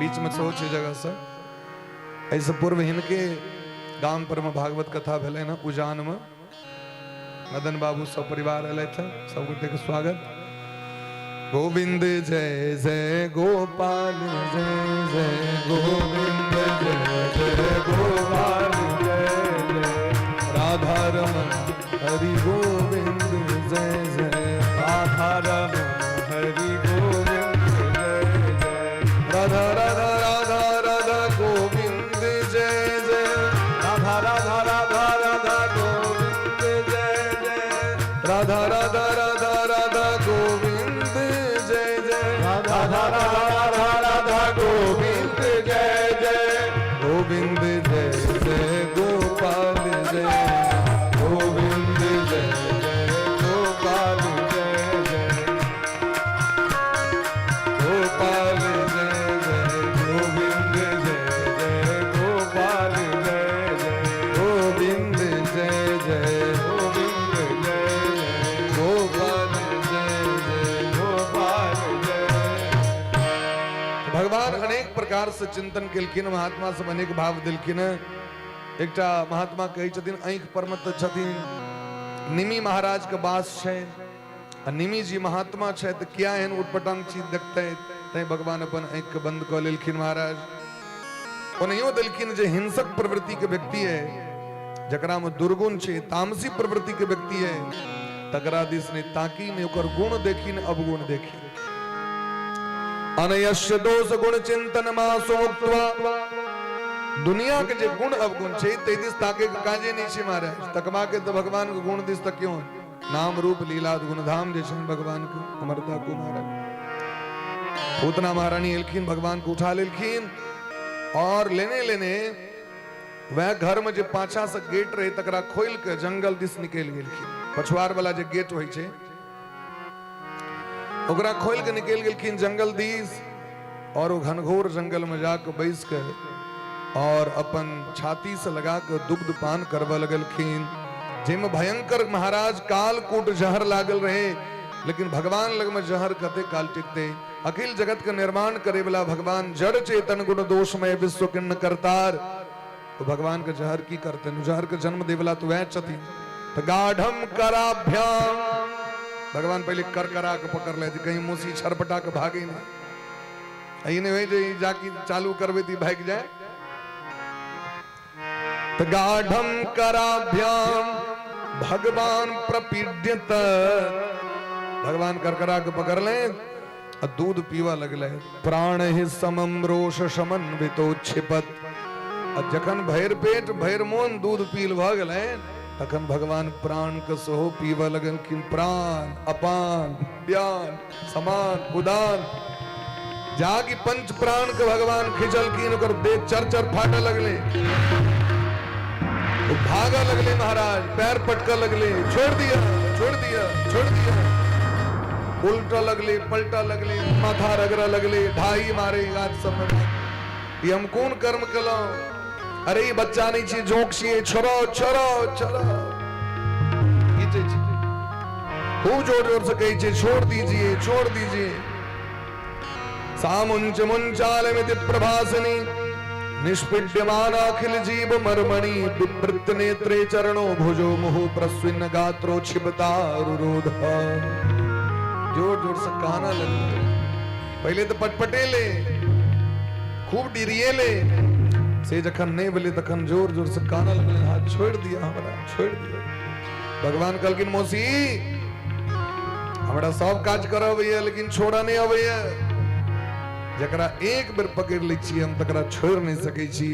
बीच में सोच जगह से। ऐसे पूर्व हिनके गाम पर में भागवत कथा भेले ना उजान में, मदन बाबू सब परिवार अल थे, सब गोटे के स्वागत। गोविंद जय जय गोपाल जय जय गोविंद जय जय गोपाल जय जय राधा रमन हरि गोविंद जय जय राधा रमन हरि गोविंद जय जय राधा राधा राधा राधा गोविंद जय जय राधा राधा राधा राधा गोविंद जय जय राधा राधा राधा राधा गोविंद जय जय राधा राधा राधा गोविंद जय जय गोविंद जय जय गोपाल जय गोविंद जय जय गोपाल जय जय गोपाल जय जय गोविंद जय जय गोपाल जय जय गोविंद जय जय गोविंद जय जय गोपाल जय जय गोपाल जय। भगवान अनेक प्रकार से चिंतन केलखिन, महात्मा सब अनेक भाव दिलखिन। एकटा महात्मा कहै छथिन आंख पर मत छथिन निमि महाराज के वास छै, आ निमि जी महात्मा छै त क्या एहन उटपटांग चीज देखते, तै भगवान अपन आंख के बंद क लेलखिन महाराज। ओनहियो देलखिन जे हिंसक प्रवृत्ति के व्यक्ति है, जकरा में दुर्गुण छै, तामसी प्रवृत्ति के व्यक्ति है, तकरा दिस ने ताकी ने ओकर गुण देखी ने अवगुण देखी। अनयस्य दोष गुण चिंतन मासोक्त्वा, दुनिया के जे गुण अवगुण छै तै दिस ताके के काजे नहीं छै महाराज। तकमा के तो भगवान के गुण दिस तक क्यों, नाम रूप लीला गुण धाम जे छै भगवान के अमरता को महाराज। पूतना महारानी एलखिन, भगवान को उठा लेलखिन और लेने लेने वह घर में जे पाछा से गेट रहे तकरा खोल के जंगल दिस निकल गेलखिन। पछुआर वाला जे गेट होइ छै ओकरा खोल के निकल गेलखिन जंगल दिस, और वो घनघोर जंगल में जाकर बैस के और अपन छाती से लगा के दुग्ध पान करवा लगलखिन, जिम भयंकर महाराज कालकूट जहर लागल रहे, लेकिन भगवान लग में जहर कते काल टिकते। अखिल जगत का निर्माण करे वाला भगवान जड़ चेतन गुण दोषमय विश्व किन्न करतार, तो भगवान के जहर की करते, जहर के जन्म देवला तो वह चती। तो गाढ़म कराभ्याम, भगवान पहले कर करा के पकड़ लेते, कहीं मुसी छरपटा के भागे नहीं, नहीं जाके चालू करवे थी भाग जाए। तो गाढ़म कराभ्याम भगवान प्रपीड्यत, भगवान करकरा के पकड़ ले और दूध पीवा लगले। प्राण ही समम रोष समन्वितोक्षिपत, और जखन भैर पेट भैर मोन दूध पील भ गए तखन भगवान प्राण के सोहो पीवा लगलखिन। प्राण अपान व्यान समान उदान, जागी पंच प्राण के भगवान खिंचलखिन, ओकर देह चर चर फाटे लगले, भागा लगले महाराज, पैर पटका लगले, छोड़ दिया छोड़ दिया छोड़ दिया, उल्टा लगले पलटा लगले, माथा रगड़ा लगले, ढाई मारे गाज सब। ये हम कौन कर्म कलो, अरे ये बच्चा नहीं छे जोक छे, छोड़ो छोड़ो छोड़ो, खूब जोर जोर से कही छे छोड़ दीजिए छोड़ दीजिए। सामुंच मुंचालमिति प्रभासनी निष्पीड्यमान अखिल जीव मर्मणि, विवृत नेत्रे चरणो भुजो मुहु प्रस्विन्न गात्रो क्षिपतारुरोध। जोर जोर से कहना लगे, पहले तो पटपटे ले खूब डिरिए ले, से जखन नहीं बोले तखन जोर जोर से कहना लगे, हाथ छोड़ दिया हमारा छोड़ दिया। भगवान कहलखिन मौसी हमरा सब काज करब भैया, लेकिन छोड़ा नहीं अबैया, जकरा एक बेर पकड़ लै छी हम तकरा छोड़ नहीं सकै छी।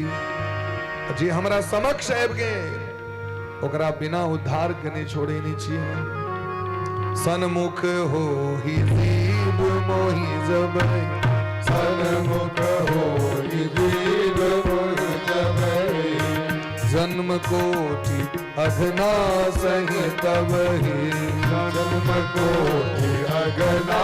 जे हमरा समक्ष आबि गेल ओकरा बिना उद्धार के नहीं छोड़े नहीं छी। सन्मुख हो ही जीव मोहि जबै, सन्मुख हो ही जीव मोहि जबै, जन्म कोटि अघना सही तबहि, जन्म कोटि अघना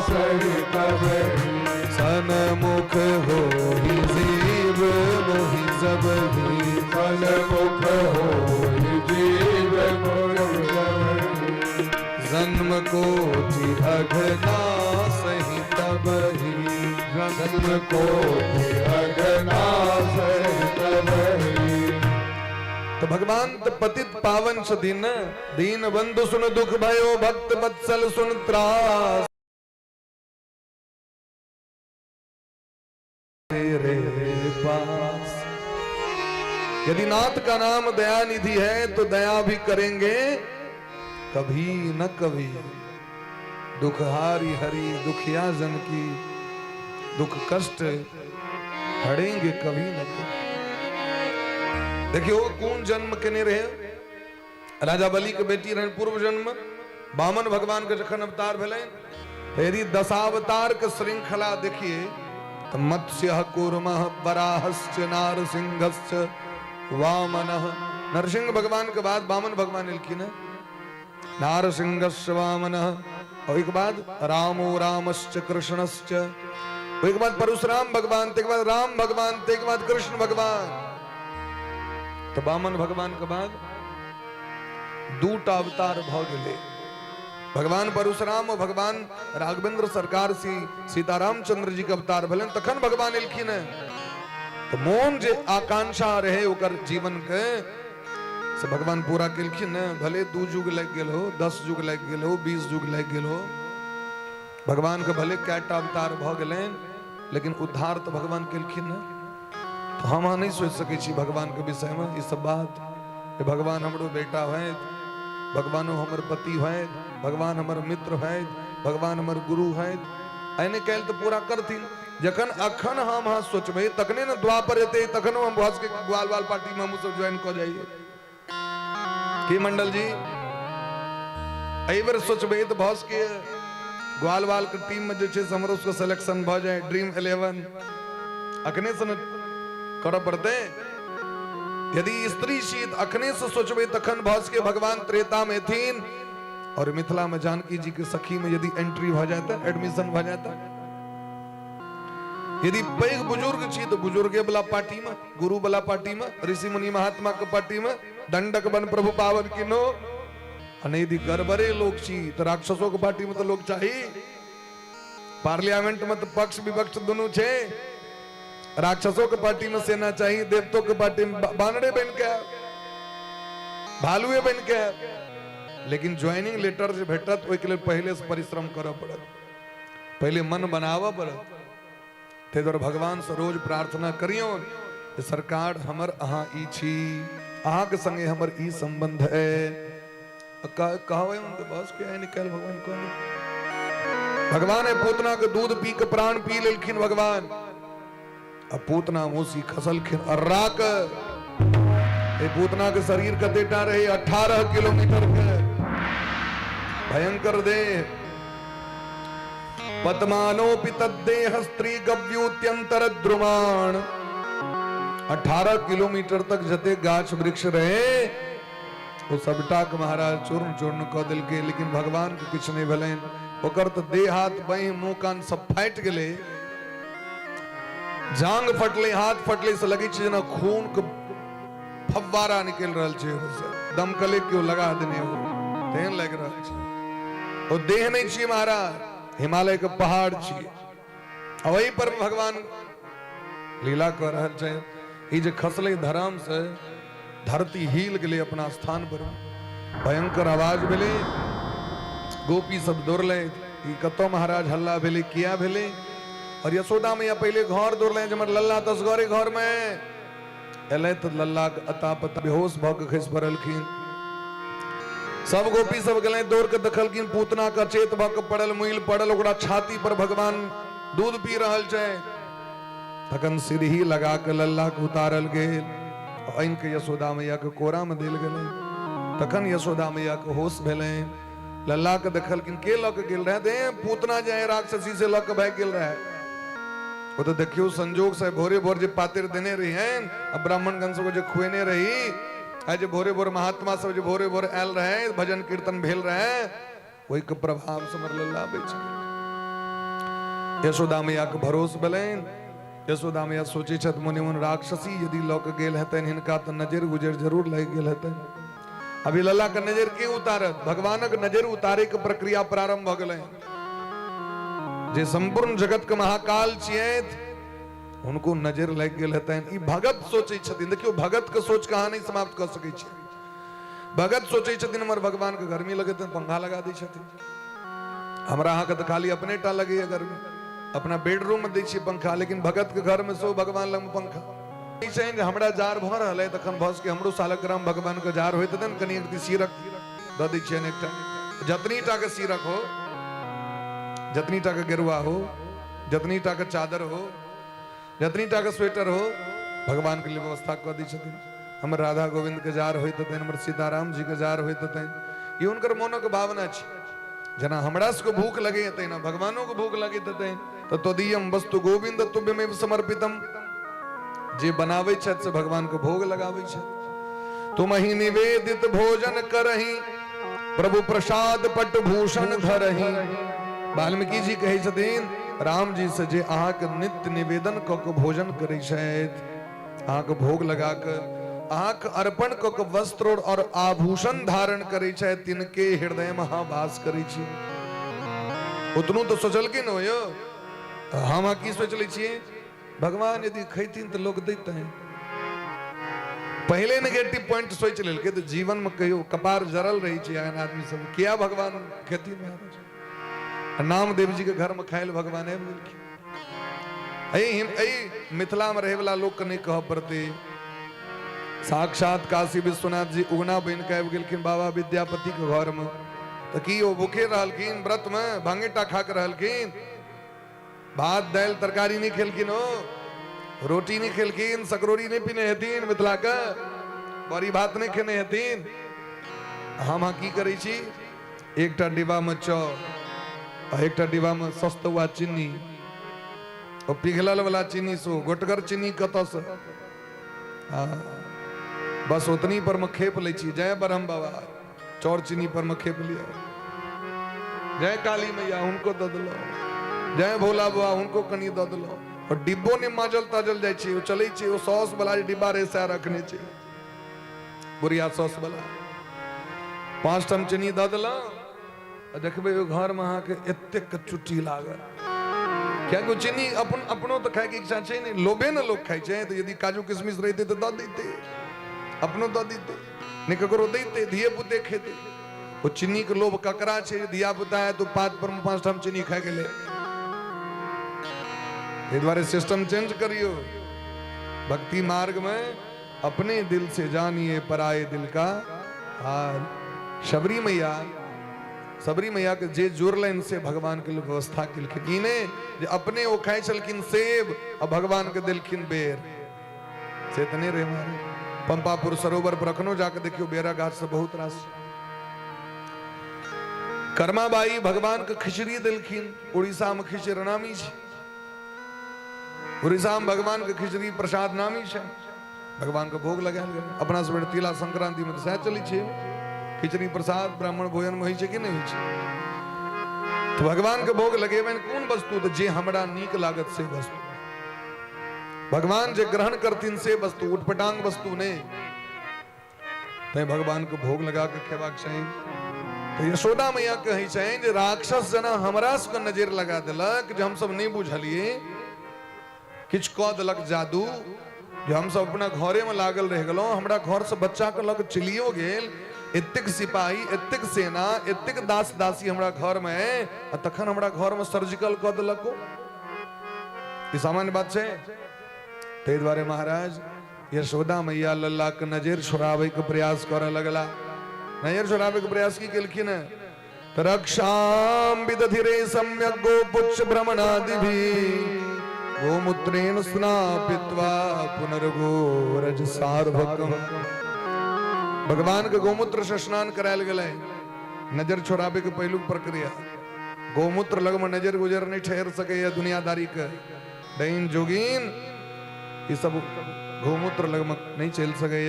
सही तबहि, सन्मुख हो ही जीव मोहि जबहि, सन्मुख हो ही जीव मोहि जबहि, जन्म कोटि अघना सही तबहि, जन्म कोटि अघना सही तबहि। तो भगवान तो पतित पावन सदीन, दीन बंधु सुन दुख भयो, भक्त वत्सल सुन त्रास, तेरे पास। यदि नाथ का नाम दया निधि है तो दया भी करेंगे कभी न कभी। दुखहारी हरि दुखिया जन की दुख कष्ट हरेंगे कभी न कभी। देखियो कौन जन्म केने रहे, राजा बलि के बेटी रहे पूर्व जन्म, वामन भगवान के जखन अवतार भेले, यदि दशावतार के श्रृंखला देखिए तो मत्स्य कूर्मः वराहश्च नारसिंहश्च वामनः, नरसिंह भगवान के बाद वामन भगवान एलखिन, नारसिंहश्च वामनः, और एक बाद रामो रामश्च कृष्णश्च, एक बाद परशुराम भगवान, ते बाद राम भगवान, ते बाद कृष्ण भगवान। तो वामन भगवान के बाद दूटा अवतार भ गेले, भगवान परशुराम और भगवान राघवेंद्र सरकार सी सीतारामचंद्र जी के अवतार भले, तखन भगवान एलखिन। तो मोन जे आकांक्षा रहे ओकर जीवन के से भगवान पूरा केलखिन। भले 2 युग लग गेल हो, 10 युग लग गेल हो, 20 युग लग गेल हो, भगवान के भले कैटा अवतार भ गेले, लेकिन उद्धार तो भगवान केलखिन। तो हम नहीं सोच सके छी भगवान के विषय में ये सब बात, भगवान हमरो बेटा है, भगवान हमर पति है, भगवान हमर मित्र है, भगवान हमर गुरु है, ऐने कहल तो पूरा करथिन। जखन अखन हम हाँ सोचबे तखने न द्वापर एते, तखन हम भस के ग्वाल वाल पार्टी में हम सब ज्वाइन कर जाइए की मंडल जी। एहि बेर सोचबे तो भस के ग्वाल वाल के टीम में जे छे हमरो उसको सिलेक्शन भ जाए, ड्रीम 11 अखने से कर पड़ते। यदि स्त्री शीत अखने से सोचबे तखन भस के भगवान त्रेता में थीन। और मिथिला में जानकी जी के सखी में यदि एंट्री हो जाता, एडमिशन हो जाता, यदि पैघ बुजुर्ग छी तो बुजुर्गे वाला पार्टी में, गुरु वाला पार्टी में, ऋषि मुनि महात्मा के पार्टी में, दंडक बन प्रभु पावन किनो। यदि गड़बड़े लोग छी तो राक्षसों के पार्टी में तो लोग चाहिए। पार्लियामेंट में तो पक्ष विपक्ष दोनों छे। राक्षसों के पार्टी में सेना चाहिए, देवतों के पार्टी में बानरे बन के, भालुए बन के। लेकिन ज्वाइनिंग लेटर से भेटत ओइ के लिए पहले से परिश्रम करऽ पड़त, पहले मन बनावऽ पड़त। ते द्वारे भगवान से रोज प्रार्थना करियो कि सरकार हमर अहाँ ई छी, अहाँ के संगे हमर ई संबंध है। कहवे उनके बस के निकल भगवान को। भगवान है पूतना के दूध पी के प्राण पी लेलखिन भगवान। अब पूतना मूसी खसलखिन अर्रा के। पूतना के शरीर का देटा रहे 18 किलोमीटर के भयंकर देह। पद्मानोपि तद्देह स्त्री गव्यूत्यंतर द्रुमाण। 18 किलोमीटर तक जते गाछ वृक्ष रहे वो सबटा के महाराज चूर्ण चूर्ण क दिल के। लेकिन भगवान के किछ नहीं भले, ओकर तो देह हाथ बाह मुंह कान सब फाट गए, जांग फटले, हाथ फटले से लगी जेना खून के फव्वारा निकल रहा छे, दमकले क्यों लगा देने हो तेन लग रहा छे। वो देह नहीं छी महाराज, हिमालय के पहाड़ छी। वही पर भगवान लीला कर रहा छे। ई जे खसले धर्म से धरती हिल गए अपना स्थान पर। भयंकर आवाज भेले, गोपी सब दौड़ले, कतो महाराज हल्ला भेले, किया भेले। और यशोदा मैया पहले घर दौड़ले, जमर लल्ला तसगरे घर में एले तो लल्ला अता पता बेहोश भ के खसि पड़लखिन। सब गोपी सब गले दौड़ के देखलखिन, पूतना का चेत भ के पड़ल, मुइल पड़ल, ओकरा छाती पर भगवान दूध पी रहल छे। तखन सीढ़ी लगा के लल्ला के उतारल गेल, आइन के यशोदा मैया के कोरा में देल गेलै। तखन यशोदा मैया के होश भेलै। लल्ला के देखलखिन, के ल के गेल रहे, दे पूतना जाए राक्षसी से ल के भाग गेल रहे। वो तो देखियो संजोग से भोरे भोर जे पातिर देने रही हैं, अब ब्राह्मण गण सब जो खुएने रही, आज भोरे भोर महात्मा सब जो भोरे भोर आयल रहे, भजन कीर्तन भेल रहे, वही के प्रभाव से मर लल्ला बेच गेल। यशोदा मैया के भरोस भेलैन। यशोदा मैया सोचे छत मुनि मुन राक्षसी यदि लौक गेल हेतैन, हिनका तो नजर गुजर जरूर लग गेल हेतैन। अभी लल्ला के नजर के उतारत, भगवानक नजर उतारे के प्रक्रिया प्रारंभ भ गेलै। जे संपूर्ण जगत के महाकाल छियैत, उनको नजर लग गेल हेतैन। ई भगत सोचे छथिन। देखियो भगत के सोच कहाँ नहीं समाप्त कर सकै छी। भगत सोचे छथिन हमर भगवान के गर्मी लगे तो पंखा लगा दै छथिन। हमरा अहाँ के तो खाली अपने टा लगे गर्मी, अपना बेडरूम में दै छियै पंखा, लेकिन भगत के घर में सो भगवान लग में पंखा। हमरा जार भ रहल है तखन भस के हमरो सालग्राम भगवान के जार होइत तन कनी एक सीरक द दै छियन। एकटा जतनी टा के सीरक हो, जतनी टा के गेरुआ हो, जतनी टा के चादर हो, जतनी टा के स्वेटर हो, भगवान के लिए व्यवस्था कर दी छथिन। हमर राधा गोविंद के जार होइत तन, हमर सीताराम जी के जार होइत तन। ये उनकर मोनो के भावना छै। जना हमरा सबके भूख लगे तैना भगवानों को भूख लगे तैन। तो तदीयम वस्तु गोविंद तुभ्यमेव समर्पितम। जे बनावे छत से भगवान को भोग लगावे छत। तुम ही निवेदित भोजन करही, प्रभु प्रसाद पट भूषण धरही। वाल्मीकि जी कहे छथिन, राम जी से जे अहाँ के नित्य निवेदन क के भोजन करे छथि, अहाँ के भोग लगा के अहाँ के अर्पण क के वस्त्र और आभूषण धारण करे छथि, तिनके हृदय में अहाँ वास करे छी। उतनु तो सोचलखिन हो यो, हम की सोच ले छिए, भगवान यदि खैथिन तो लोग देते हैं। पहले नेगेटिव पॉइंट सोच लेलके तो जीवन में कहियो कपार जरल रही छै आदमी सब, किया भगवान खेती महाराज नामदेव जी के घर में खायल भगवान है। मिथिला में रहे वाला लोग के नहीं कह पड़ते। साक्षात काशी विश्वनाथ जी उगना बन के आबि गेलखिन बाबा विद्यापति के घर में। तो की वो भूखे रहलखिन व्रत में, भांगेटा खा के रहलखिन, भात दाल तरकारी नहीं खेलखिन, हो रोटी नहीं खेलखिन, सकरोरी नहीं पीने हेथिन, मिथिला का बड़ी भात नहीं खेने हेथिन। हम की करे छी, एकटा डिब्बा में चाउर, एकटा डिब्बा में सस्तुआ चीनी, और पिघलल वाला चीनी सो गोटगर चीनी कत से बस उतनी पर में खेप ले छी। जय ब्रह्म बाबा चौर चीनी पर में खेप लिया। जय काली मैया उनको दो दलो। जय भोला बाबा उनको कनी दो दलो। और डिब्बो ने माजल ताजल जाय छी, वो चले छी, वो सॉस वाला डिब्बा रे से रखने छी, बुढ़िया सॉस वाला 5 टम चीनी दो दलो। देखबे घर में अहाँ के एतेक चुट्टी लागल। क्या को चीनी अपन अपनो तो खाए के इच्छा छै नहीं, लोभे न लोग खाई छै। तो यदि काजू किशमिश रहते तो दो देते, अपनो दो देते, नहीं ककरो देते, धिये पुते खेते। वो चीनी के लोभ ककरा छे, धिया पुता है तो 5 टम चीनी खाए के ले। ये द्वारे सिस्टम चेंज करियो। भक्ति मार्ग में अपने दिल से जानिए पराये दिल का हाल। सबरी मैया के जे जुड़लन से भगवान के लिए व्यवस्था किलखिन। इने जे अपने वो खाए चलकिन सेब और भगवान के दिलखिन बेर से तने रे मारे। पंपापुर सरोवर पर अखनो जाके देखियो बेरा गाछ से बहुत रास। कर्माबाई भगवान के खिचड़ी दिलखिन। उड़ीसा में खिचड़ी नामी छे। उड़ीसा में भगवान के खिचड़ी प्रसाद नामी छे। भगवान के भोग लगायल गेल। अपना सब तिला संक्रांति में सह चली छे खिचड़ी प्रसाद ब्राह्मण भोजन में होई छे कि नहीं होई छे। तो भगवान के भोग लगेबन कोन वस्तु तो जे हमरा नीक लागत से वस्तु। भगवान जे ग्रहण करथिन से वस्तु, उटपटांग वस्तु ने। तै भगवान के भोग लगा के खेबाक चाही। तो यशोदा मैया कहे छै जे राक्षस जना हमरा सबके नजर लगा देलक जे हम सब नहीं बुझलिए, किछ कह देलक जादू जो हम सब अपना घरे में लागल रह गेलो। हमरा घर से बच्चा के लग चलियो गेल, एतेक सिपाही, एतेक सेना, एतेक दास दासी हमरा घर में है, तखन हमरा घर में सर्जिकल कह देलक। ई सामान्य बात छै। ते द्वारे महाराज यशोदा मैया लल्ला के नजर छुड़ावे के प्रयास करे लगला। नजर छुड़ावे के प्रयास की केलखिन है। रक्षाम विदधिरे सम्यक गोपुच्छ भ्रमणादि भी गोमूत्रेण स्नापित्वा पुनर्गोरज सार्वकम। भगवान के गोमूत्र से स्नान करायल गेलै। नजर छोड़ावे के पहलू प्रक्रिया। गोमूत्र लग में नजर गुजर नहीं ठहर सके दुनियादारी के। डैन जोगीन ये सब गोमूत्र लग में नहीं चल सके।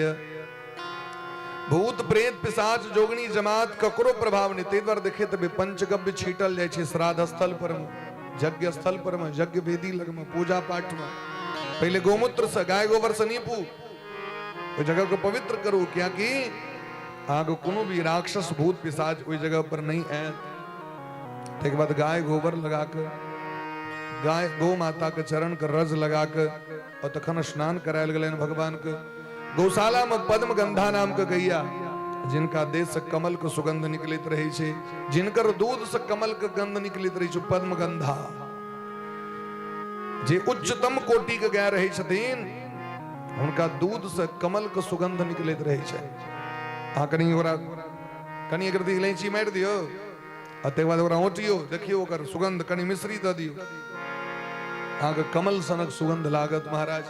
भूत प्रेत पिशाच जोगनी जमात ककरो प्रभाव नहीं। ते द्वारा देखे तबे पंचगव्य छीटल जाय छे श्राद्ध स्थल पर में, यज्ञ स्थल पर में, यज्ञ वेदी लग में, पूजा पाठ में पहले गोमूत्र से, गाय गोबर से नीपू, वो जगह को पवित्र करो। क्या कि आगे कोनो भी राक्षस भूत पिशाच उस जगह पर नहीं आए। एक बाद गाय गोबर लगा कर, गाय गौ माता के चरण के रज लगा कर और तखन स्नान करायल गेलन भगवान के। गौशाला में पद्म गंधा नाम के गैया, जिनका देश से कमल के सुगंध निकलित रहे छे, जिनकर दूध से कमल के गंध निकलित रहे छे, पद्म गंधा। जे उच्चतम कोटि के गाय रहे छथिन, उनका दूध से कमल के सुगंध निकलित रहे छे। आ कनी ओकरा कनी अगर दी इलायची मार दियो आ ते बाद ओकरा ओटियो, देखियो ओकर सुगंध कनी मिश्री द दियो, आगे कमल सनक सुगंध लागत। महाराज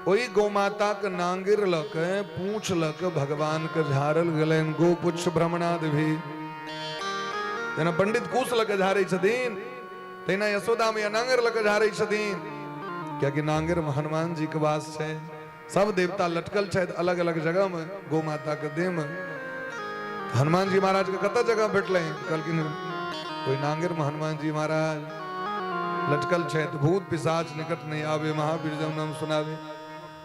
ओई गौ माता के नांगिर लक पूछ लक भगवान के झारल गेलन। गोपुच्छ भ्रमणाद भी जना पंडित कुश लक झारे छथिन, तेना यशोदा में नांगर लक झारे छथिन। क्या कि नांगर में हनुमान जी के वास है। सब देवता लटकल छथि अलग अलग जगह में गौ माता के देह में। हनुमान जी महाराज के कत जगह बैठले कहलखिन कोई नांगर में हनुमान जी महाराज लटकल छथि। भूत पिशाच निकट नहीं आवे, महावीर जब नाम सुनावे।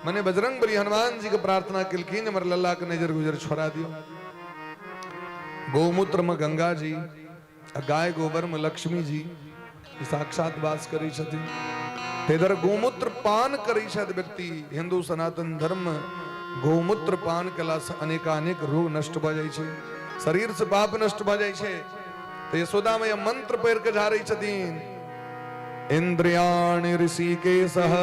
मने बजरंग बली हनुमान जी के प्रार्थना किलखिन हमर लल्ला के नजर गुजर छोड़ा दियो। गौमूत्र में गंगा जी, गाय गोबर में लक्ष्मी जी साक्षात वास करै छथिन। तेदर गोमूत्र पान करै छथि व्यक्ति। हिंदू सनातन धर्म गोमूत्र पान कला से अनेकानेक रोग नष्ट भ जाय छै, शरीर से पाप नष्ट भ जाय छै। तो यशोदा मैया मंत्र पढ़ के झारै छथिन। इंद्रियाणि ऋषिकेशः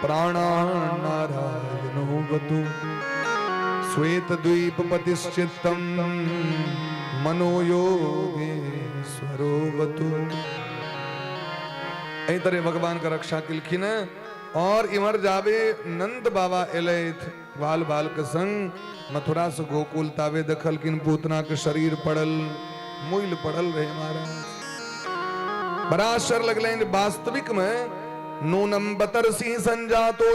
प्राणान् नारायणो गतो श्वेत द्वीप पतिश्चित्तम मनोयोगेश्वरो गतो। एहि तरह भगवान का रक्षा किलखिन। और इमर जावे नंद बाबा एलैथ बाल बाल के संग मथुरा से गोकुल तावे देखलखिन पूतना के शरीर पड़ल मूल पड़ल रहे। महाराज बड़ा आश्चर्य लगल। वास्तविक में नूनम बतरसी संजातो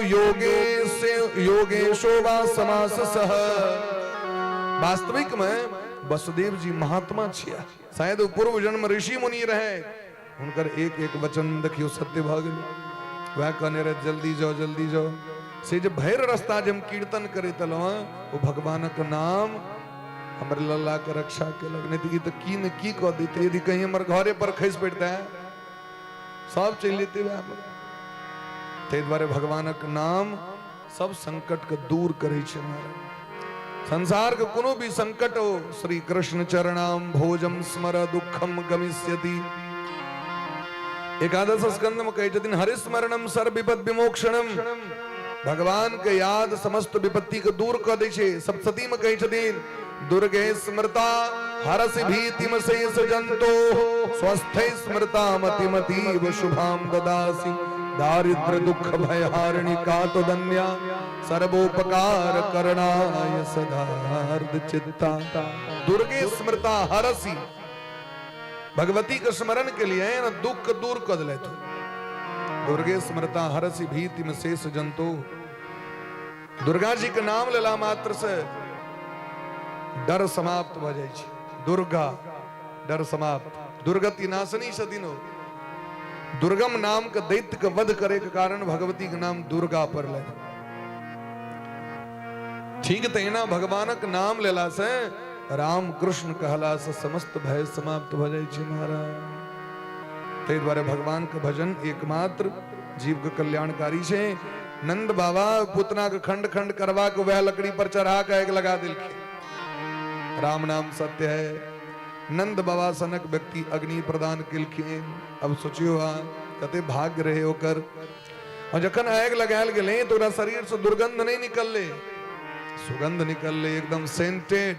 योगेशो वा समास सह। वास्तविक में वसुदेव जी महात्मा छिया, शायद पूर्व जन्म ऋषि मुनि रहे। उनकर एक एक वचन देखियो सत्य भ गेल। वह कहने रहे जल्दी जाओ से जब भैर रास्ता जब कीर्तन करे तलो वो भगवान का नाम हमर लल्ला के रक्षा के लगने तो की न की कह देते। यदि कहीं हमर घरे पर खस पड़ता है सब चल लेते ते द्वारे भगवान का नाम सब संकट के दूर करे छे। संसार के कोनो भी संकट हो श्री कृष्ण चरणाम भोजम स्मर दुखम गमिष्यति। एकादश स्कंद में कहे छथिन हरि स्मरणम सर्व विपद विमोक्षणम। भगवान के याद समस्त विपत्ति को दूर कर दे छे। सप्तशती में कहे छथिन दुर्गे स्मृता हरसि भीतिम शेष जंतो स्वस्थै स्मृता मतिमतीव शुभाम ददासि। दारिद्र दुख भयहारिणी कातुदन्या सर्वोपकार करणाय सदार्थ चित्ता। दुर्गे स्मृता हरसि, भगवती के स्मरण के लिए ना दुख दूर कर ले। तो दुर्गे स्मृता हरसि भीतिम शेष जंतो। दुर्गा जी के नाम लेला मात्र से डर समाप्त हो जाए छे। दुर्गा डर समाप्त, दुर्गति नाशनी सदिनो। दुर्गम नाम के दैत्य के वध करे के कारण भगवती के नाम दुर्गा पर ले। ठीक तहिना भगवान के नाम लेला से राम कृष्ण कहला से समस्त भय समाप्त हो जाए छे महाराज। ते द्वारे भगवान के भजन एकमात्र जीव के कल्याणकारी छे। नंद बाबा पुतना के खंड खंड करवा के वह लकड़ी पर चढ़ा के आग लगा दिलखिन। राम नाम सत्य है। नंद बाबा सनक व्यक्ति अग्नि प्रदान किलखिन। अब सोचियो कते भाग्य रहे होकर। और जखन आग लगायल गेले तो शरीर से दुर्गंध नहीं निकलले, सुगंध निकलले एकदम सेंटेड,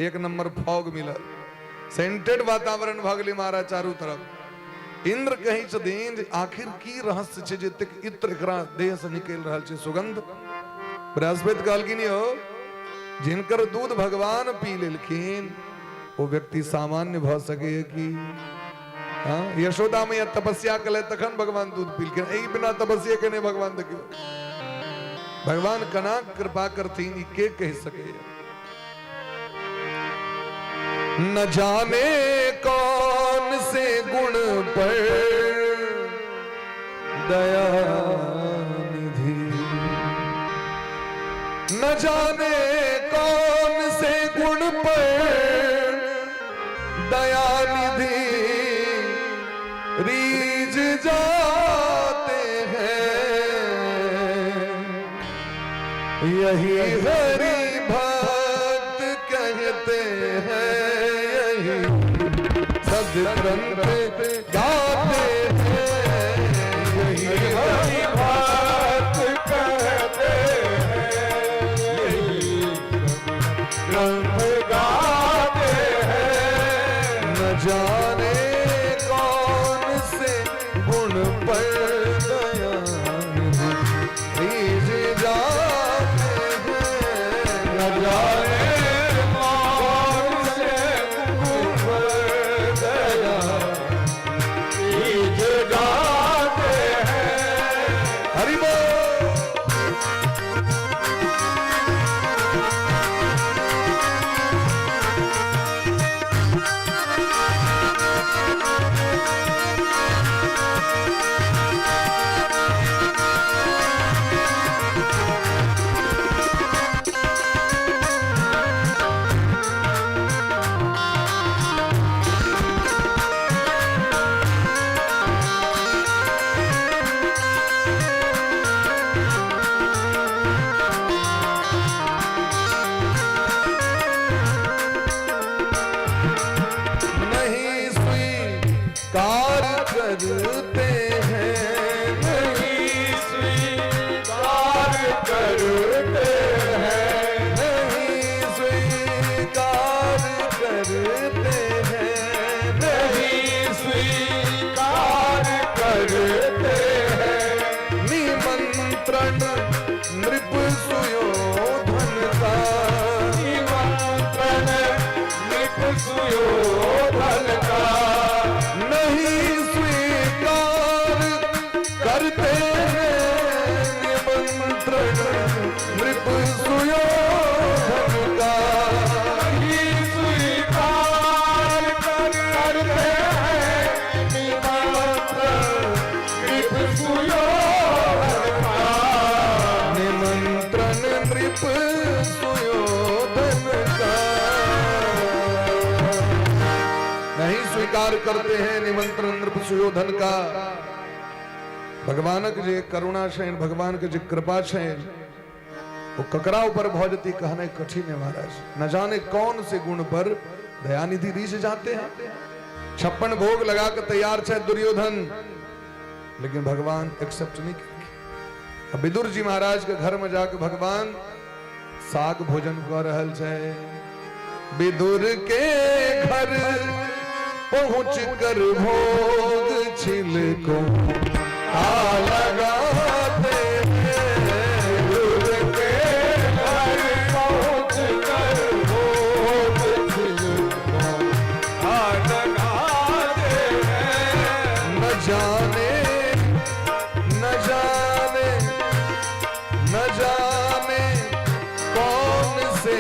एक नंबर फॉग मिला, सेंटेड वातावरण भ गेलै महाराज चारू तरफ। इंद्र कहीं छथिन आखिर की रहस्य छे जे तक इत्र एकरा देह से निकल रहल छे सुगंध। बृहस्पति कहलखिन हो जिनकर दूध भगवान पी लेलखिन वो व्यक्ति सामान्य भ सके कि यशोदा मैया तपस्या कले तखन भगवान दूध पीलखिन। एही बिना तपस्या के नहीं भगवान देखियो भगवान कना कृपा करथिन ई के कह सके। न जाने कौन से गुण पर दया निधि, न जाने कौन से गुण पर दया निधि रीझ जाते हैं। यही हरि भक्त कहते हैं, सदग्रंथ गाते हैं। यही हरि भक्त कहते हैं, यही ग्रंथ गाते हैं। न जाने कौन से गुण पर दया रीझ जाते हैं। न जाने कौन से गुण पर दया रीझ निमंत्रण नृप सुयोधन का ही स्वीकार करते हैं निमंत्रण नृप सुयोधन का। निमंत्रण नृप सुयोधन का नहीं स्वीकार करते हैं निमंत्रण नृप सुयोधन का। भगवान के जे करुणा शयन भगवान के जे कृपा शयन वो ककरा ऊपर भौजती कहने कठिन है महाराज। न जाने कौन से गुण पर दयानिधि रीझ जाते हैं। 56 भोग लगा कर तैयार है दुर्योधन, लेकिन भगवान एक्सेप्ट नहीं करेंगे। विदुर जी महाराज के घर में जाकर भगवान साग भोजन कर रहल है। विदुर के घर पहुंच कर भोग छिल को लगाते विदुर के घर पहुंच कर भोग छिल को लगाते हैं। न जाने न जाने न जाने कौन से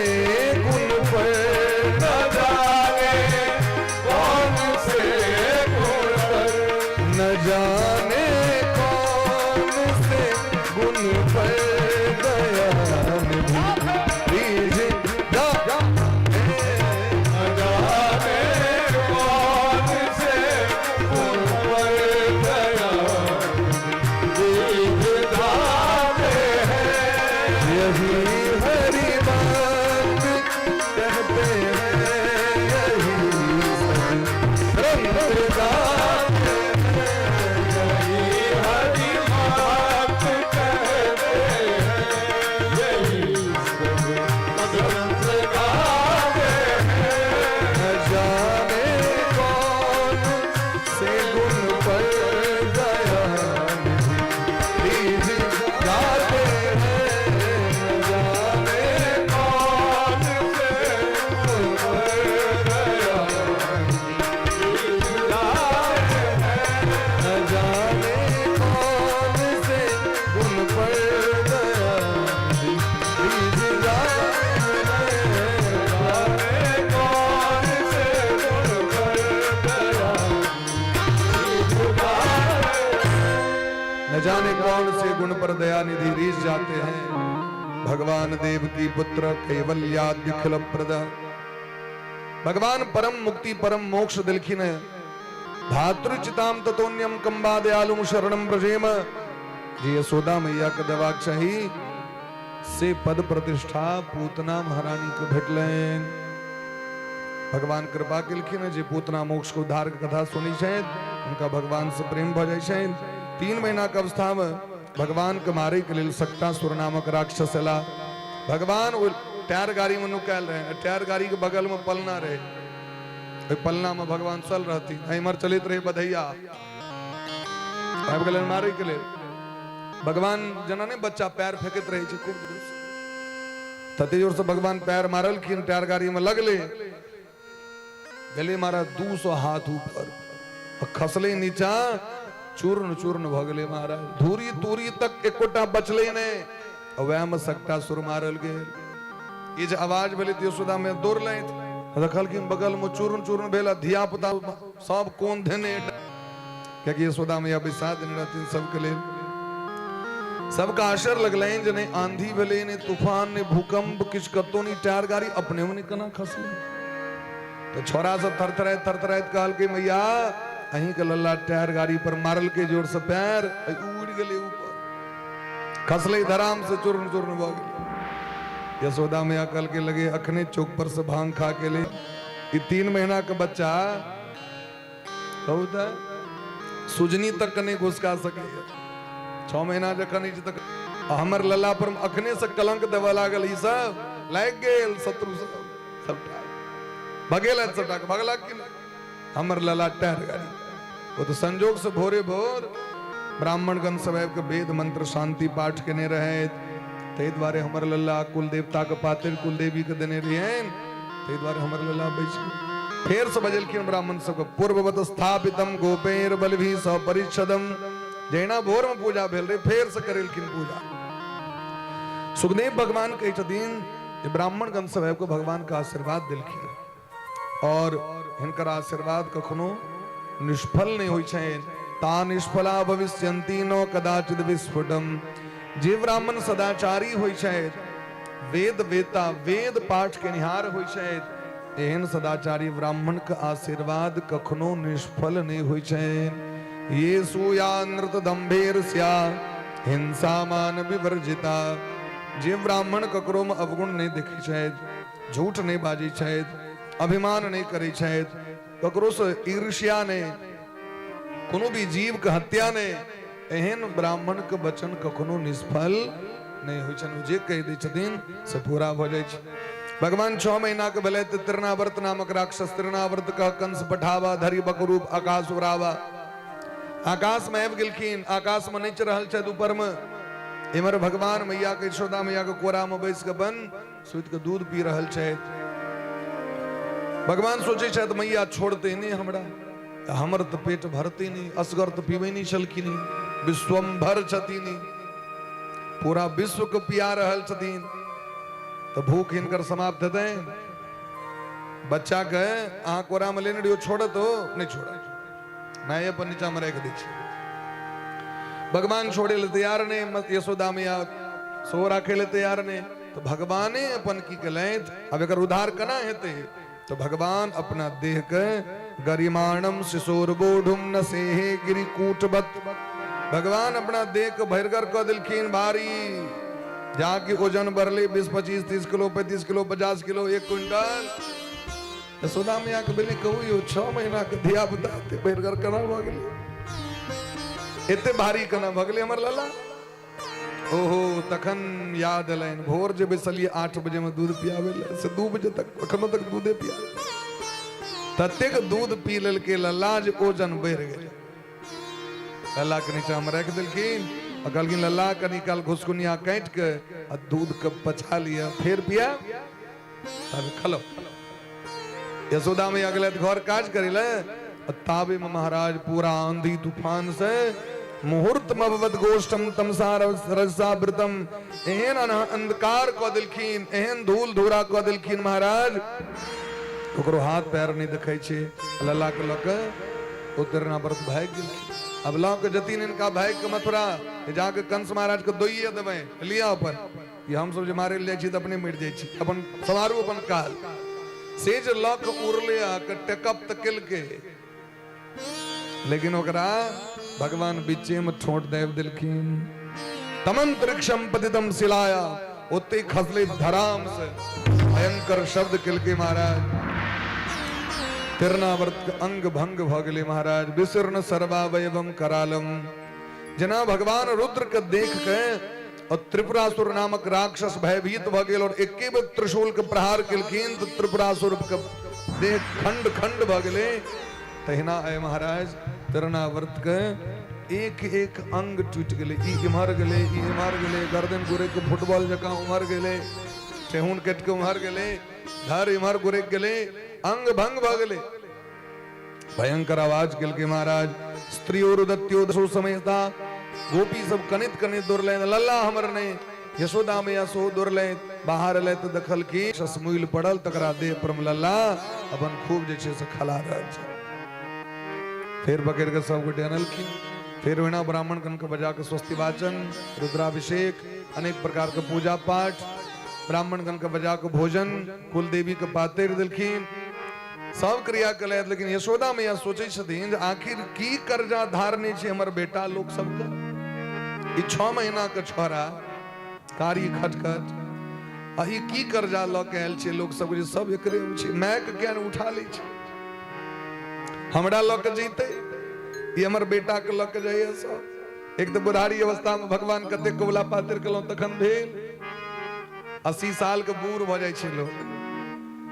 गुण पर न जाने कौन से गुण पर न जाने कौन से गुण पर दयानिधि रीझ जाते हैं। न जाने कौन से गुण पर दयानिधि जाते हैं। यही हरि बात कहते हैं, यही सब ग्रंथ गाते यही हरि बात कहते हैं, यही सब ग्रंथ गाते हैं। न जाने कौन से गुण पर दयानिधि रीझ जाते हैं। न जाने कौन से गुण पर दयानिधि जाते हैं। न जाने कौन से गुण पर दयानिधि रीझ जाते हैं। कौन से गुण पर दयानिधि जाते हैं। न जाने कौन से गुण पर दयानिधि रीझ जाते हैं। भगवान देव की पुत्र कैवल्याद्यखिल प्रद भगवान परम मुक्ति परम मोक्ष दिलखिन भातृचिताम ततोन्यम कंबा दयालुम शरणम ब्रजेम। जी यशोदा मैया के देवाक चाही से पद प्रतिष्ठा पूतना महारानी को भेटलेन। भगवान कृपा केलखिन जे पूतना मोक्ष को उद्धार के कथा सुनी छे उनका भगवान से प्रेम भ जाय छे। 3 महीना के अवस्था में भगवान के मारे के लिए सक्टासुर नामक राक्षस एला। भगवान वो टायर गाड़ी में नुकाल रहे, टायर गाड़ी के बगल में पलना रहे, ओहि पलना में भगवान चल रहती इमर चलित रहे बधैया मारे के लिए। भगवान जना ने बच्चा पैर फेंकत रहे खूब जोर से, तते जोर से भगवान पैर मारलखिन, टायर गाड़ी में लगले, गले मारा 200 हाथ ऊपर और खसले नीचा, चूर्ण चूर्ण भगले महाराज। धूरी तूरी तक एकोटा बचले ने, वह में सकटा सुर मारल गेल। ये जो आवाज भेले यशोदा में दौड़ ले रखल की बगल में चूर्ण चूर्ण भेला, धिया पुता सब कोन धने क्या कि यशोदा में विषा दिन रहती सबके लिए। सबका आशर लगल जने आंधी भेले ने तूफान ने भूकंप किछ कतो नहीं, टायर गाड़ी अपने में कना खसले। तो छोरा सब थरथराए कहल के मैया अहीं के लल्ला टायर गाड़ी पर मारल के जोर से पैर उड़ गले ऊपर, खसले धराम से चूर्ण चूर्ण भ गेले। यशोदा मैया कहल के लगे अखने चौक पर से भांग खा के ले। ये 3 महीना का बच्चा कहता सुजनी तक नहीं घुसका सके। 6 महीना जखन तक हमर लल्ला पर अखने से कलंक देवा लागल, ई सब लाग गेल शत्रु सबटा भगेला, सबटा भगला कि हमर लल्ला टायर गाड़ी। वो तो संजोग से भोरे भोर ब्राह्मणगण सब के वेद मंत्र शांति पाठ केने रहे, ते द्वारे हमर लल्ला कुल देवता के पातिर कुल देवी के देने रहे, ते द्वारे हमर लल्ला बैठ फेर से बजल की ब्राह्मण सब पूर्ववत स्थापितम गोपेर बलभी सपरिच्छदम। जैना भोर में पूजा भेल रहे फेर से करेल किन पूजा। सुखदेव भगवान कहे छथिन ब्राह्मण गण सब को भगवान का आशीर्वाद दिलखिन और हिनकर आशीर्वाद कखनो निष्फल नहीं होई छै। ता निष्फला भविष्यन्ति न कदाचित विस्फुटम। जे ब्राह्मण सदाचारी होई छै, वेद वेता वेद पाठ के निहार होई छै, एहन सदाचारी ब्राह्मण का आशीर्वाद कखनो निष्फल नहीं होई छै। ये सूया नृत दंभेरस्या हिंसा मान विवर्जिता। जे ब्राह्मण ककरो में अवगुण नहीं देखी छथि, झूठ नहीं बाजी छथि, अभिमान नहीं करी छथि, ककरो से ईर्ष्या नहीं, कोनो भी जीव के हत्या नहीं, एहन ब्राह्मण के वचन कखनो निष्फल नहीं होय छन। जे कह दै छथिन से पूरा भ जाय छै। भगवान 6 महीना के भेले तृणावर्त नामक राक्षस तृणावर्त का कंस पठावा धरि बकरूप आकाश उड़ावा। आकाश में आबि गेलखिन, आकाश में नच रहल छथि ऊपर में। इमर भगवान मैया के यशोदा मैया के कोरा में बैस के बन सुत के दूध पी रहल छथि। भगवान सोचे छथि मैया छोड़ते नहीं हमरा, हमर तो पेट भरते नहीं, असगर तो पीबे नहीं छलखिन, विश्वम्भर छथिन, पूरा विश्व को पिया रहल छथिन, तो भूख हिनकर समाप्त हेतै। बच्चा के अहाँ कोरा में लेने दियो, छोड़ तो नहीं छोड़ा, मैं अपन नीचा में रख दै छी। भगवान छोड़े ले तैयार ने, यशोदा मैया सो राखे ले तैयार ने, तो भगवाने अपन की कलैत अब एकर उद्धार कना हेते। तो भगवान अपना देह के गरिमाणम शिशोरबोढुम नसेहे गिरिकूटवत, भगवान अपना देह के भरगर क दिलखिन भारी, जाके ओजन बढ़ले 20, 25, 30 kilo, 35 kilo, 50 kilo, 1 quintal. Yashoda मैया के बेली कहू यो 6 महीना के धिया पुता ते भरगर कना भ गेलै, एते भारी कना भ गेलै हमर लला। ओहो तखन याद अलन भोर जे बैसलिए 8 बजे में दूध पियावे ले से 2 बजे तक अखनो तक दूधे पिया, ततेक दूध पी लेल के लल्ला जे ओजन बढ़ गेल। लल्ला के नीचा में रख दिलखिन और कहलखिन लल्ला कनी काल घुसकुनिया काट के आ दूध के पचा लिया फिर पिया तब खलो। यशोदा में अगले घर काज करिले, ताबे में महाराज पूरा आंधी तूफान से मुहूर्त मभवत गोष्ठम तमसार रसावृतम, एहन अंधकार क दिलखिन, एहन धूल धूरा क दिलखिन महाराज, ओकरो हाथ पैर नहीं दिखाई छे। लल्ला के लक उतरना व्रत भाग गेलखिन। अब लौ के जतीन इनका भाग के मथुरा जाके कंस महाराज के दोइए देवे लिया अपन कि हम सब जे मारे ले छी त अपने मिट जाय छी, अपन समारू अपन काल से जे लक उड़ले आ के टेकअप तकिल के, लेकिन ओकरा भगवान बीचे में ठोट देव दिलखिन। तमंतरिक्षम पतितम शिलाया, ओते खसले धराम से भयंकर शब्द किल के महाराज तिरनावर्त अंग भंग भ गेले महाराज। विशीर्ण सर्वावयवम करालम, जना भगवान रुद्र के देख के और त्रिपुरासुर नामक राक्षस भयभीत भ गेल और एके बेर त्रिशूल के प्रहार केलखिन तो त्रिपुरासुर के देह खंड खंड भ गेले। तहिना आए महाराज तिरनावर्त के एक एक अंग टूट गेले, ई इमहर गेले, ई इमहर गेले, गर्दन गुरे के फुटबॉल जका उमर गेले, ठेहुन कट के उमर गेले, धर इमहर गुरे गेले, अंग भंग भ गेले। भयंकर आवाज केल के महाराज स्त्री और दत्यो दसो समेता गोपी सब कनित कनित दुरले, लल्ला हमर ने यशोदा मैया सो दुरले बाहर ले तो दखल की शसमुइल पड़ल तकरा देह पर लल्ला अपन खूब जे छे से खला रहल छै। फिर पकड़ के सब गोटे अनल की, फिर वेणा ब्राह्मण कन के बजा के स्वस्ति वाचन, रुद्राभिषेक, अनेक प्रकार के पूजा पाठ, ब्राह्मण कन के बजा के भोजन, कुल देवी के पातेर दिलखिन, सब क्रिया कलैत। लेकिन यशोदा मैया सोचे छथिन आखिर की कर्जा धारने छे हमर बेटा लोग सबके, ई 6 महीना के छोरा कारी खटखट आ ई की कर्जा ल के आयल छे लोग सब जे सब एकरे में छे, माय के ज्ञान उठा ले छे, हमरा ल के जीते ये हमर बेटा के ल के जाइए सब। एक तो बुढ़ारी अवस्था में भगवान कते कबुला पातिर कलो तखन भेल 80 साल के बूढ़ भ जाय छे लोग,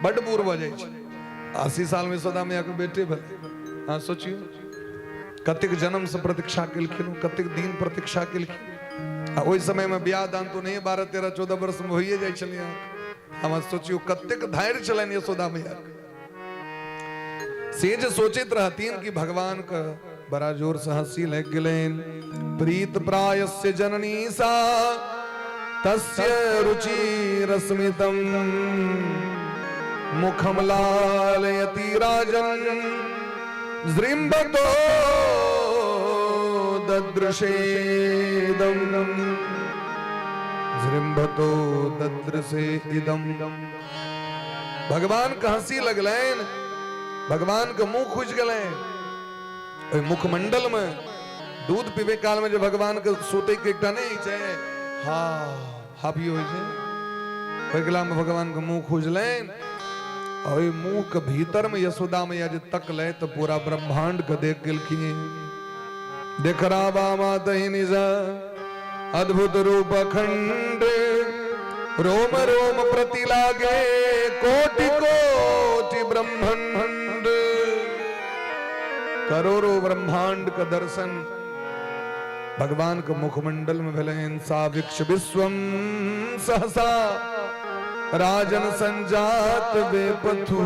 बड बूढ़ भ जाय छे। 80 साल में यशोदा मैया के बेटे भेल। हाँ सोचियो कतेक जन्म से प्रतीक्षा केलखिन, कतेक दिन प्रतीक्षा केलखिन। ओहि समय में ब्याह दान तो नहीं 12, 13, 14 वर्ष में होइए जाय छलिए। हम सोचियो कतेक धैर्य छलनि यशोदा मैया के। से जे सोचित रहतीन कि भगवान का बड़ा जोर से हंसी लग गेलन। प्रीत प्रायस्य जननी सा तस्य रुचिरस्मितं मुखं लालयति राजन् जृम्भतो ददृशेदं जृम्भतो ददृशे इदं। भगवान का हंसी लगलैन, भगवान का मुंह खुज गलैन। मुखमंडल में दूध पीवे काल में जो भगवान के सोते के एकटा नहीं चाहे हा पियो छे पगला में भगवान का मुंह खुज लेन और मुंह के भीतर में यशोदा मैया जे तक ले तो पूरा ब्रह्मांड के देख गेलखिन। देख राबा मातहि निज अद्भुत रूप खंड रोम रोम प्रति लागे कोटि कोटि ब्रह्मांड। करोड़ों ब्रह्मांड का दर्शन भगवान के मुखमंडल में भले सा विक्ष विश्वम सहसा राजन संजात बेपथु।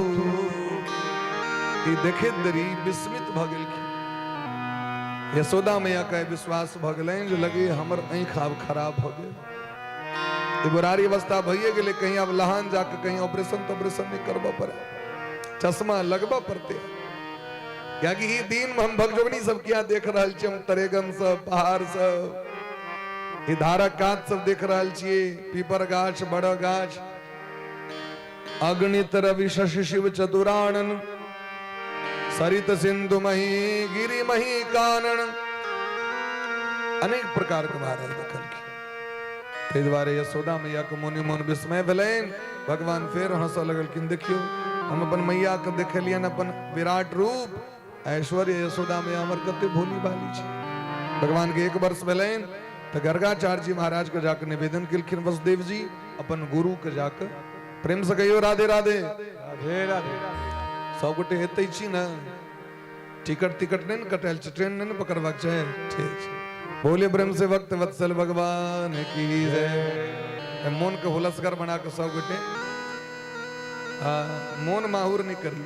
देखे दरी विस्मित भगल की यशोदा मैया का विश्वास भगलें जो लगे हमर आँख अब खराब हो गए। बुरारी अवस्था भइए गेले, कहीं अब लहान जाके कहीं ऑपरेशन नहीं करवा पड़े, चश्मा लगवा पड़ते क्या कि ही दिन में हम भगजोगनी सब क्या देख रहा छे, हम तरेगन सब पहाड़ सब ई धारा कात सब देख रहा छे, पीपर गाछ बड़ गाछ अग्नित रवि शशि शिव चतुरानन सरित सिंधु मही गिरि मही कानन। अनेक प्रकार के महाराज देखल के द्वारे यशोदा मैया के मोनि मोन विस्मय भेलैन। भगवान फिर हंस लगल कि देखियो हम अपन मैया के देखलियन अपन विराट रूप ऐश्वर्य यशोदा मैया हमर कते भोली भाली छी। भगवान के 1 वर्ष भेलैन तो गर्गाचार्य जी महाराज के जाकर निवेदन केलखिन वसुदेव जी अपन गुरु के जाकर प्रेम से कहियो राधे राधे राधे राधे। सब गोटे हेतै छी न, टिकट नहीं कटायल छै, ट्रेन नहीं पकड़बाक छै, ठीक छै। बोले प्रेम से भक्त वत्सल भगवान की जय। मोन के हुलसगर बना के सब गोटे मोन माहुर नहीं करी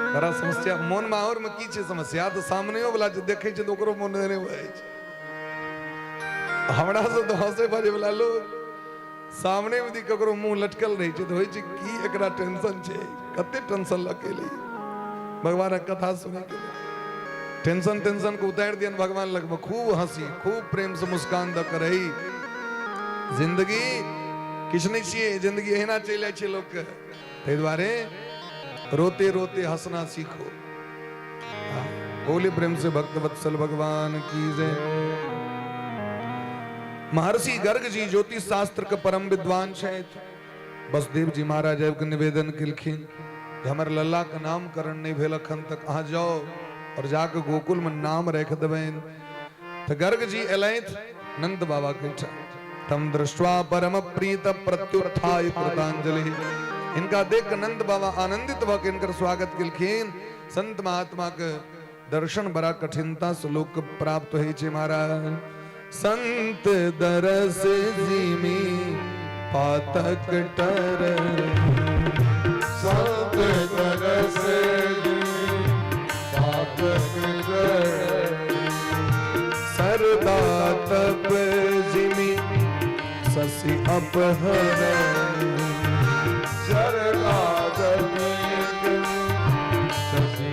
बड़ा समस्या। मोन माहुर में की छै समस्या तो सामने वाला जे देखे छै तो ओकरो मोन नहीं होय छै। हमरा से तो हंसे बाजे वाला लोग सामने में ककरो मुंह लटकल रही छै तो होय छै की एकरा टेंशन छै, कते टेंशन लकेले भगवान के कथा सुने के टेंशन को उतार दियन भगवान लग में खूब हंसी खूब प्रेम से मुस्कान द करही। जिंदगी किछ नहीं छिए, जिंदगी एहना चले छै लोग के, तै द्वारे रोते रोते हंसना सीखो। बोले प्रेम से भक्त वत्सल भगवान की जय। महर्षि गर्ग जी ज्योतिष शास्त्र के परम विद्वान छथि। वसुदेव जी महाराज के निवेदन केलखिन हमर लल्ला का नामकरण नहीं भेल अखन तक, अहाँ जाओ और जाके गोकुल में नाम रख देबैन। तो गर्ग जी एलैथ नंद बाबा के तम दृष्ट्वा परम प्रीत प्रत्युत्थाय कृतांजलि। इनका देख नंद बाबा आनंदित भक इनकर स्वागत केलखिन। संत महात्मा के दर्शन बड़ा कठिनता से लोक प्राप्त होय छै महाराज। संत दरस जिमी पातक टर, संत दरस जिमी पातक टर, सरदा तप जिमी शशि अपहरण, सरदा तप शशि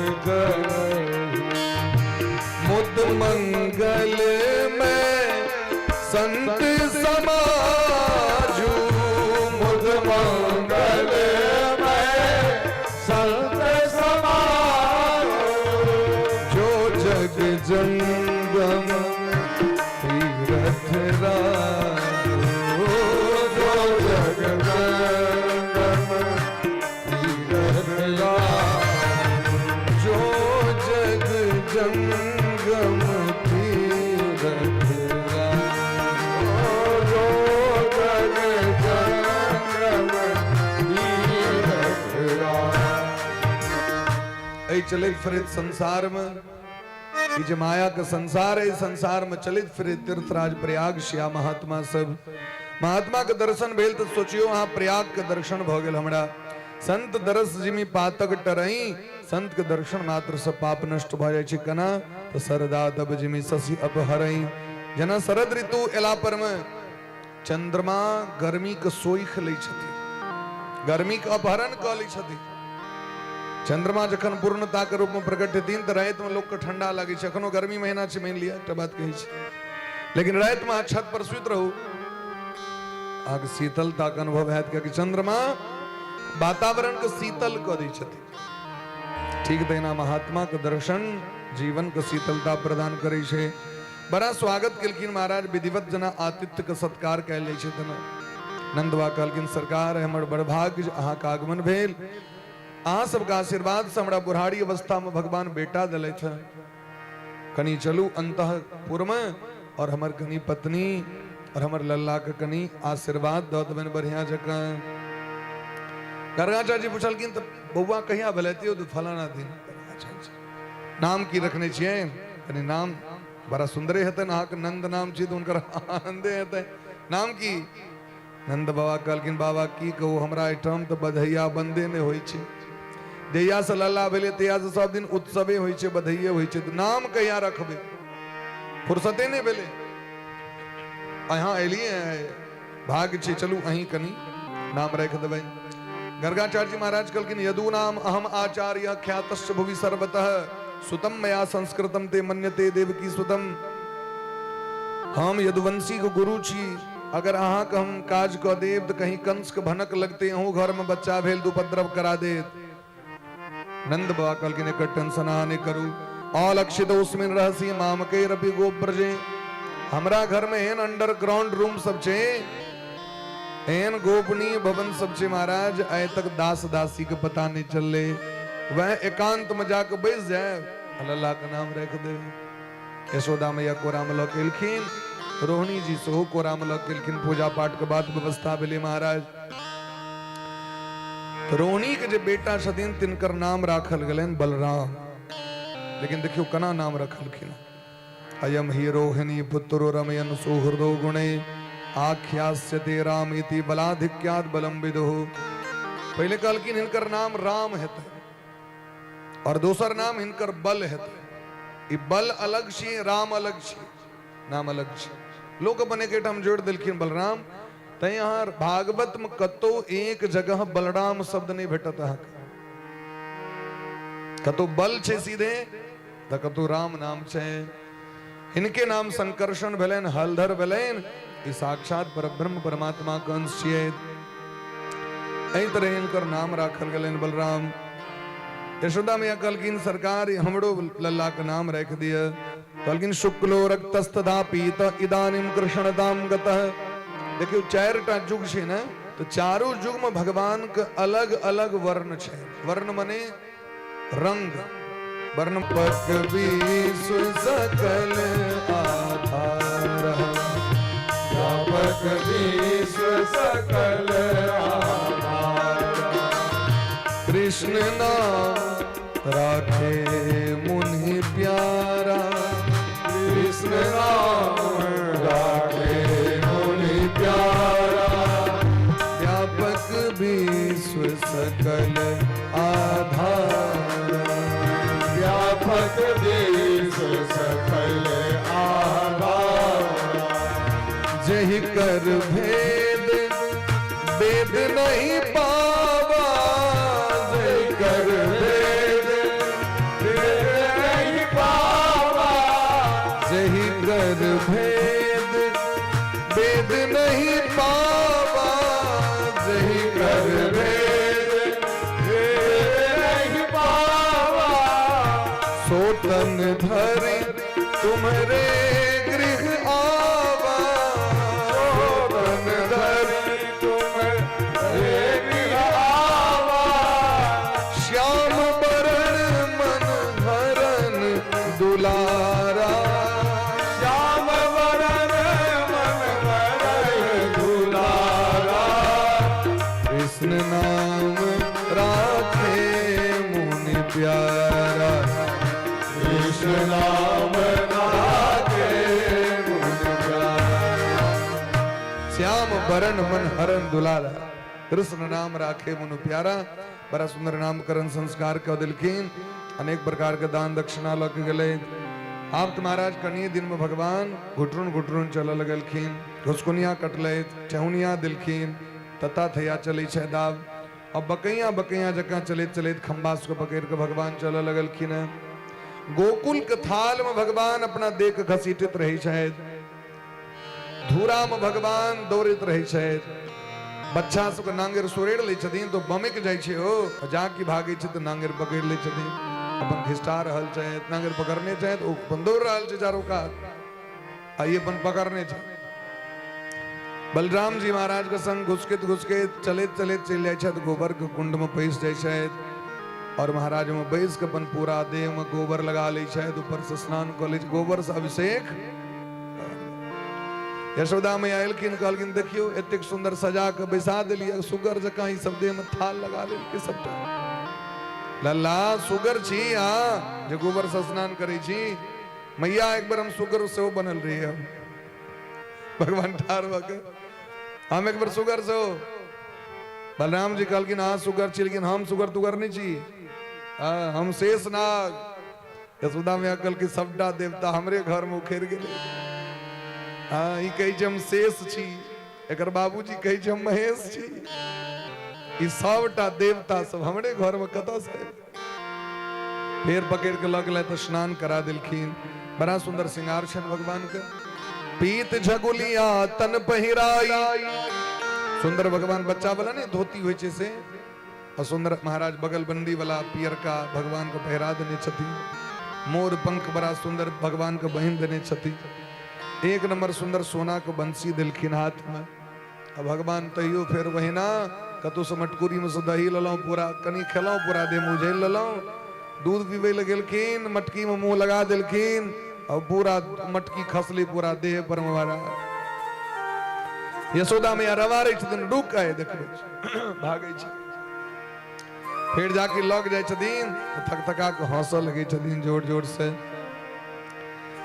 अपहरण। मुद मंगल में संत समाजू, मुद मंगल में संत समाजू। जो जग जंगम तीरथ राजो, जो जग जंगम तीरथ राजो। जो जग जंगम तीरथ राजो, जो जग जंगम तीरथ राजो। ऐ चलित फिरित संसार में ई जे माया के संसार है, संसार में चलित फिरित तीर्थराज प्रयाग श्या महात्मा सब। महात्मा के दर्शन भेल तो सोचियो वहां प्रयाग के दर्शन भ गेल हमरा। संत दरस जिमी पातक टरही, संत के दर्शन मात्र से पाप नष्ट भ जाय छै। कना तो सरदा तब जिमी शशि अपहरही। जना शरद ऋतु एला पर में चंद्रमा गर्मी के सोख लै छथिन, गर्मी के अपहरण क लै छथिन। चंद्रमा जखन पूर्णता के रूप में प्रकट हेथिन तो रात में लोग के ठंडा लगे छै। अखनो गर्मी महीना छै, मान लिया एकटा बात कहै छै, लेकिन रात में छत पर सुति रहू आग शीतलता के अनुभव हैत, क्योंकि चंद्रमा वातावरण के शीतल क दै छथिन। ठीक तहिना महात्मा के दर्शन जीवन के शीतलता प्रदान करे छे। बड़ा स्वागत केलखिन महाराज, विधिवत जना आतिथ्य के सत्कार कयल जाइ छै। तना नंदवा कहलखिन सरकार हमर बड़ भाग्य जे अहाँ के आगमन भेल, अहाँ सबके आशीर्वाद से हमरा बुढ़ारी अवस्था में भगवान बेटा दिलैथ। कनी चलू अंतःपुर में और हमर कनी पत्नी और हमर लल्ला के कनी आशीर्वाद दऽ देबनि बढ़िया जकाँ। गर्गाचार्य जी पूछलखिन तो बौआ कहिया भेलैतियो? तो फलाना दिन। नाम की रखने छियै? कनी नाम बड़ा सुंदरे हेतै, अहाँके नंद नाम छी तो हुनकर आनंदे हेतै। नाम की? नंद बाबा कहलखिन बाबा की कहू, हमरा एहिठाम तो बधैया बंदे ने होइ छै। जहिया से लल्ला भेलै तहिया से सब दिन उत्सवे होइ छै, बधैये होइ छै, तो नाम कहिया रखबै? फुर्सते नहीं भेलै। अहाँ एलियै, भाग्य छै, चलू अहीं कनी नाम राखि देबै। गर्गाचार्य जी महाराज कहलखिन यदु नाम अहम आचार्य ख्यातश्च भुवि सर्वतः सुतम मया संस्कृतम ते मन्यते देवकी सुतम। हम यदुवंशी के गुरु छी, अगर अहाँ के हम काज क देब तो कहीं कंस के भनक लगते, अहूँ घर में बच्चा भेल तो उपद्रव करा देत। नंद बाबा कहलखिन एकर टेंशन अहाँ नहीं करू। अलक्षित उसमें रहसी मामके रपि गोब्रजे। हमरा घर में एहन अंडरग्राउंड रूम सब छे, एहन गोपनीय भवन सब छे महाराज, आय तक दास दासी के पता नहीं चलले। वह एकांत में जाके बैस जाए, अल्लाह का नाम रख दे। यशोदा मैया कोरा में लऽ केलखिन, रोहिणी जी सेहो कोरा में लऽ केलखिन। पूजा पाठ के बाद व्यवस्था भेलै महाराज। तो रोहिणी के जे बेटा छथिन तिनकर नाम राखल गेलनि बलराम। लेकिन देखियो केना नाम रखलखिन, अयम ही रोहिणी पुत्रो रमयन सुहृदो गुणे आख्यास्यते राम इति बलाधिक्यात् बलम विदुः। पहले कहलखिन हिनकर नाम राम हेतै और दोसर नाम हिनकर बल हेतै। ई बल अलग छी, राम अलग छी, नाम अलग छी। लोक बने के ठाम जोड़ देलखिन बलराम। तै यहाँ भागवत में कतो एक जगह बलराम शब्द नहीं भेटत अहाँके। कतो बल छे सीधे तो कतो राम नाम छे। इनके नाम संकर्षण भेलन, हलधर भेलन, ई साक्षात परब्रह्म परमात्मा के अंश छियै। एहि तरह इनकर नाम राखल गेलन बलराम। यशोदा मैया कहलखिन सरकार हमरो लल्ला के नाम राख दिया। कहलखिन शुक्लो रक्तस्तथा पीत इदानीम कृष्णताम गतः। देखियो चारटा युग छे ना, तो चारों युग में भगवान के अलग अलग वर्ण छे। वर्ण मने रंग। वर्ण पक विश्व सकल आधार, व्यापक विश्व सकल आधार। कृष्ण नाम राखे मुनि प्यारा, कृष्ण नाम राखे मुनि प्यारा। व्यापक विश्व सकल आधार, व्यापक विश्व सकल आधार। जहि कर भेद वेद नहीं पावा, जहि कर भेद वेद नहीं पावा। जहि कर भेद वेद नहीं पावा, जहि कर भेद वेद नहीं पावा। सोतन धरि तुम्हारे गृह आवा, सोतन धरि तुम्हारे गृह आवा। श्याम बरण मन भरन दुलारा, श्याम वरण मन भरन दुलारा। कृष्ण नाम राखे मुनि प्यारा, कृष्ण नाम राखे मुनि प्यारा। श्याम बरण मन हरन दुलारा, कृष्ण नाम राखे मुनि प्यारा। बड़ा सुंदर नामकरण संस्कार कर दिलखिन। अनेक प्रकार के दान दक्षिणा लग गए। आप महाराज कनिए दिन में भगवान घुटरुन घुटरुन चल लगलखिन, घुसकुनिया कटलैत, ठेहुनिया दिलखिन, तता थैया चली छै दाब। अब बकैया बकैया जका चलेत चलेत खंबा को पकड़ के भगवान चल लगलखिन। गोकुल के थाल में भगवान अपना देख घसीटित रही शायद, धूरा में भगवान दौड़ित रही शायद। बच्चा सबके नांगेर सोरेड़ ले छथिन तो बमिक जाइ छै हो, जाकी भागे छै तो नांगेर पकड़ ले छथिन, अपन घिस्टा रहल छै, नांगेर पकड़ने छै तो अपन दौड़ रहल छै चारों कात, आइए अपन पकड़ने छै। बलराम जी महाराज के संग घुसकेत घुसकेत चलेत चलेत चल जाय छै, गोबर के कुंड में पैस जाय छै और महाराज में बैस के अपन पूरा देह में गोबर लगा ले छै, ऊपर से स्नान कर ले, गोबर से अभिषेक। यशोदा मैया एलखिन, कहलखिन देखियो एतेक सुंदर सजा के बैसा देलिए, सुगर जका ई सब देह में थाल लगा लेलकै सबटा। लल्ला सुगर छी हां जे गोबर से स्नान करै छी, मैया एक बार हम सुगर से हो बनल रही है, भगवान ठार भके हम एक बार सुगर से हो। बलराम जी कहलखिन हाँ सुगर छी, लेकिन हम सुगर तुगर नहीं छी, हम शेष नाग। यशोदा मैया कहलखिन सबटा देवता हमरे घर में उखेड़ गेलै। हाँ ई कहे हम शेष छी, एकर बाबूजी कहे हम महेश छी, ई सबटा देवता सब हमरे घर में कतऽ से। फिर पकड़ के लगल तो स्नान करा दिलखिन, बड़ा सुंदर श्रृंगार छन भगवान के। पीत झगुलिया तन पहिराई, सुंदर भगवान बच्चा वाला नहीं धोती हुई से, और सुंदर महाराज बगल बंदी वाला पियर का भगवान को पहरा देने छथि। मोर पंख बड़ा सुंदर भगवान को बहन देने छथि। एक नंबर सुंदर सोना को बंसी दिलखिन हाथ में। अब भगवान तैयो फिर वही ना कतु से मटकुरी में से दही ललो, पूरा कनी खेलो, पूरा देह मुझे ललो, दूध पीवे लगेलखिन, मटकी में मुंह लगा दिलखिन और पूरा मटकी खसली पूरा देह पर मारा। यशोदा मैया रवा रही छथिन, रुक आए देखबे भागे छै। फिर जाके लग जाय छथिन, थक थका के हंसऽ लगे छथिन जोर जोर से।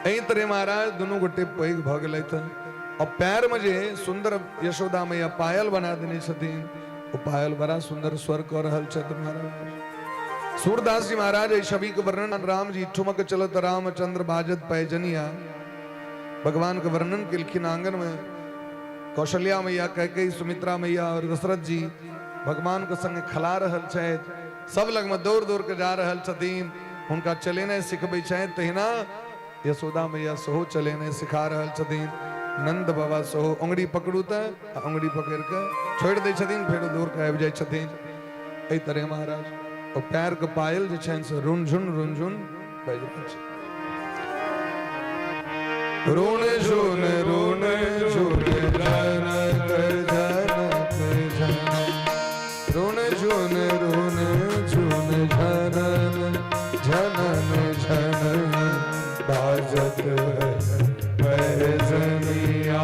एही तरह महाराज दोनों गोटे पैघ भ गेलै त और पैर में जे सुंदर यशोदा मैया पायल बना देने छथिन, वो पायल बड़ा सुंदर स्वर कर रहल छथि महाराज। सूरदास जी महाराज एहि छवि के वर्णन, राम जी ठुमक चलत रामचंद्र बाजत पैजनिया, भगवान के वर्णन केलखिन आंगन में। कौशल्या मैया, कैकेयी, सुमित्रा मैया और दशरथ जी भगवान के संग खला रहल छथि, सब लग में दौड़ दौड़ के जा रहल छथिन, हुनका चलेनाइ सिखबै छथि। तहिना यशोदा मैया सेहो चलेनाइ सिखा रहल छथिन। नंद बाबा सेहो उंगली पकड़ू त उंगली पकड़ के छोड़ दै छथिन, फिर दौड़ के आबि जाइ छथिन। एहि तरह महाराज और पैर के पायल जे छनि से रुनझुन बाजि रहल छै। रुन झुन जनक जनक झन, रुन झुन झनन झनन झनन बाजत पैजनिया।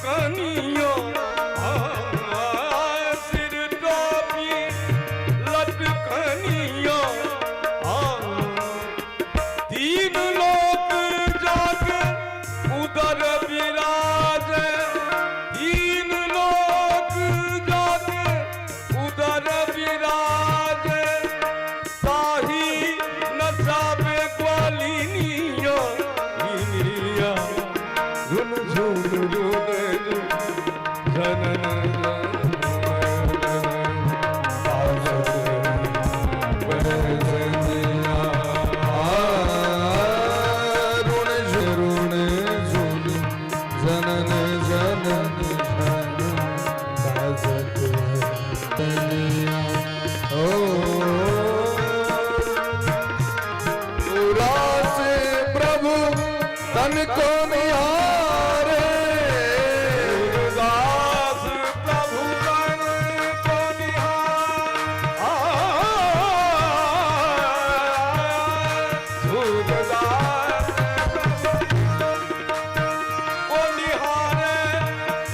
कनिया सिर टोपी लटकनिया तीन लोक जाके उदर विराज तीन लोक जाके उदर विराज ताही नचावे ग्वालिनिया झुन झुन झुन जनन प्रभु तन को निहारे दास प्रभु तन को निहारे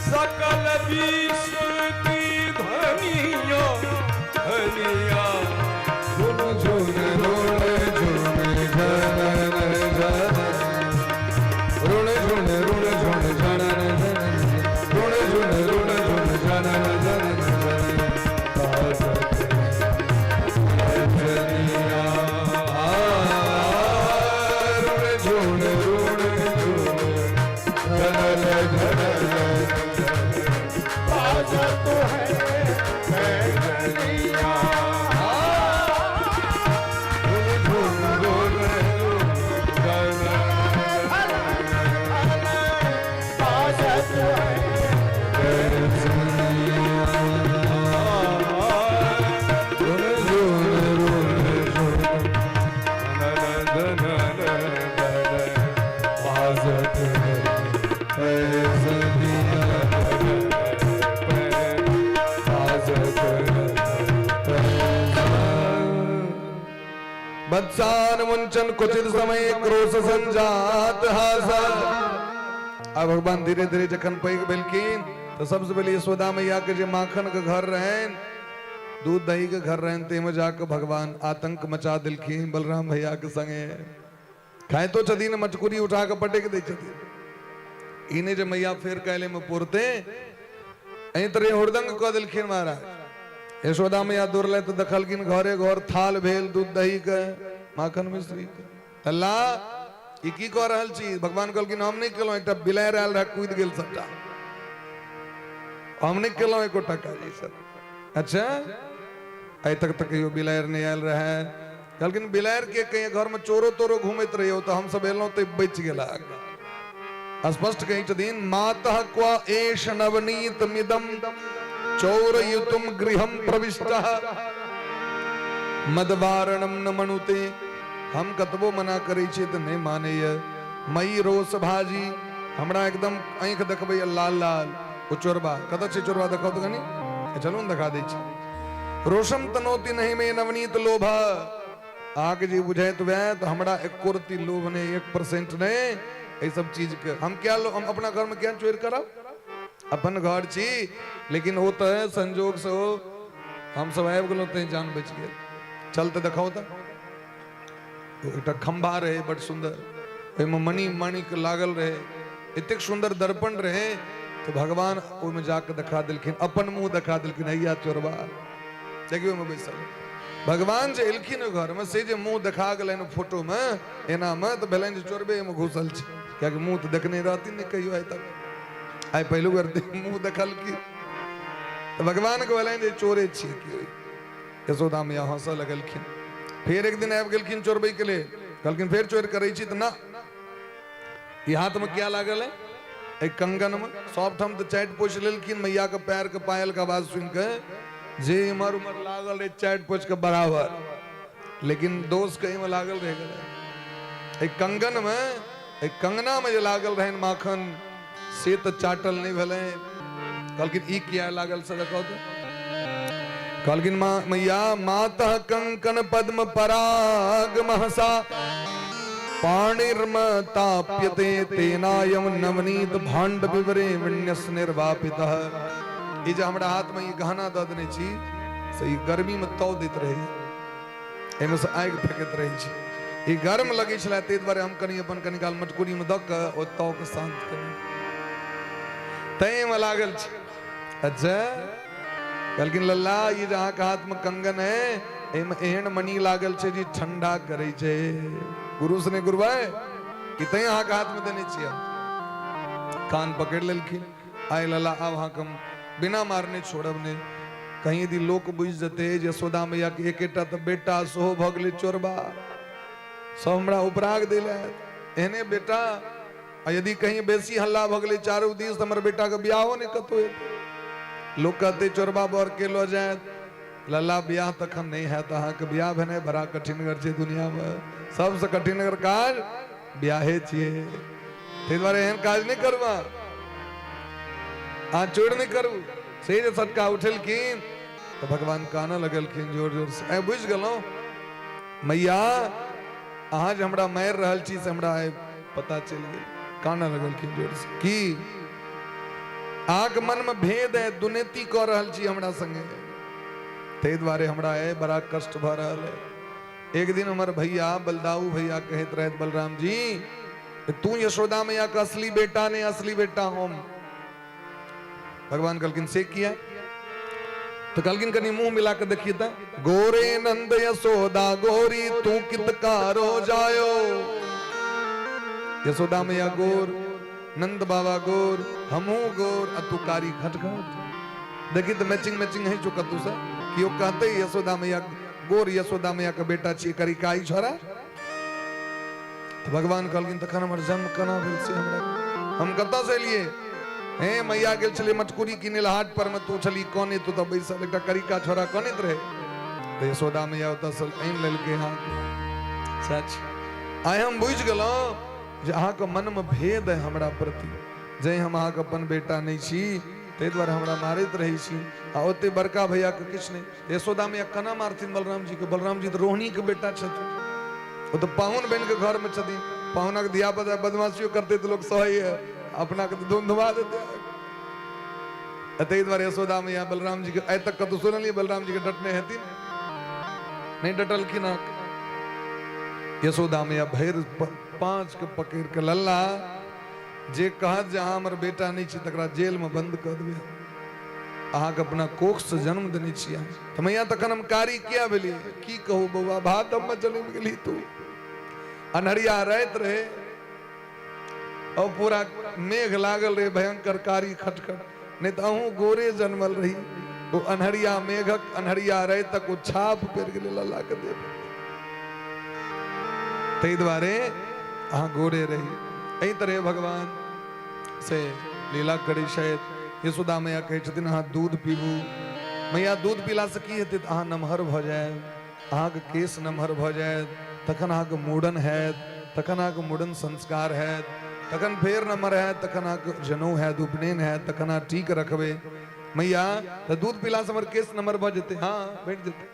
सकल विश्व की धनिया धनिया झुन झुन रुण झुन झनन झनन रुण झुन झनन झनन रुण झुन झनन झनन झुन रुण झनन झनन बाजत है धनिया बत्सान मुंचन कुचित समय क्रोश संजात हासा। अब भगवान धीरे धीरे जखन पैग बेलकिन तो सबसे पहले यशोदा मैया के जे माखन के घर रहें दूध दही के घर रहें ते में जाकर भगवान आतंक मचा दिलखिन बलराम भैया के संगे खाए तो छदीन मटकुरी उठा के पटेक दे छदीन इन्हें जो मैया फिर कहले में पुरते ऐ तरे हुरदंग को दिलखिन महाराज यशोदा मैया दुरले तो दखलकिन घरे घर थाल भेल दूध दही के माखन मिश्री के अल्लाह ई की कह रहल छी भगवान कहलकिन हम नहीं केलो एकटा बिलायर आयल रहा कूद गेल सबटा हम नहीं केलो एको टका जी सर अच्छा आई तक यो बिलायर नहीं आयल रहा कहलकिन बिलायर के कहीं घर में चोरो तोरो घूमत रहियो तो हम सब एलो तो बच गेला स्पष्ट कही छदीन मातः क्वा एष नवनीत मिदम चौरयुतुम गृहम प्रविष्टः मदवारणम न मनुते हम कतबो मना करे छी त नहीं माने मई रोस भाजी हमरा एकदम आंख देखबे लाल लाल ओ चोरबा कत छे चोरबा देखो तो कनी चलो न दिखा दे छी रोशम तनोति नहीं में नवनीत लोभ आग जी बुझे तो वह तो हमरा एक कुर्ती लोभ ने 1% ने ये सब चीज के हम क्या हम अपना घर में क्या चोर करब अपन घर छी लेकिन होता है संजोग से हो हम सब आबि गेलो ते जान बच गेल चलते देखाओ तो एक खंभा रहे बड़ सुंदर ओमे मणि माणिक लागल रहे इतने सुंदर दर्पण रहे तो भगवान ओमे जाके दिखा दिलखिन अपन मुंह दिखा दिलखिन हैया चोरबा देखियो में बैसल भगवान जे एलखिन घर में से जे मुंह दिखा गेलन फोटो में एना में तो भेलन जे चोरबे में घुसल छी क्या कि मुंह तो देखने रहती नहीं कहियो आइ तक आई पहलू कर मुंह देखल की तो भगवान को भेलन जे चोरे छी की यशोदा मैया हंस लगलखिन फिर एक दिन आबि गेलखिन चोरबै के लिए कहलखिन फिर चोर करे छी त ना ये हाथ में क्या लागल है एक कंगन में सब ठम तो चाट पोछ लेलखिन मैया के पैर के पायल के आवाज सुन के जे इमर उमर लागल रे चाट पोछ के बराबर लेकिन दोष कहीं में लागल रह गए एक कंगन में एक कंगना में जे लागल रहे माखन से तो चाटल नहीं भेले कहलखिन ई किया लागल से देखो तो कहलखिन मैया मातः कंकन पद्म पराग महसा पाणिर्मताप्यते तेनायम नवनीत भांड विवरे विन्यस निर्वापितः। ये जो हमारा हाथ में ये गहना दे देने छी सही गर्मी में तौ देत रहे एमे से आग फेंकत रहे छी। ये गर्म लगे छला ते द्वारे हम कनी अपन कनी काल मटकुरी में दक ओ तौ के शांत करे तय में लागल छी। अच्छा कहलकिन लल्ला ये जहां का हाथ में कंगन है एमे एहन मणि लागल छे जी ठंडा करे छे। गुरु से ने गुरुभाई कितने यहाँ का हाथ में देने चाहिए। कान पकड़ लेलखिन आए लला अब हाँ कम बिना मारने छोड़ब ने कहीं यदि लोक बुझ जते यशोदा मैया के एकेटा तो बेटा सोहो भगले चोरबा सब हमरा उपराग दिले एहने बेटा यदि कहीं बेसी हल्ला भगले चारों दिस हमर बेटा के ब्याहो ने कतो लोग कहते चोरबा बर के लो जाए लल्ला ब्याह तखन नहीं है तो के ब्याह भने बड़ा कठिन कर छे दुनिया में सबसे कठिन अगर काज ब्याहे छिए ते द्वारे एहन काज नहीं करवा आ चोर नहीं करू से जे सटका उठलखिन तो भगवान काना लगलखिन जोर जोर से ए बुझ गेलो मैया आज हमरा मार रहल छी से हमरा पता चल गेल काना लगलखिन जोर से की आग मन में भेद है दुनेती क रहल छी हमरा संगे ते द्वारे हमरा बड़ा कष्ट भ रहल है। एक दिन हमारे भैया बलदाऊ भैया कहत रहे बलराम जी तू यशोदा मैया का असली बेटा ने असली बेटा हम भगवान कलकिन से किया तो कलकिन कनी मुंह मिला कर देखिए था गोरे नंद यशोदा गोरी तू कितकारो जायो। यशोदा मैया गोर नंद बाबा गोर हमू गोर अतुकारी खटखट देखी तो मैचिंग मैचिंग है चुका तू सा कि वो कहते यशोदा मैया गोर यशोदा मैया का बेटा छी करी काई छोरा तो भगवान कहलकिन तखन हमर जन्म कना भेल से हमरा हम कता से लिए हे मैया गेल छले मटकुरी किनेल हाट पर में तू छली कोने तू तो बैसल एकटा करिका छोरा कोनित रहे तो यशोदा मैया ओता से आइन लेलके हां सच आइ हम बुझ गेलो जे अहाँ के मन में भेद है हमरा प्रति जे हम अहाँ के अपन बेटा नहीं छी ते द्वारे हमरा मारित रही छी आ ओते बड़का भैया के किछ नहीं यशोदा मैया कना मारथिन बलराम जी के बलराम जी तो रोहिणी के बेटा छथिन वो तो पाहुन बन के घर में छथिन पाहुना के दिया पता बदमाशियों करते तो लोग सही है अपना के धुन धुमा देते ते द्वारे यशोदा मैया बलराम जी के आइ तक कतो सुनलिए बलराम जी के डटने हथिन नहीं डटलखिन यशोदा मैया भैर पांच के पकड़ के लल्ला जे कहत जहां हमर बेटा नहीं छी तकरा जेल में बंद कर देबे अहाँ के अपना कोख से जन्म देने छिया तो मैया तखन हम कारी किया भेली की कहू बउआ भात हम जन्म गेली तू अनहरिया रात रहे और पूरा मेघ लागल रहे भयंकर कारी खटखट नहीं तो अहूँ गोरे जन्मल रही वो अनहरिया मेघक अनहरिया रहे तक वो छाप पेर गेले लल्ला के दे ते द्वारे अहाँ गोरे रही एही तरह भगवान से लीला करी शायद यशोदा मैया कहे छथिन अहाँ दूध पीबू मैया दूध पीला से की हेतै अहाँ नमहर भ जाए अहाँ के केस नमहर भ जाए तखन अहाँ के मूड़न हैत तखन अहाँ के मूड़न संस्कार हैत तखन फेर नमहर हैत तखन अहाँ के जनऊ हैत उपनयन हैत तखन अहाँ ठीक रखबे मैया तो दूध पीला से हमर केस नमहर भ जेतै हाँ बैठ जेतै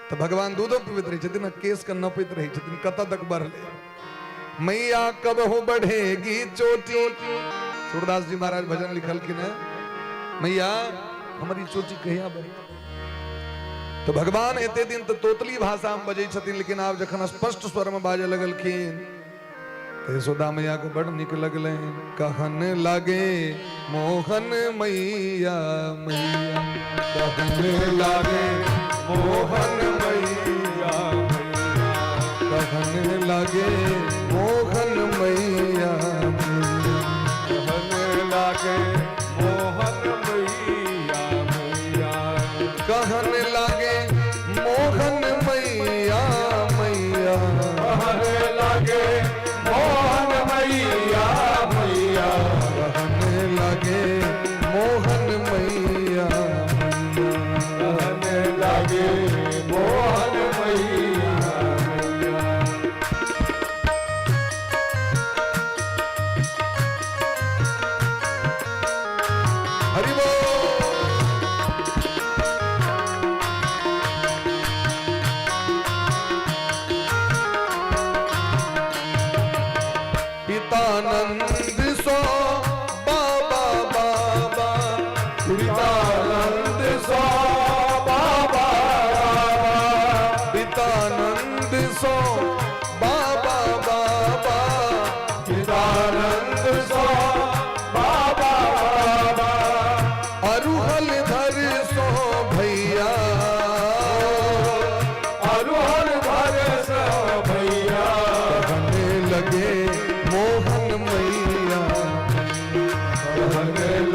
तो भगवान दूधो पीबैत रही छथिन केस के नपैत रही छथिन कतऽ तक बढ़ले मैया कब हो बढ़ेगी चोटी सूरदास जी महाराज भजन लिखलखिन है मैया हमारी चोटी कहिया बढ़े तो भगवान एते दिन तो तोतली भाषा में बजै छथिन लेकिन आब जखन स्पष्ट स्वर में बाजे लगलखिन तो यशोदा मैया के बड़ निक लगले कहन लागे मोहन मैया मैया कहन लागे मोहन मैया कहन लागे मोहन मैया कहन लागे मोहन मैया मैया कहन लागे मोहन मैया मैया कहन लागे मोहन मैया मैया कहन लागे मोहन मैया कहन लागे मोहन मैया मैया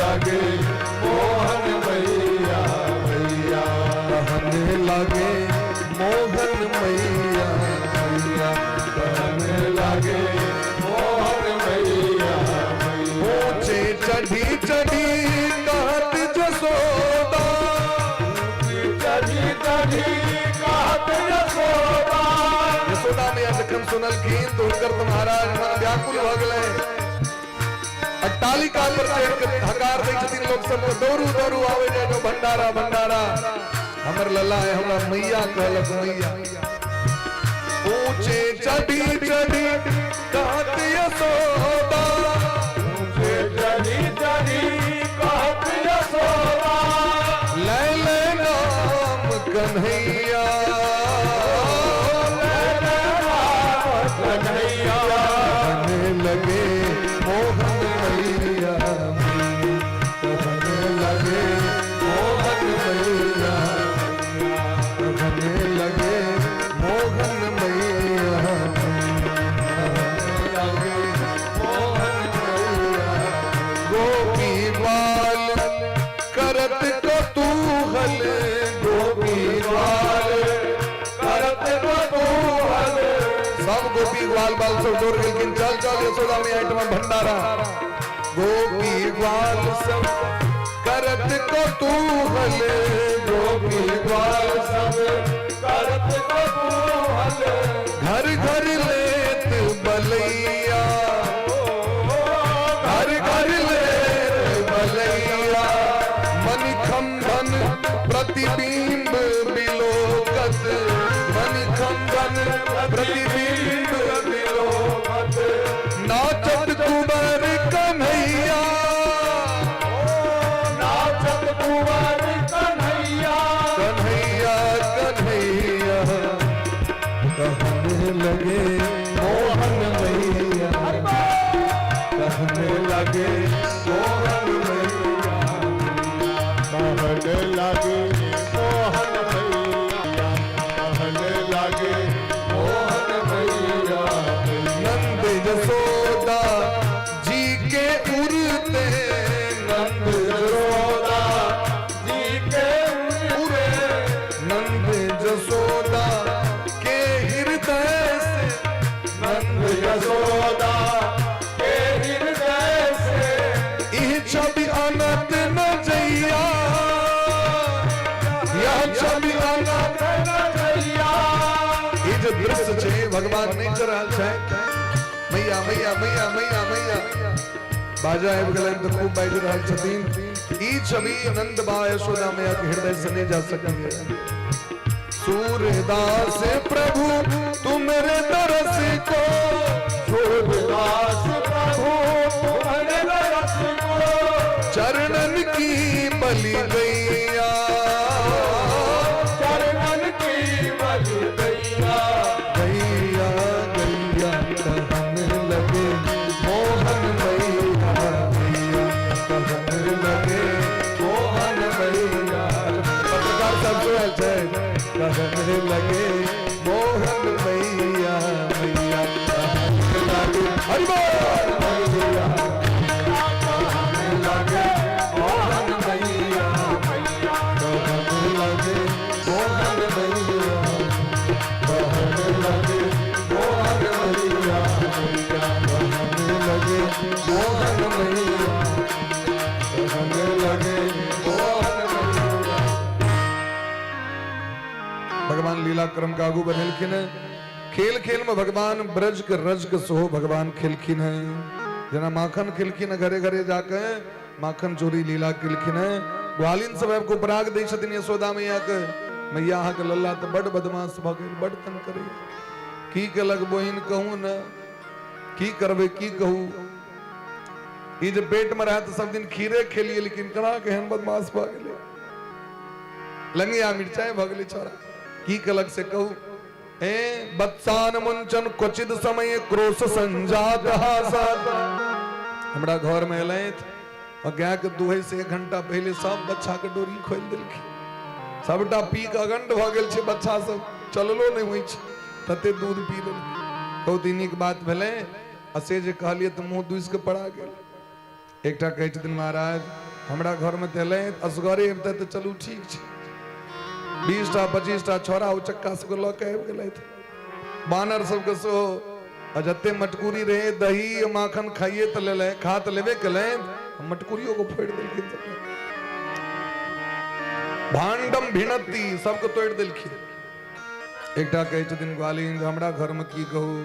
लगे मोहन मैया मैया कहने लगे मोहन मैया मैया कहने लगे मोहन मैया मैया ऊंचे चढ़ी चढ़ी कहत जसोदा चढ़ी चढ़ी कहत यशोदा यशोदा में जखन सुनलखिन तो उनकर तो महाराज मन व्याकुल भ गेलै अट्टालिका पर चढ़ के हकार दै छथिन लोग सब दौड़ू दौड़ू आवे जाए जो भंडारा भंडारा हमर लल्ला है हमरा मैया कहलक मैया ऊंचे चढ़ी चढ़ी कहत यशोदा चढ़ी चढ़ी कहत यशोदा ले ले नाम कन्हैया कन्हैया कहने लगे मोहन मैया कहने लगे मोहन मैया कहने लगे मोहन मैया लगे मोहन मैया गोपी बाल करत कतूहल गोपी बाल करत कतूहल सब गोपी ग्वाल बाल सब दौड़ गेलखिन चल चल यशोदा में आइटम भंडारा गोपी ग्वाल सब करत कतूहल गोपी ग्वाल सब करत कतूहल घर घर लेत बलैया घर घर लेत बलैया मणिखंडन प्रतिबिंब बिलोकत मणिखंडन प्रतिबिंब बिलोकत नाचत कुंवर कन्हैया नाचत कुंवर कन्हैया कन्हैया कन्हैया कहने लगे मोहन मैया कहने लगे मोहन मैया कहने लगे मोहन मैया कहने लगे मोहन मैया नंद यशोदा जी के उड़ते नंद यशोदा जी के उड़े नंद यशोदा के हृदय से नंद यशोदा के हृदय से इह छवि अनंत न जैया यह छवि अनंत कन्हैया ये जो दृश्य छे भगवान नहीं कर रहल छै मैया मैया मैया मैया मैया बाजा आबि गेलनि तो खूब बाजि रहल छथिन ई छवि नंद बा यशोदा मैया के हृदय से नहीं जा सकैए सूर्यदास प्रभु तुम्हारे तरस को सूरदास प्रभु तुम्हारे रस को चरणन की बलि गैया चरणन की बलि गैया गैया गैया कहने लगे मोहन मैया मैया कहने लगे मोहन मैया पत्रकार सब जोड़ल छै कहने लगे मोहन मैया मैया कहने लगे हरि बोल मैया कहने लगे मोहन मैया मैया कहने लगे मोहन मैया कहने लगे मोहन मैया मैया कहने लगे मोहन मैया कहने लगे मोहन मैया भगवान लीला क्रम का आगू बनेलखिन है खेल खेल में भगवान ब्रज के रज के सोहो भगवान खेलखिन है जना माखन खेलखिन है घरे घरे जाके माखन चोरी लीला खेलखिन है ग्वालिन सब को पराग दै छथिन यशोदा मैया के मैया अहाँ के लल्ला तो बड़ बदमाश भ गेल बड़ तंग करे की केलक बहिन कहूँ न की करबे की कहू ई जे पेट में रहे तो सब दिन खीरे खेलिए लेकिन कना केहन बदमाश भ गेले लंगिया मिर्चाई भ गेले छोरा की केलक से कहू ए बत्सान मुंचन क्वचित समय क्रोश संजात हासत हमरा घर में एलैथ और गाय के दुहै से 1 घंटा पहले सब बच्चा के डोरी खोल देलखिन सबटा पी के अगंड भ गेल छै बच्चा सब चललो नहीं होई छै तते दूध पी लेलखिन बहुत नीक बात भेलै आ से जे कहलिए त मुंह दुइस के पड़ा गेल एकटा कहै छथिन महाराज हमरा घर में तेले असगरे अबते तो चलू ठीक छै 20टा 25टा छोरा उचक्का सब ल के आबि गेलथि बानर सब के सो जते मटकुरी रहे दही माखन खाइए तो ले खा तो लेबे केले मटकुरियों को फोड़ देलखिन भांडम भिनती सबको तोड़ देलखिन एकटा कहै छथिन ग्वालिन हमरा घर में की कहू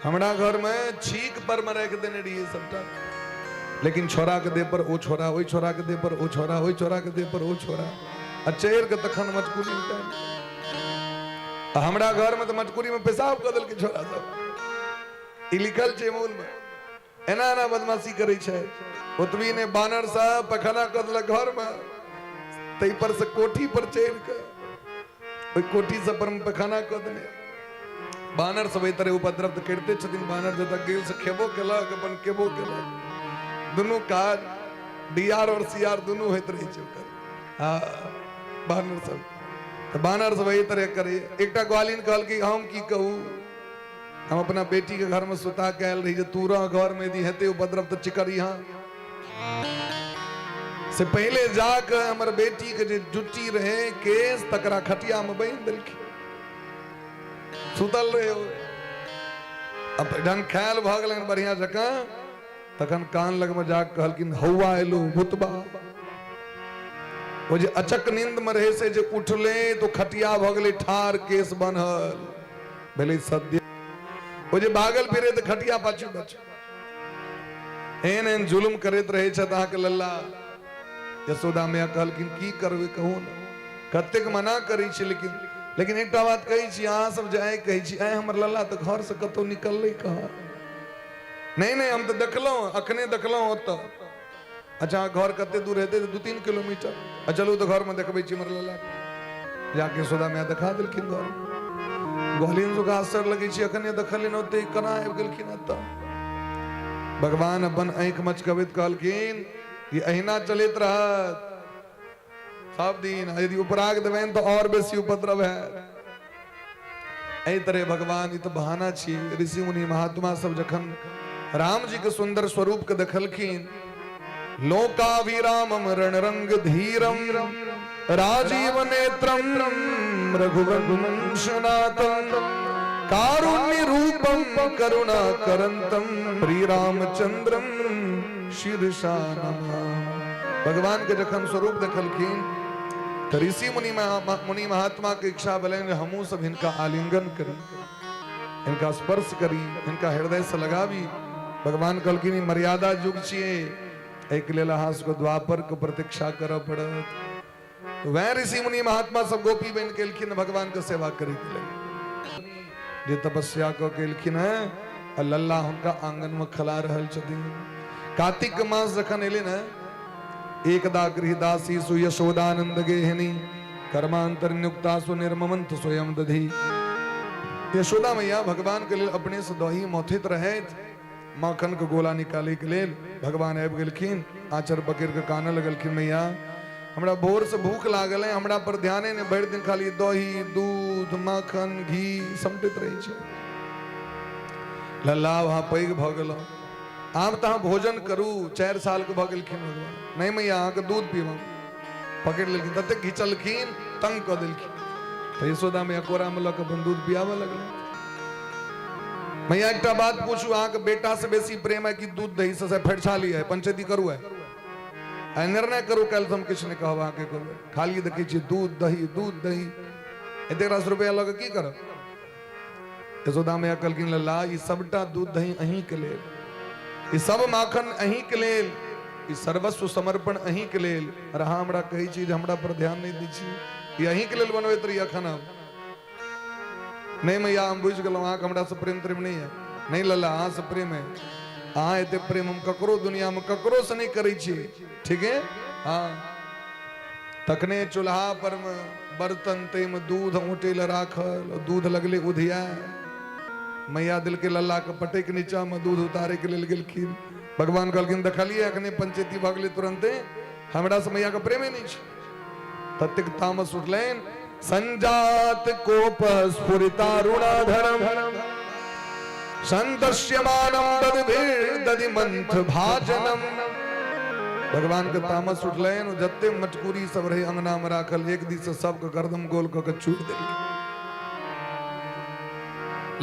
हमरा घर में छीक पर में रख देने रहिए सबटा लेकिन छोरा के देह पर ओ छोरा ओई छोरा के देह पर ओ छोरा ओई छोरा के देह पर ओ छोरा अचेर के तखन मटकुरी हमरा घर में तो मटकुरी में पेशाब कर देलकै छोरा सब ई लिखल छै मूल में एना एना बदमाशी करै छै ओतबी ने बानर साहब पखना कर देलक घर में तई पर से कोठी पर चढ़ के ओई कोठी से पर पखना कर देने बानर सब तरह उपद्रव तो करते छथिन बानर जतऽ गेल से खेबो केलक अपन केबो केलक दोनों काज डीआर और सीआर दोनों होइत रहे छै ओकर बानर सब तो बानर सब एही तरह करे एकटा ग्वालिन कहल कि हम की कहू हम अपना बेटी के घर में सुता के आयल रही जे तू रह घर में यदि हेते उपद्रव तो चिकर यहाँ से पहले जाके हमर बेटी के जे जुटी रहे केस तकरा खटिया में बांध देलखिन सुतल रहे हो अब ढंग ख्याल भ गेलन बढ़िया जकां तखन कान लग में जाके कहलखिन हौवा एलो भूतबा वो जे अचक नींद में रहे से जे उठले तो खटिया भ गेले ठार केस बनल भेले सद्य वो जे भागल फिरे तो खटिया पाछू बच एन एन जुलुम करैत रहे छत अहाँ के लल्ला यशोदा मैया कहलखिन की करबे कहू न कतेक मना करै छी लेकिन एकटा बात कहै छी अहाँ सब जाए कहै छी आए हमर लल्ला तो घर से कतौ निकललै कहाँ नहीं हम तो देखलौं अखने देखलौं ओतऽ अच्छा घर कते दूर हेतै 2-3 किलोमीटर चलू तो घर में देखबै छी हमर लल्ला जाके यशोदा मैया देखा देलखिन घर ग्वालिन को आश्चर्य लगे छी अखने देखलिन ओते केना आबि गेलखिन एतऽ भगवान अपन आंख मचकबैत कहलखिन कि अहिना चलैत रहत सब दिन यदि उपराग देवेन तो और बेसी उपद्रव है एही तरह भगवान ई तो बहाना छी ऋषि मुनि महात्मा सब जखन राम जी के सुंदर स्वरूप के देखलखिन लोकाभिरामम रणरंग धीरम राजीव नेत्रम रघुवंशनाथम कारुण्य रूपम करुणा करंतम श्री रामचंद्रम शीर्षा नमामि भगवान के जखन स्वरूप देखलखिन तो ऋषि मुनि महात्मा के इच्छा भेलनि हमहूँ सब हिनका आलिंगन करी हिनका स्पर्श करी हिनका हृदय से लगावी भगवान कहलखिन मर्यादा युग छिए एक लेल अहाँ सबके द्वापर के प्रतीक्षा करऽ पड़त वह ऋषि मुनि महात्मा सब गोपी बन के एलखिन भगवान के सेवा करे के लेल जे तपस्या क के एलखिन है लल्ला हुनका आंगन में खला रहल छथिन कार्तिक मास जखन एलिन है एकदा गृहदासी सु यशोदानंद गेहनी कर्मांतर नियुक्ता सु निर्ममंत स्वयं दधी यशोदा मैया भगवान के लिए अपने से दही मौथित रहे माखन के गोला निकाले के लेल भगवान आबि गेलखिन आचर पकड़ के कानऽ लगलखिन मैया हमरा भोर से भूख लागल है हमरा पर ध्याने ने भरि दिन खाली दही दूध माखन घी समटैत रहे छै लल्ला वहां पैघ भ गेलौ आब तहाँ भोजन करू 4 साल के भ गेलखिन भगवान नहीं मैया अहाँ के दूध पीबू पकड़ लेलखिन तते घिचलखिन तंग क देलखिन तो यशोदा मैया कोरा में लऽ के अपन दूध पियाबऽ लगलै मैया एकटा बात पूछू अहाँ के बेटा से बेसी प्रेम है कि दूध दही से फटछाली है पंचायती करू है निर्णय करू कल हम किछु नहीं कहब अहाँ के करू खाली देखै छी दूध दही एते रास रुपया लऽ के की करब यशोदा मैया कहलखिन लल्ला ई सबटा दूध दही अहीं के लेल ई सब माखन अहीं के लेल ई सर्वस्व समर्पण अहीं के लेल और अहाँ हमरा कहै छी जे हमरा पर ध्यान नहीं दै छी ई अहीं के लेल बनबैत रही अखन अब नहीं मैया हम बुझ गेलौं अहाँ के हमरा से प्रेम नहीं है नहीं लल्ला अहाँ से प्रेम है अहाँ एते प्रेम हम ककरो दुनिया में ककरो से नहीं करै छी ठीक है हाँ तखने चूल्हा पर में बर्तन ते में दूध औंटे ल राखल दूध लगले उधिया मैया दिल के लल्ला के पटे के नीचा में दूध उतारे के लेल गेलखिन भगवान कहलखिन देखलिए अखने पंचायती भ गेलै तुरंते हमरा से मैया के प्रेमे नहीं छै ततेक तामस उठलैन संजात कोप स्फुरितारुणाधरम संदस्यमानं ददिभिर्दधि मंथ भाजनम भगवान के तामस उठले जत्ते मटकुरी सब रहे अंगना में राखल एक दिस सबके गर्दम गोल क के छूट दे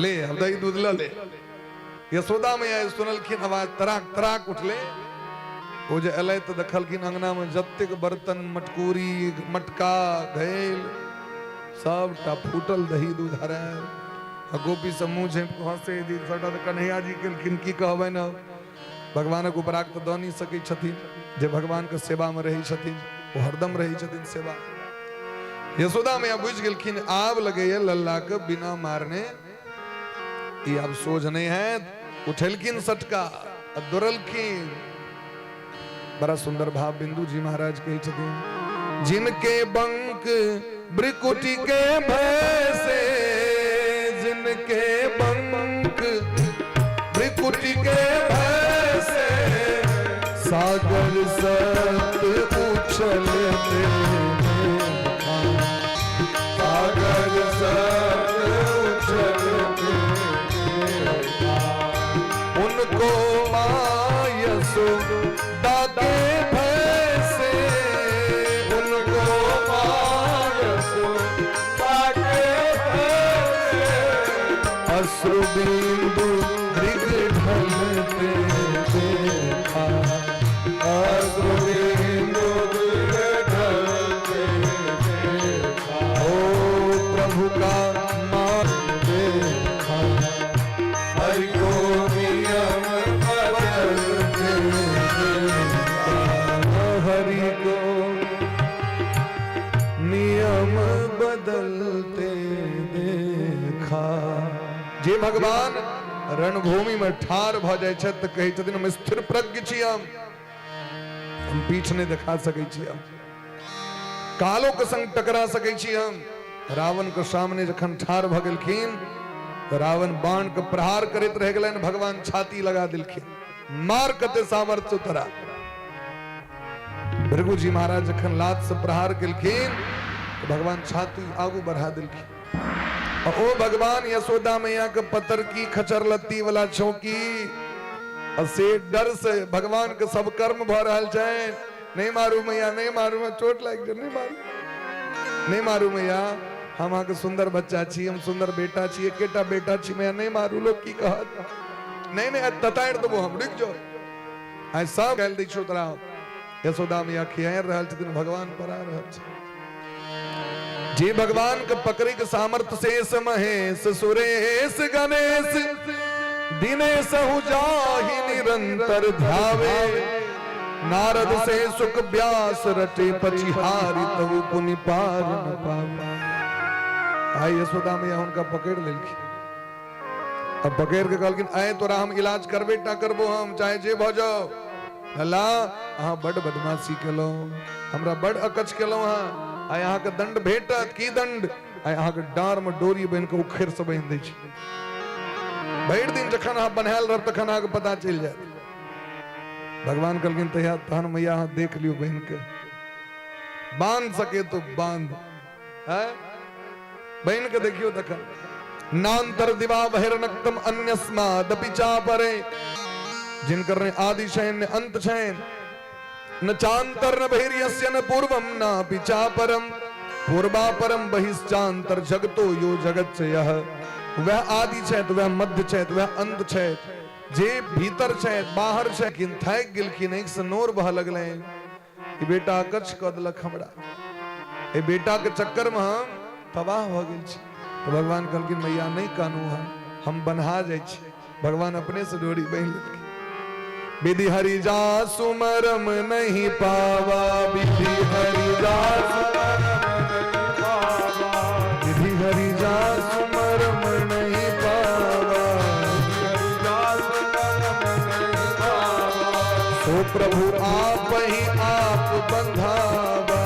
ले अब दही दूध ले यशोदा मैया सुनलखिन आवाज तराक तराक उठले वो जे अलै तो देखलखिन अंगना में जत्तेक बर्तन मटकुरी मटका घैल सबटा फूटल दही दूध हरायल गोपी सब मुँह झेप हंसे दी सबटा तो कन्हैया जी केलखिन की कहबै न भगवानक उपराग तो दऽ नहीं सकै छथिन जे भगवान के सेवा में रही छथिन वो हरदम रही छथिन सेवा। यशोदा मैया बुझ गेलखिन आब लगैया लल्ला के बिना मारने ये अब सोझ नहीं है। उठेलखिन सटका दुरलखिन बड़ा सुंदर भाव बिंदु जी महाराज कहे छथिन जिनके बंक ब्रिकुटी के भय से जिनके बंक ब्रिकुटी के भय से सागर सत उछलते सागर सत उछलते उनको मायसो दाके भय से उनको मायसो दाके भय से अश्रु बिंदु मृग ढलते देखा अश्रु बिंदु मृग ढलते देखा ओ प्रभु का मान देखा हरि को नियम बदलते हरि को नियम बदलते देखा। जे भगवान रणभूमि में ठार भ जाय छथि त कहै छथिन हम स्थिर प्रज्ञ छी हम पीठ नहीं दिखा सकै छी हम कालो के संग टकरा सकै छी हम। रावण के सामने जखन ठार भ गेलखिन त रावण बाण के प्रहार करैत रह गेलनि भगवान छाती लगा देलखिन मार कते सामर्थ्य उतरा। भृगु जी महाराज जखन लात से प्रहार केलखिन तो भगवान छाती आगू बढ़ा दिलखिन ओ भगवान यशोदा मैया के पतर की खचर लत्ती वाला चौकी से डर से भगवान के सब कर्म भ रहल छै नहीं मारू मैया नहीं मारू मैं चोट लाग जाए नहीं मारू मैया हम अहाँ के सुंदर बच्चा छी हम सुंदर बेटा छी एकेटा बेटा छी मैया नहीं मारू लोग की कहत नहीं तताड़ देबो हम रुक जाओ आइ सब कहल दै छौ तोरा यशोदा मैया खियार रहल छथिन भगवान पर आ रहल छै जे भगवान के पकड़े के सामर्थ्य शेष महेश सुरेश गणेश दिनेश जाहि निरंतर ध्यावे नारद से सुख व्यास रटे पचिहारी तहु पुनि पार न पावे। आई यशोदा मैया उनका पकड़ लेलखिन अब पकड़ के कहलखिन आए तोरा हम इलाज करबे टा करबो हम चाहे जे भ जाओ हला अहाँ बड़ बदमाशी केलो हमरा बड़ अकच केलो हां आइ अहाँ के दंड भेटत की दंड आइ अहाँ के डार में डोरी बन के उखेर से बांध दै छी भरि दिन जखन अहाँ बनायल रहब तखन अहाँ के पता चल जायत। भगवान कहलखिन तहिया तहन मैया अहाँ देख लियो बहन के बांध सके तो बांध है बहन के देखियो तखन नांतर दिवा बहिर्नक्तम अन्यस्मादपि चापरे जिनकर ने आदि शयन ने अंत शयन न चांतर न बहिर्यस्य न पूर्वम न पिचापरम पूर्वापरम बहिश्चांतर जगतो यो जगत से यह वह आदि छैत वह मध्य छैत वह अंत छैत जे भीतर छैत बाहर छै किन थाक गेलखिन एक से नोर बह लगले ई बेटा कछ क देलक हमरा ए बेटा के चक्कर में हम तबाह भ गेल छी। तो भगवान कहलखिन मैया नहीं कानू हम बन्हा जाइ छी भगवान अपने से डोरी बांध लेलखिन विधि हरि जा सुमरम नहीं पावा विधि हरि जा विधि हरि जा सुमरम नहीं पावा तो प्रभु आप ही आप बंधावा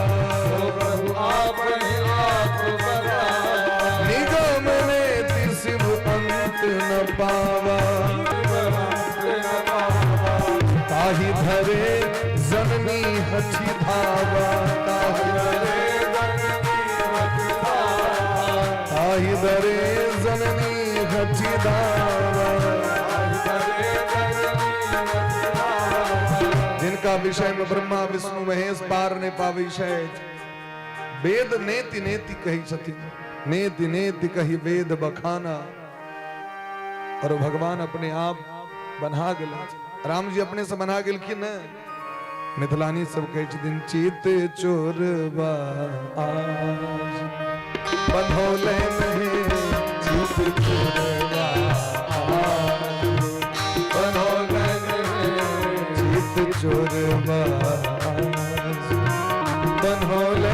निगम ने शिव अंत न पावा ताहि धरे जननी हठी धावा ताहि धरे जननी हठी धावा जिन जिनका विषय में ब्रह्मा विष्णु महेश पार ने पावी शायद वेद नेति नेति कही छथि नेति नेति कही वेद बखाना। और भगवान अपने आप बना गेल राम जी अपने से बना गेल कि न मिथिलानी सब कहे छथिन चित चोरबा आज बनौले नहीं चित चोरबा आज बनौले नहीं चित चोरबा आज बनौले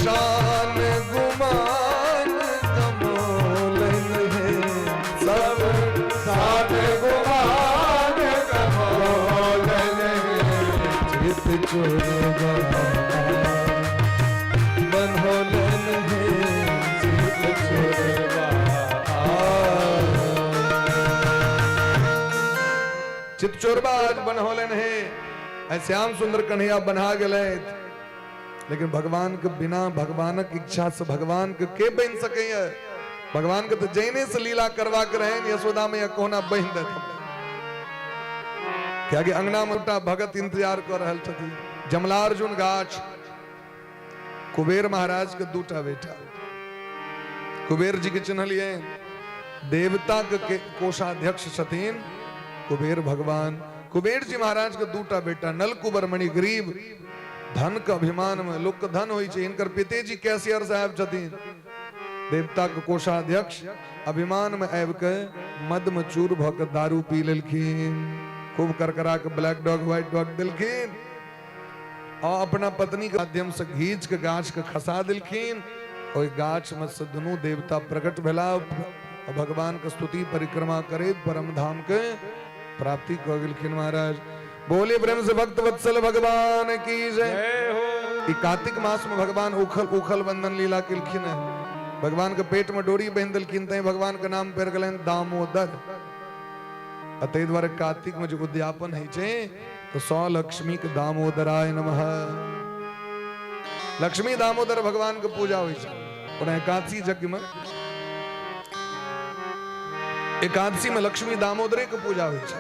शान गुमान कमोलन है सब शान गुमान कमोलन है चित चोरबा बनहोलन है चित चोरबा चित चोरबा आज बनहोलन है। श्याम सुंदर कन्हैया बना गए लेकिन भगवान के बिना भगवान की इच्छा से भगवान के बन सके भगवान के तो जैने से लीला करवा कर रहे यशोदा में कोना बन दे क्या कि अंगना मोटा भगत इंतजार कर रहा थी जमलार्जुन गाछ कुबेर महाराज के दूटा बेटा कुबेर जी के चिन्हलिए देवता के कोषाध्यक्ष छथिन कुबेर भगवान कुबेर जी महाराज के दूटा बेटा नलकुबर मणि गरीब धन का अभिमान में लोक के धन होई छे इनकर पितेजी कैशियर साहब छथिन देवता के कोषाध्यक्ष अभिमान में आबि के मद में चूर भ के दारू पी लेलखिन खूब करकरा के ब्लैक डॉग व्हाइट डॉग दिलखिन और अपना पत्नी के माध्यम से घींच के गाछ के खसा दिलखिन और गाछ में से दुनू देवता प्रकट भेला और भगवान के स्तुति परिक्रमा करे परम धाम के प्राप्ति कर गेलखिन। महाराज बोले ब्रह्म से भक्त वत्सल भगवान की जय हो। कार्तिक मास में भगवान उखल उखल बंधन लीला किलखिन है भगवान के पेट में डोरी बहन दिलखिन तई भगवान के नाम पर गलन दामोदर अतः द्वारा कार्तिक में जो उद्यापन है छे तो सौ लक्ष्मी के दामोदराय नमः लक्ष्मी दामोदर भगवान के पूजा हुई छे और एकादशी यज्ञ में एकादशी में लक्ष्मी दामोदरे के पूजा हुई छे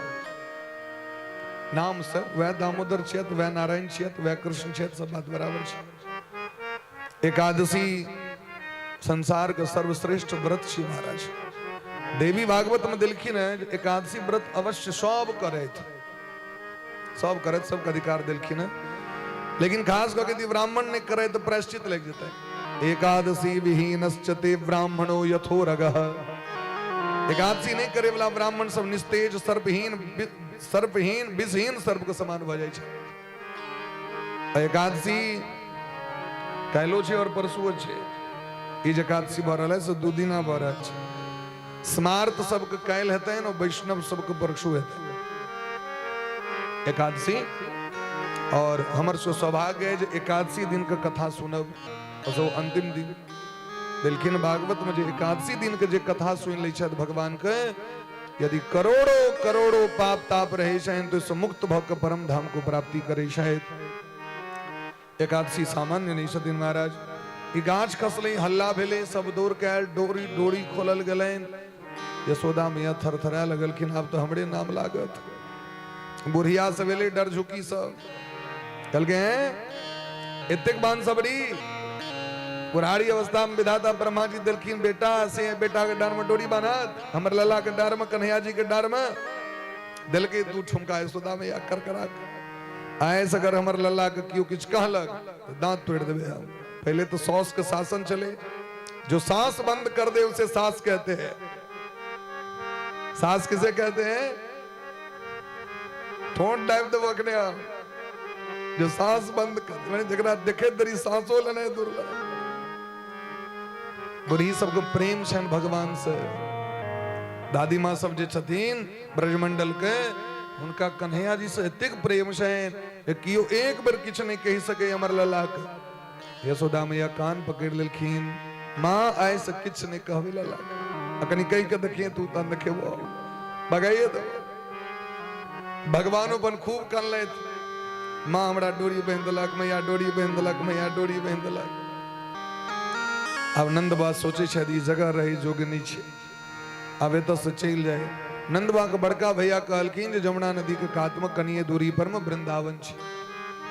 नाम से वह दामोदर छे वह नारायण छे वह कृष्ण छे सब बात बराबर छे। एकादशी संसार का सर्वश्रेष्ठ व्रत छे महाराज देवी भागवत में दिलखिन है एकादशी व्रत अवश्य सब करे सब अधिकार दिलखिन है लेकिन खास करके यदि ब्राह्मण ने करे तो प्रायश्चित लग जाता है। एकादशी विहीनश्चते ब्राह्मणो यथोरगः एकादशी नहीं करे वाला ब्राह्मण सब निस्तेज सर्पहीन विषहीन सर्प के समान हो जाए छे। एकादशी कैलो छे और परसुओ छे ई एकादशी भ रहल है से दू दिना भ रहल छे स्मार्त सबके कैल हेतै और वैष्णव सबके परसु हेतै एकादशी और हमर सो सौभाग्य है जे एकादशी दिन के कथा सुनब और अंतिम दिन दिलखिन भागवत में जे एकादशी दिन के जे कथा सुन लै छथि भगवान के यदि करोड़ों करोड़ों पाप ताप रहे छन तो इस मुक्त भव के परम धाम को प्राप्ति करे शायद। एकादशी सामान्य नहीं छथिन महाराज ई गाछ खसले हल्ला भेले सब दौड़ के डोरी डोरी खोलल गेलैन यशोदा मैया थरथरा लगलखिन आब तो हमरे नाम लागत बुढ़िया सवेले डर झुकी सब कल के एतेक बान सबरी बुढ़ारी अवस्था में विधाता ब्रह्मा जी दिलखिन बेटा से बेटा के डार में डोरी बांधत हमर लला के डार में कन्हैया जी के डार में दिल के तू ठुमका यशोदा में या कर करा आए अगर हमर लला के क्यों कुछ कहलक तो दांत तोड़ देबे हम पहले तो सॉस के शासन चले जो सांस बंद कर दे उसे सांस कहते हैं सांस किसे कहते हैं ठोंठ टाइप दे वकने जो सांस बंद कर मैंने जगरा देखे तेरी सांसों लने दुर्लभ बुरी सबको प्रेम छन भगवान से दादी माँ सब जे छथिन ब्रजमंडल के उनका कन्हैया जी से एतेक प्रेम छन कि यो एक बार किछ नहीं कह सके अमर लला के यशोदा मैया कान पकड़ लेलखिन माँ आए से किछ नहीं कहवे लला अकनी कह के देखिए तू तन देखे वो बगाइए तो भगवान अपन खूब कन ले माँ हमरा डोरी बांध देलक मैया डोरी बांध देलक मैया डोरी बांध देलक अब नंद बा सोचे शायद ये जगह रही जोगनी छे आवे तो से चल जाए। नंदबा के बड़का भैया कहलखिन जे जमुना नदी के कात में कनिए दूरी पर में वृंदावन छे,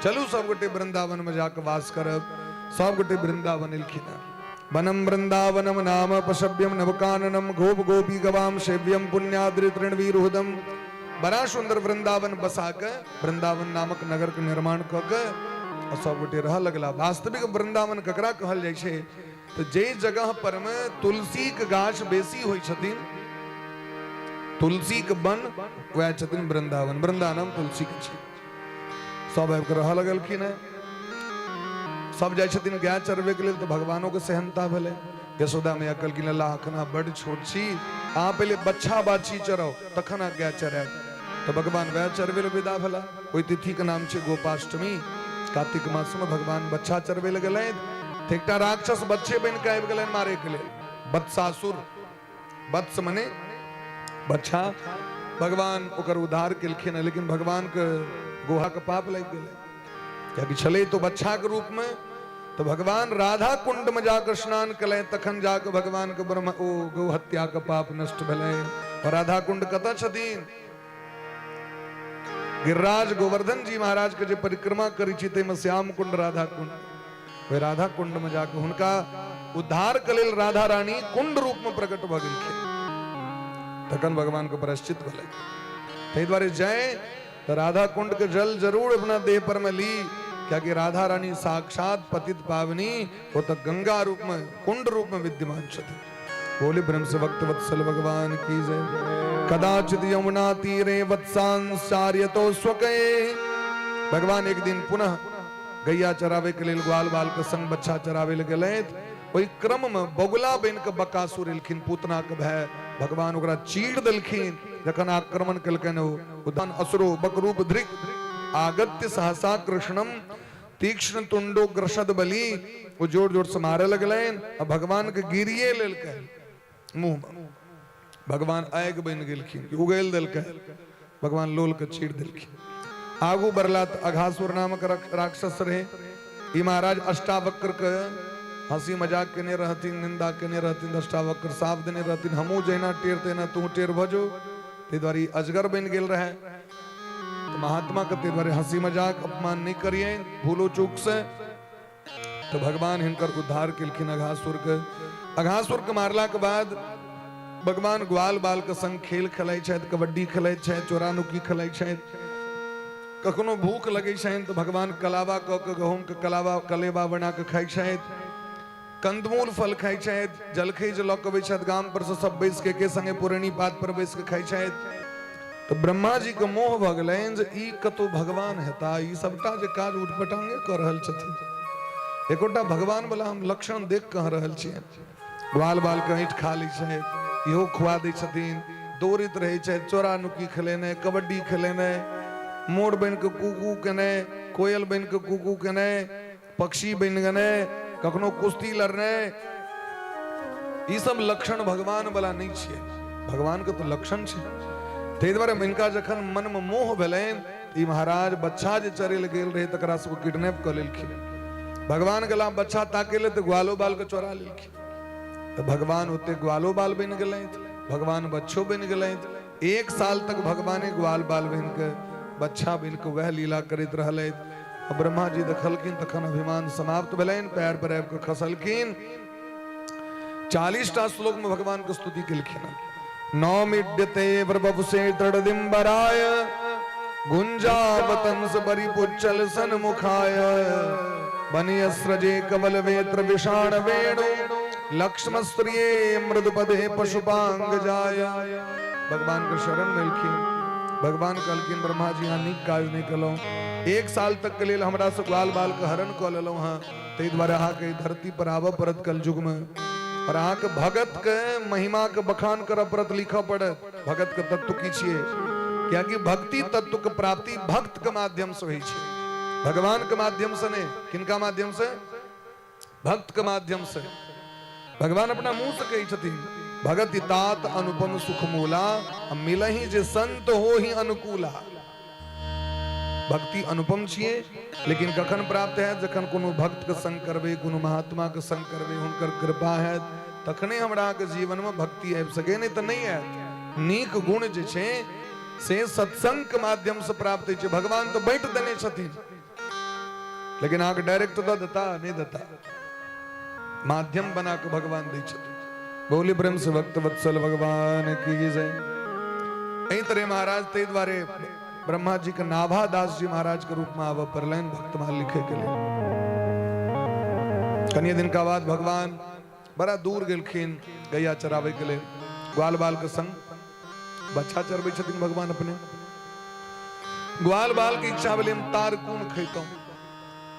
चलू सब गोटे वृंदावन में जाके वास करब। सब गोटे वृंदावन एलखिन। वनम वृंदावनम नाम पशव्यम नवकाननम गोप गोपी गवाम सेव्यम पुण्याद्रि तृणवीरुहदम। बड़ा सुंदर वृंदावन बसा के वृंदावन नामक नगर के निर्माण क के और सब गोटे रह लगला। वास्तविक वृंदावन ककरा कहल जाय छे तो जे जगह पर में तुलसी के गाछ बेसी होय छथिन, तुलसी के वन वह छथिन वृंदावन। वृंदावन तुलसी के छे। सब आबि के रह लगलखिन है। सब जाय छथिन गाय चरवे के लिए तो भगवानों के सहनता भेले। यशोदा मैया कहलखिन अल्लाह अखना बड़ छोट छी, आ पहले बच्चा बाछी चराओ तखन आ गाय चराए। तो भगवान वह चरवे ले विदा भेला। कोई तिथि के नाम छे गोपाष्टमी। कार्तिक मास में भगवान बच्चा चरवे ले गेलै। एकटा राक्षस बच्चे बन के आबि गेलै मारे के लिए। वत्सासुर, वत्स मने बच्चा। भगवान ओकर उद्धार केलखिन, लेकिन भगवान के गोहा के पाप लग गेलै। क्योंकि छले तो बच्चा के रूप में। तो भगवान राधा कुंड में जाकर स्नान कले, तखन जाकर भगवान के ब्रह्म ओ गौ हत्या के पाप नष्ट भेलै। और राधा कुंड कतऽ छथिन? गिरिराज गोवर्धन जी महाराज के जे परिक्रमा करी छी तै में श्याम कुंड राधा कुंड। वे राधा कुंड में जाकर हुनका उद्धार के लेल राधा रानी कुंड रूप में प्रकट भ गेलखिन। तखन भगवान को प्रायश्चित भेलै। ताहि दुआरे जाए तो राधा कुंड के जल जरूर अपना देह पर में ली। क्योंकि राधा रानी साक्षात पतित पावनी वो तो गंगा रूप में कुंड रूप में विद्यमान छथि। बोले ब्रह्म से भक्त वत्सल भगवान की जय। कदाचित यमुना तीरे वत्सांसार्यतो स्वके। भगवान एक दिन पुनः गैया चरावे के लिए ग्वाल बाल के संग बच्चा चरावे ले गेलै। ओहि क्रम में बगुला बन के बकासुर एलखिन, पूतना के भय। भगवान ओकरा चीड़ देलखिन। जखन आक्रमण केलकन उदान असुरो बकरूप धृक आगत्य सहसा कृष्णम तीक्ष्ण तुंडो ग्रसद बली। वो जोर जोर से मारे लगलन। भगवान के गिरिए लेलकन मुंह में। भगवान आग बन गेलखिन, उगल देलकन। भगवान लोल के चीड़ देलखिन। आगू बरला अघासुर नामक राक्षस रहे। ई महाराज अष्टावक्र के हंसी मजाक केने रहथिन, निंदा केने रहथिन। अष्टावक्र साफ देने रहथिन, हमू जैना टेर तेना तू टेर भजो। ते द्वारी अजगर बन गेल रहे। तो महात्मा के ते द्वारे हंसी मजाक अपमान नहीं करिए भूलो चूक से। तो भगवान हिनकर उद्धार केलखिन अघासुर के। अघासुर के मारला के बाद भगवान ग्वाल बाल के संग खेल खेलाइ छथि, कबड्डी खेलाइ छथि, चोरा नुकी खेलाइ छथि। कखनो भूख लगे छनि तो भगवान कलावा क के गहूम के कलावा कलेवा बना के खाइ छथि। कंदमूल फल खाइ छथि। जलखै जे लऽ के अबै छथि गाम पर से सब बैस के संगे पुरनी पात पर बैस के खाइ छथि। तो ब्रह्मा जी के मोह भ गेलनि जे ई कतौ भगवान हेता। ई सबटा जे काज उठपटांगे क रहल छथिन, एकोटा भगवान वाला हम लक्षण देख कह रहल छियै। ग्वाल बाल के ऐंठ खा लै छथि, इहो खुआ दै छथिन। दौड़ैत रहै छथि, चोरा नुकी खेलेने, कबड्डी खेलेने, मोर बन के कुकू केने, कोयल बन के कुकू केने, पक्षी बन गने, कखनो कुश्ती लड़ने। ई सब लक्षण भगवान वाला नहीं छे। भगवान के तो लक्षण छे। ताहि दुआरे इनका जखन मन में मोह भेलनि, ई महाराज बच्चा जे चरैल गेल रहे तकरा सब किडनैप क लेलखिन। भगवान गला बच्चा ताकेले तो ग्वालो बाल के चोरा लेलखिन। तो भगवान होते ग्वालो बाल बन गेलथि, भगवान बच्चो बन गलथि। 1 साल तक भगवाने ग्वाल बाल बन के बच्चा बन के वह लीला करैत रहलथि। ब्रह्मा जी देखलखिन तखन अभिमान समाप्त भेलनि, पैर पर आबि के खसलखिन। 40टा श्लोक में भगवान के स्तुति केलखिन। नौमिड्यते प्रभुसे तृणदिम्बराय गुंजावतंस परिपुच्चल सन्मुखाय बनियस्रजे कमल वेत्र विषाण वेणु लक्ष्मस्त्रिये मृदुपदे पशुपांग जाय। भगवान के शरण मिलखिन। भगवान कहलखिन ब्रह्मा जी यहाँ नीक काज नहीं कलौ। 1 साल तक के लिए हमरा से ग्वाल बाल के हरण क लेलौ हाँ। ताहि द्वारे अहाँ के धरती पर आबऽ पड़त कल युग में। और अहाँ के भगत के महिमा के बखान करऽ पड़त, लिखऽ पड़त भगत के तत्व की छियै। कियाकि भक्ति तत्व के प्राप्ति भक्त के माध्यम से होइ छै, भगवान के माध्यम से नहीं। किनका माध्यम से? भक्त के माध्यम से। भगवान अपना मुंह से कही छथिन, भगत तात अनुपम सुख मूला मिलहि जे संत हो ही अनुकूला। भक्ति अनुपम छिए, लेकिन कखन प्राप्त है जखन कोनो भक्त के संग करबे, कोनो महात्मा के संग करबे, हुनकर कृपा है तखने हमरा के जीवन में भक्ति आबि सके, नहीं तो नहीं है। नीक गुण जे छे से सत्संग के माध्यम से प्राप्त है। भगवान तो बैठ देने छथिन, लेकिन आगे डायरेक्ट तो देता नहीं देता, माध्यम बना के भगवान दै छथिन। बोली प्रेम से भक्त वत्सल भगवान की जय। एही तरह महाराज ते द्वारे ब्रह्मा जी के नाभा दास जी महाराज के रूप में आवा परलैन भक्तमाल लिखे के लिए। कनिया दिन का बाद भगवान बड़ा दूर गेलखिन गैया चरावे के लिए, ग्वाल बाल के संग बच्चा चरबै छथिन भगवान अपने। ग्वाल बाल की इच्छा भेलै हम तारकुन खैतौं।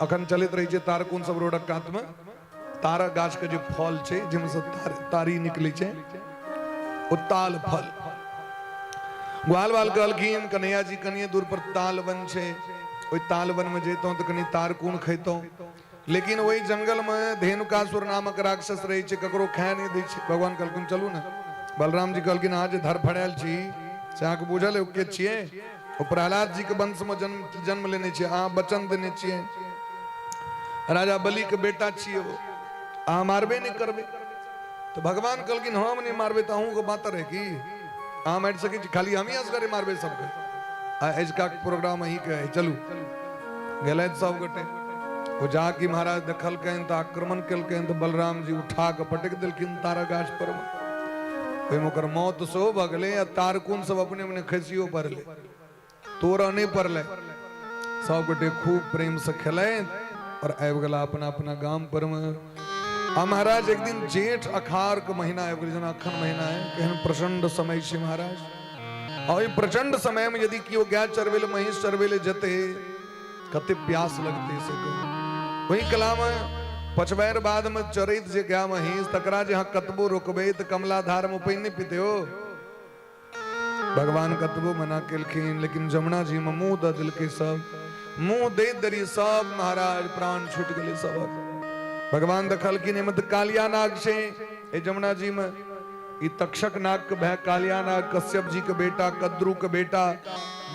अखन चलित रही छै तारकुन सब रोडक कात में, तारा गाछ के जे फल छै जिनमें से तारी निकलै छै, ओ ताल फल। ग्वाल बाल कहलखिन कन्हैया जी कनिए दूर पर तालवन छै, ओइ तालवन में जैतौं तो कनी तारकुन खैतौं, लेकिन वही जंगल में धेनुकासुर नामक राक्षस रहे छै, ककरो खाए नहीं दै छै। भगवान कहलखिन चलू ना। बलराम जी कहलखिन आज धर फड़ायल छी से अहाँके बुझल है के छिए, ओ प्रहलाद जी के वंश में जन्म लेने छिए, अहाँ वचन देने छिए, राजा बलि के बेटा छिए, अहाँ मारबे नहीं करबे। तो भगवान कहलखिन हम नहीं मारबे तो अहूँ को बात है कि अहाँ मार सके, खाली हम ही असगरे मारबे सबके। एजका प्रोग्राम अही के चलू गेल सब गोटे। वो जाके महाराज देखलकन तो आक्रमण कलकन तो बलराम जी उठा के पटक दिलखिन तारा गाछ पर। ओकर मौत सो भगले, तारकुन सब अपने अपने खसियो पड़ले, तोरा नहीं पड़ले। सब गोटे खूब प्रेम से खेले और आबि गेला अपना अपना गाम पर में। आ महाराज एक दिन जेठ अखार के महीना आबि गेल, जेना अखन महीना है, केहन प्रचंड समय छै महाराज। और प्रचंड समय में यदि केओ गाय चरबै ले महींस चरबै ले जेते कते प्यास लगते से कहू। वही कला में पचबैर बाद में चरैत जे गाय महींस तकरा जे कतबो रोकबे तो कमला धार में पानि नहीं पीते हो। भगवान कतबो मना केलखिन, लेकिन जमुना जी में मुंह द दिलके, सब मुंह दे दरी सब महाराज प्राण छूट गए सबक। भगवान देखलखिन एमे तो कालिया नाग छै ए जमुना जी में, ई तक्षक नाग के भय कालिया नाग कश्यप जी के बेटा, कद्रू के बेटा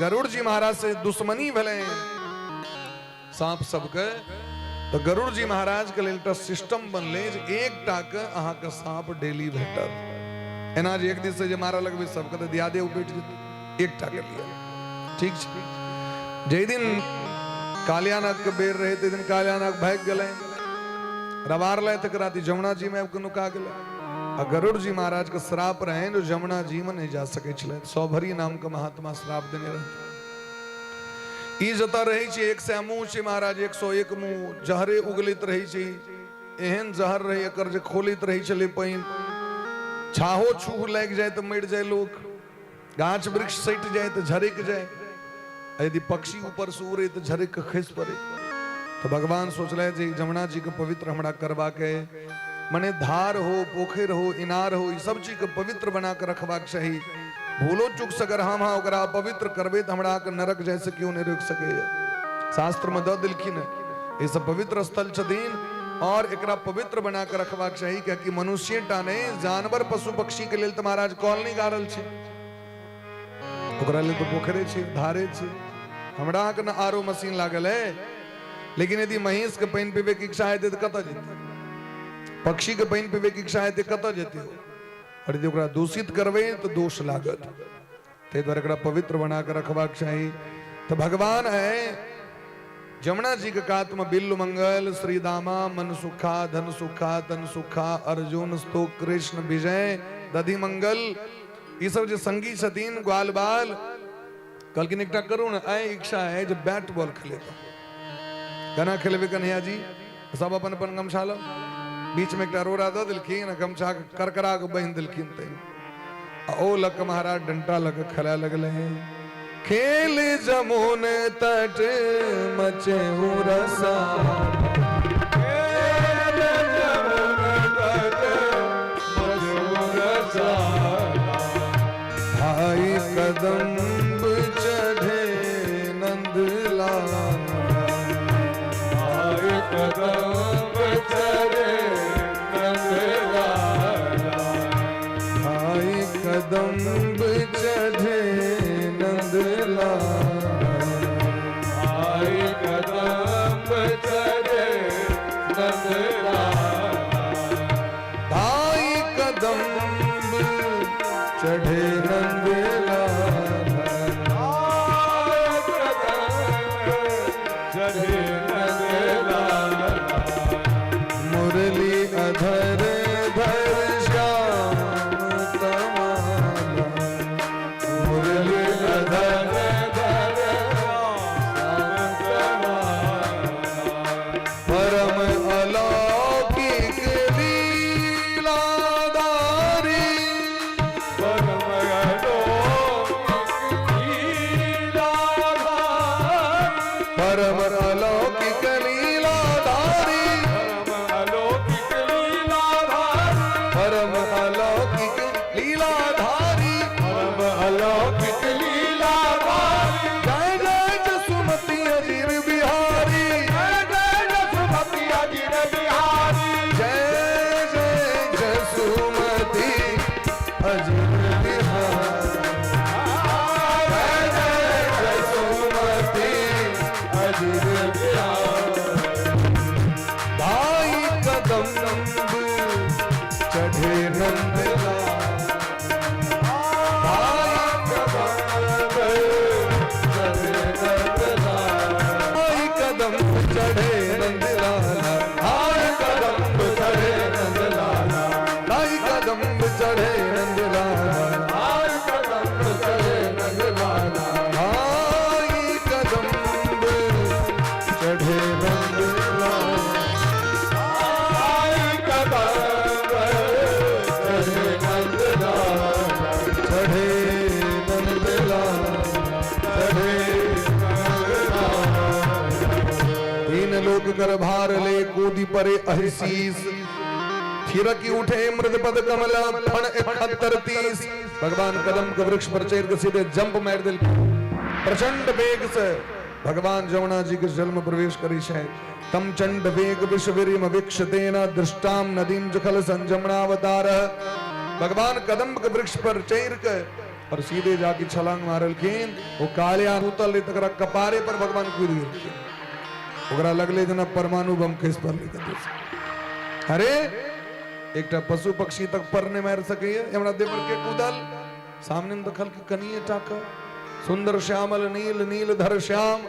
गरुड़ जी महाराज से दुश्मनी भेले सांप सबके। तो गरुड़ जी महाराज के लेल सिस्टम बनले जे एकटा के अहाँ के सांप डेली भेटत। एना जे एक दिन से जे मारा लगबे सबके तो दिया दे उपेट जेतै, एकटा के लिए ठीक छै। जे दिन कालिया नाग के बेर रहे ते दिन कालिया नाग भाग गेलै, रवार ले तक राती जमुना जी में नुका गेलै। आ गरुड़ जी महाराज के श्राप रहे जो जमुना जी में नहीं जा सके छले। सौभरी नाम के महात्मा श्राप देने रहते। ई जता रही छै 100 मुंह छै महाराज, 101 मुंह जहरे उगलित रही छै। एहन जहर रहे एकर जे खोलित रही छले पाइन, छाहो छूह लग जाए तो मर जाए लोग, गाछ वृक्ष सट जाए तो झरिक जाए, यदि पक्षी ऊपर से उड़े तो झरिक के खस पड़े। तो भगवान सोचले जे जमुना जी के पवित्र हमरा करवा के, मने धार हो, पोखर हो, इनार हो, ई सब चीज के पवित्र बना के रखबाक चाहिए। भूलो चूक से अगर हम ओकरा पवित्र करबे तो हमरा के नरक जैसे क्यों नहीं रोक सके। शास्त्र में द दिलखिन ये सब पवित्र स्थल छथिन और एकरा पवित्र बना के रखबाक चाहिए, क्योंकि मनुष्य टा नहीं जानवर पशु पक्षी के लिए तो महाराज कॉल नहीं गाड़ल छै, ओकरा लिए तो पोखरे छै, धारे छै। हमरा के न आरो मशीन लागल है, लेकिन यदि महींस के पानी पीबे की इच्छा है तो कत जेते, पक्षी के पानी पीबे की इच्छा है तो कत जेते हो। और यदि ओकरा दूषित करबे तो दोष लागत, ते द्वारा एकरा पवित्र बना के रखबाक चाहिए। तो भगवान है जमुना जी के कात में बिल्लु मंगल, श्री दामा, मन सुखा, धन सुखा, तन सुखा, अर्जुन स्तोक, कृष्ण विजय, दधि मंगल, ये सब जो संगी छथिन ग्वाल बाल कहलखिन एकटा करू न आय इच्छा है जो बैट बॉल खेले, केना खेलबे कन्हैया जी, सब अपन अपन गमछा लो, बीच में एकटा रोड़ा दो दिलखिन, गमछा करकरा के बांध दिलखिन, ओ लक महाराज डंटा लग खेला लगले हैं। खेल जमुन तट मचे रसा, खेल जमुन तट मचे रसा, भाई कदम्ब चढ़े नंदलाला, भाई कदम्ब चढ़े नंदलाला, भाई कदम्ब चढ़े नंदलाला, चढ़े नंद लाला चढ़े नंद लाला मुरली अधर धर श्याम तमाला मुरली अधर धर परम अलौकिक लीलाधारी परम परम अलौकिक लीलाधारी परम अलौकिक लीलाधारी परम अलौकिक लीलाधारी जय जय जसुमती अजीर बिहारी जय जय जसुमती अजीर बिहारी जय जय जसुमती अजीर बिहारी जय जय जसुमती अजीर बिहारी भाई कदम चढ़े नंद चढ़े नंदलाला हाय कदम चढ़े नंदलाला हाय कदम चढ़े नंदलाला हाय कदम चढ़े नंदलाला हाय कदम चढ़े नंदलाला हाय कदम चढ़े नंदलाला चढ़े नंदलाला चढ़े तीन लोक कर भार ले कूदी परे अहिसीस थिरकी उठे मृद पद कमल फण 71 भगवान कदम के वृक्ष पर चढ़ के सीधे जंप मार दिल प्रचंड वेग से भगवान जमुना जी के जल में प्रवेश करी है तम चंड वेग विश्ववीर्यम वीक्षतेन दृष्टाम नदीम जखल संजमनावतार भगवान कदम के वृक्ष पर चढ़ के और सीधे जाके छलांग मारल खीन वो कालिया उतल तक कपारे पर भगवान कूद गिर ओकरा लगले जना परमाणु बम खस पर लेके अरे एकटा पशु पक्षी तक पर ने मार सके हमरा देव पर के कूदल सामने में दखल के कनिए टाका सुंदर श्यामल नील नील धर श्याम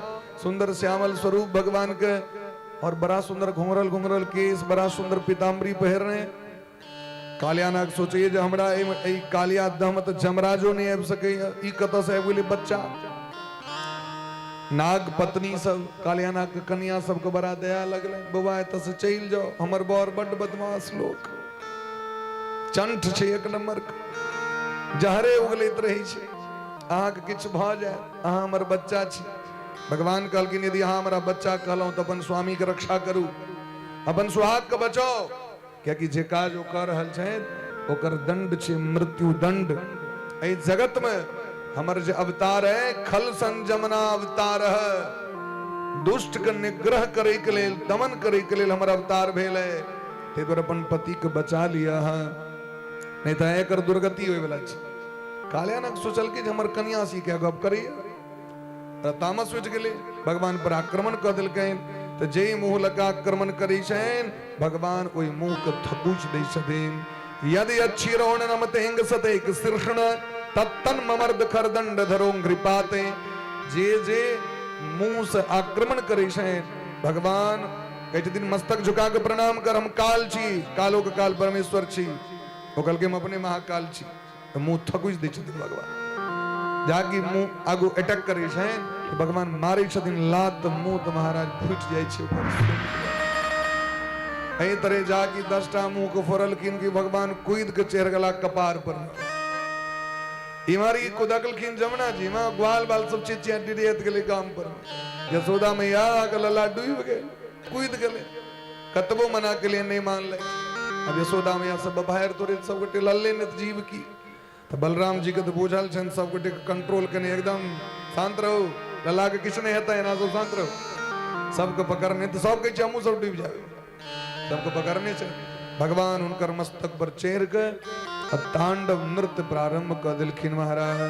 सुंदर श्यामल स्वरूप भगवान के और बड़ा सुंदर घुंघरल घुंघरल केस बड़ा सुंदर पीताम्बरी पहरने कालिया नाग सोचिए जे हमरा ए कालिया दम त जमराजो नहीं आबि सके ई कत से आबि गेलै बच्चा नाग पत्नी सब कालिया नाग के कन्या सबके बड़ा दया लगले बौआ एतऽ से चल जाओ हमर बर बड्ड बदमाश लोक चंठ छै एक नंबर जहरे उगलैत रही छै अहाँ के किछ भ जाए अहाँ हमर बच्चा छी भगवान कहलखिन यदि अहाँ हमरा बच्चा कहलहुं तऽ अपन स्वामी के रक्षा करू अपन सुहाग के बचाओ क्योंकि जे काज ओ कर रहल छै ओकर दंड छै मृत्यु दंड एहि जगत में हमर जे अवतार है खल संजमना अवतार है दुष्ट के निग्रह करे के लेल दमन करे के लेल हमर अवतार भेल है ते पर अपन पति के बचा लिया है नहीं तो एकर दुर्गति होय वाला छै कालिया नाग सोचल कि हमर कन्या सी के गप करी तामस उठ गेले भगवान पर आक्रमण क देलकैन तो जे मुंह लगा आक्रमण करी छन भगवान ओई मुंह के थकुच दै छथिन यदि अच्छी रोण नमते हिंग सते एक शीर्षण तत्तन ममर्द खरदंड धरो घृपाते जे जे मुंह से आक्रमण करे छन भगवान कहते दिन मस्तक झुका के प्रणाम कर हम काल छी कालो के काल परमेश्वर छी ओ कल के हम अपने महाकाल छी तो मुंह थकुच दै छथिन भगवान जाकी मुंह आगू अटैक करे छन भगवान मारे छथिन लात मुंह तो महाराज फूट जाय छै ऊपर एही तरह जाकी 10टा मुंह को फोरल किन की भगवान कूद के चढ़ गला कपार पर इमारी कुदकल खिन जमुना जी मां ग्वाल बाल सब चिचिया डिरियत गेले काम पर यशोदा मैया के लला डूब गए कूद गेले कतबो मना के लिए नहीं मान ले अब यशोदा मैया सब बाहर तोरे सब गोटे लल्ले ने जीव की तो बलराम जी के तो बुझल छन सब गोटे कंट्रोल कने एकदम शांत रहो लला के किछ नहीं हेता ना सब शांत रहो सबके पकड़ने तो सब के हमू सब डूब जावे सबको पकड़ने से भगवान उनकर मस्तक पर चढ़ के तांडव नृत्य प्रारंभ कर दिलखिन महाराज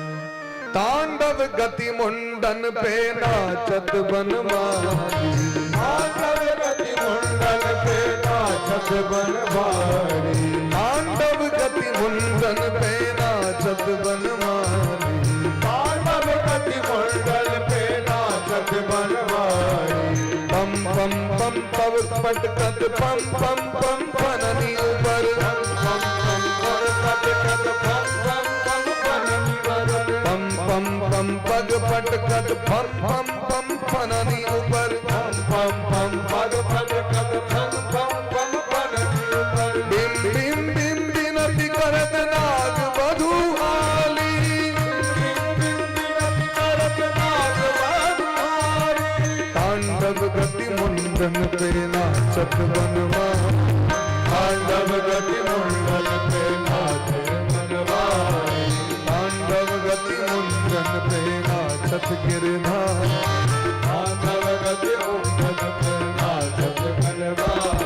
तांडव गति मुंडन पे नाचत बनवारी तांडव गति मुंडन पे नाचत बनवारी तांडव गति मुंडन पे नाचत नाचत बनमाली, पांडव गति मंडल पे नाचत बनवारी। पम पम पम पव पटकत पम पम पम पननी ऊपर, पम पम पर पटकत पम पम पम पननी ऊपर। पम पम पम पग पटकत पम पम पम पननी ऊपर, पम पम पम पग पटकत पम पम पम पननी ऊपर। बिम बिम बिम बिनती करत नाग वधू आली, तांडव गति मुंडन पे नाचत बनमाली, पांडव गति मंडल पे नाचत बनवारी। तांडव गति मुंडन पे नाचत गिरधारी, पांडव गति मंडल पे नाचत बनवारी।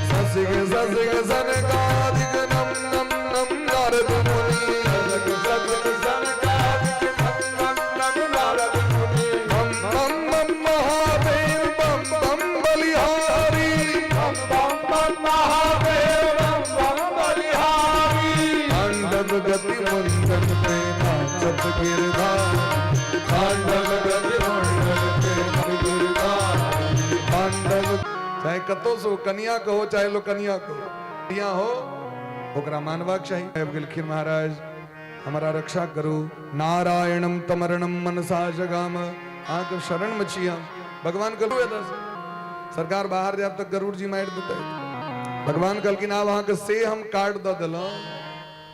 ससिग ससिग सनकादिक नम नम नम नारद मुनि, सजग सजग सनकादिक नम नम नम नारद मुनि। बम बम बम महादेव बम बम बलिहारी, बम बम बम महादेव बम बम बलिहारी। तांडव गति मुंडन पे नाचत गिरधारी, पांडव गति मंडल पे नाचत गिरधारी। तांडव चाहे कतो सो कन्या कहो चाहे लो कन्या कहो, कन्या हो ओकरा मानवाक चाहिए। गिलखिन महाराज हमारा रक्षा करो, नारायणम तमरणम मनसा जगाम, आंख शरण मचिया भगवान कलु सरकार बाहर जाब तक गरुड़ जी मार देते, भगवान कल की ना वहां के से हम कार्ड द दिलो,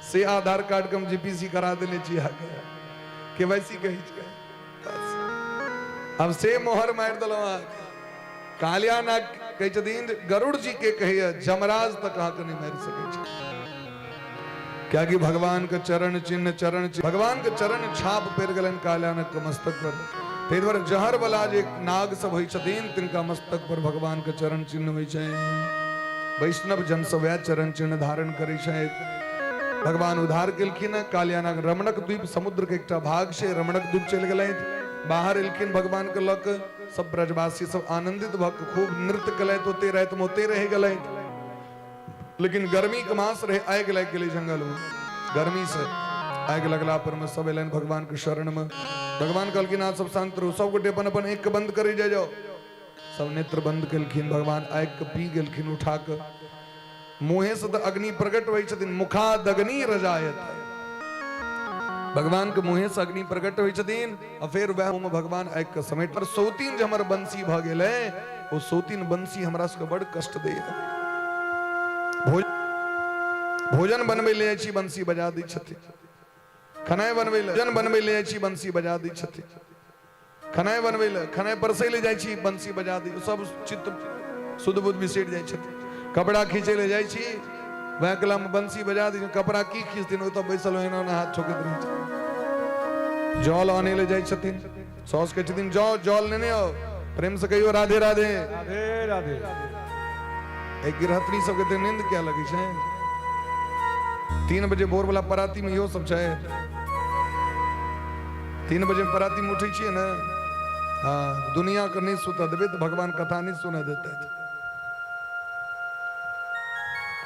से आधार कार्ड के हम जीपीसी करा देने चाहिए केवाईसी कही बस अब से मोहर मार दिलो। कालिया ना कही छथिन गरुड़ जी के कहिए जमराज तक कहा के नहीं मार सके, क्या कि भगवान के चरण चिन्ह भगवान के चरण छाप पेर गलन कालियानक के मस्तक पर, ते द्वारा जहर वाला जे नाग सब होई छथिन तिनका मस्तक पर भगवान के चरण चिन्ह होई छै, वैष्णव जन सब वह चरण चिन्ह धारण करै छै। भगवान उद्धार केलखिन कालियानक रमणक द्वीप समुद्र के एकटा भाग से रमणक द्वीप चल गेलैथ, बाहर एलखिन भगवान के लक, सब ब्रजवासी सब आनंदित भ के खूब नृत्य कलैत, ओते रहत मोते रह गेलैथ। लेकिन गर्मी के मास रहे, आग लग गेलै जंगल में, गर्मी से आग लगला पर में सब एलन भगवान के शरण में। भगवान कहलखिन आप सब शांत रहो, सब गोटे अपन अपन एक बंद करे जाओ, सब नेत्र बंद केलखिन। भगवान आग के पी गेलखिन उठा के, मुहे से अग्नि प्रकट होइ छथिन, मुखाद अग्नि रजायत, भगवान के मुहे से अग्नि प्रकट होइ छथिन। और फिर वह में भगवान आग के समेट पर सौतीन जे हमर बंसी भ गेलै, ओ सौतीन बंसी हमरा सबके बड़ कष्ट दैया। भोजन बनबै ले छी बंसी बजा दै छथिन, खनाय बनबै ले भोजन बनबै ले छी बंसी बजा दै छथिन, खनाय बनबै ले खनाय परसै ले जाइ छी बंसी बजा दै, सब चित्त सुध बुध बिसरि जाइ छथिन। कपड़ा खींचे ले जाइ छी वह कला में बंसी बजा दी, कपड़ा की खींचथिन ओ तो बैसल एना ना हाथ ठोकैत रहै छै। जल आने ले जाइ छथिन, सौस के छथिन जाओ जल लेने आओ, प्रेम से कहियो राधे राधे राधे राधे। एक गिरहत्री सबके ते नींद क्या लगी छै, 3 बजे भोर वाला पराती में इहो सब छै, 3 बजे पराती में उठै छियै ने, हाँ दुनिया के नहीं सुता देबे तो भगवान कथा नहीं सुना देते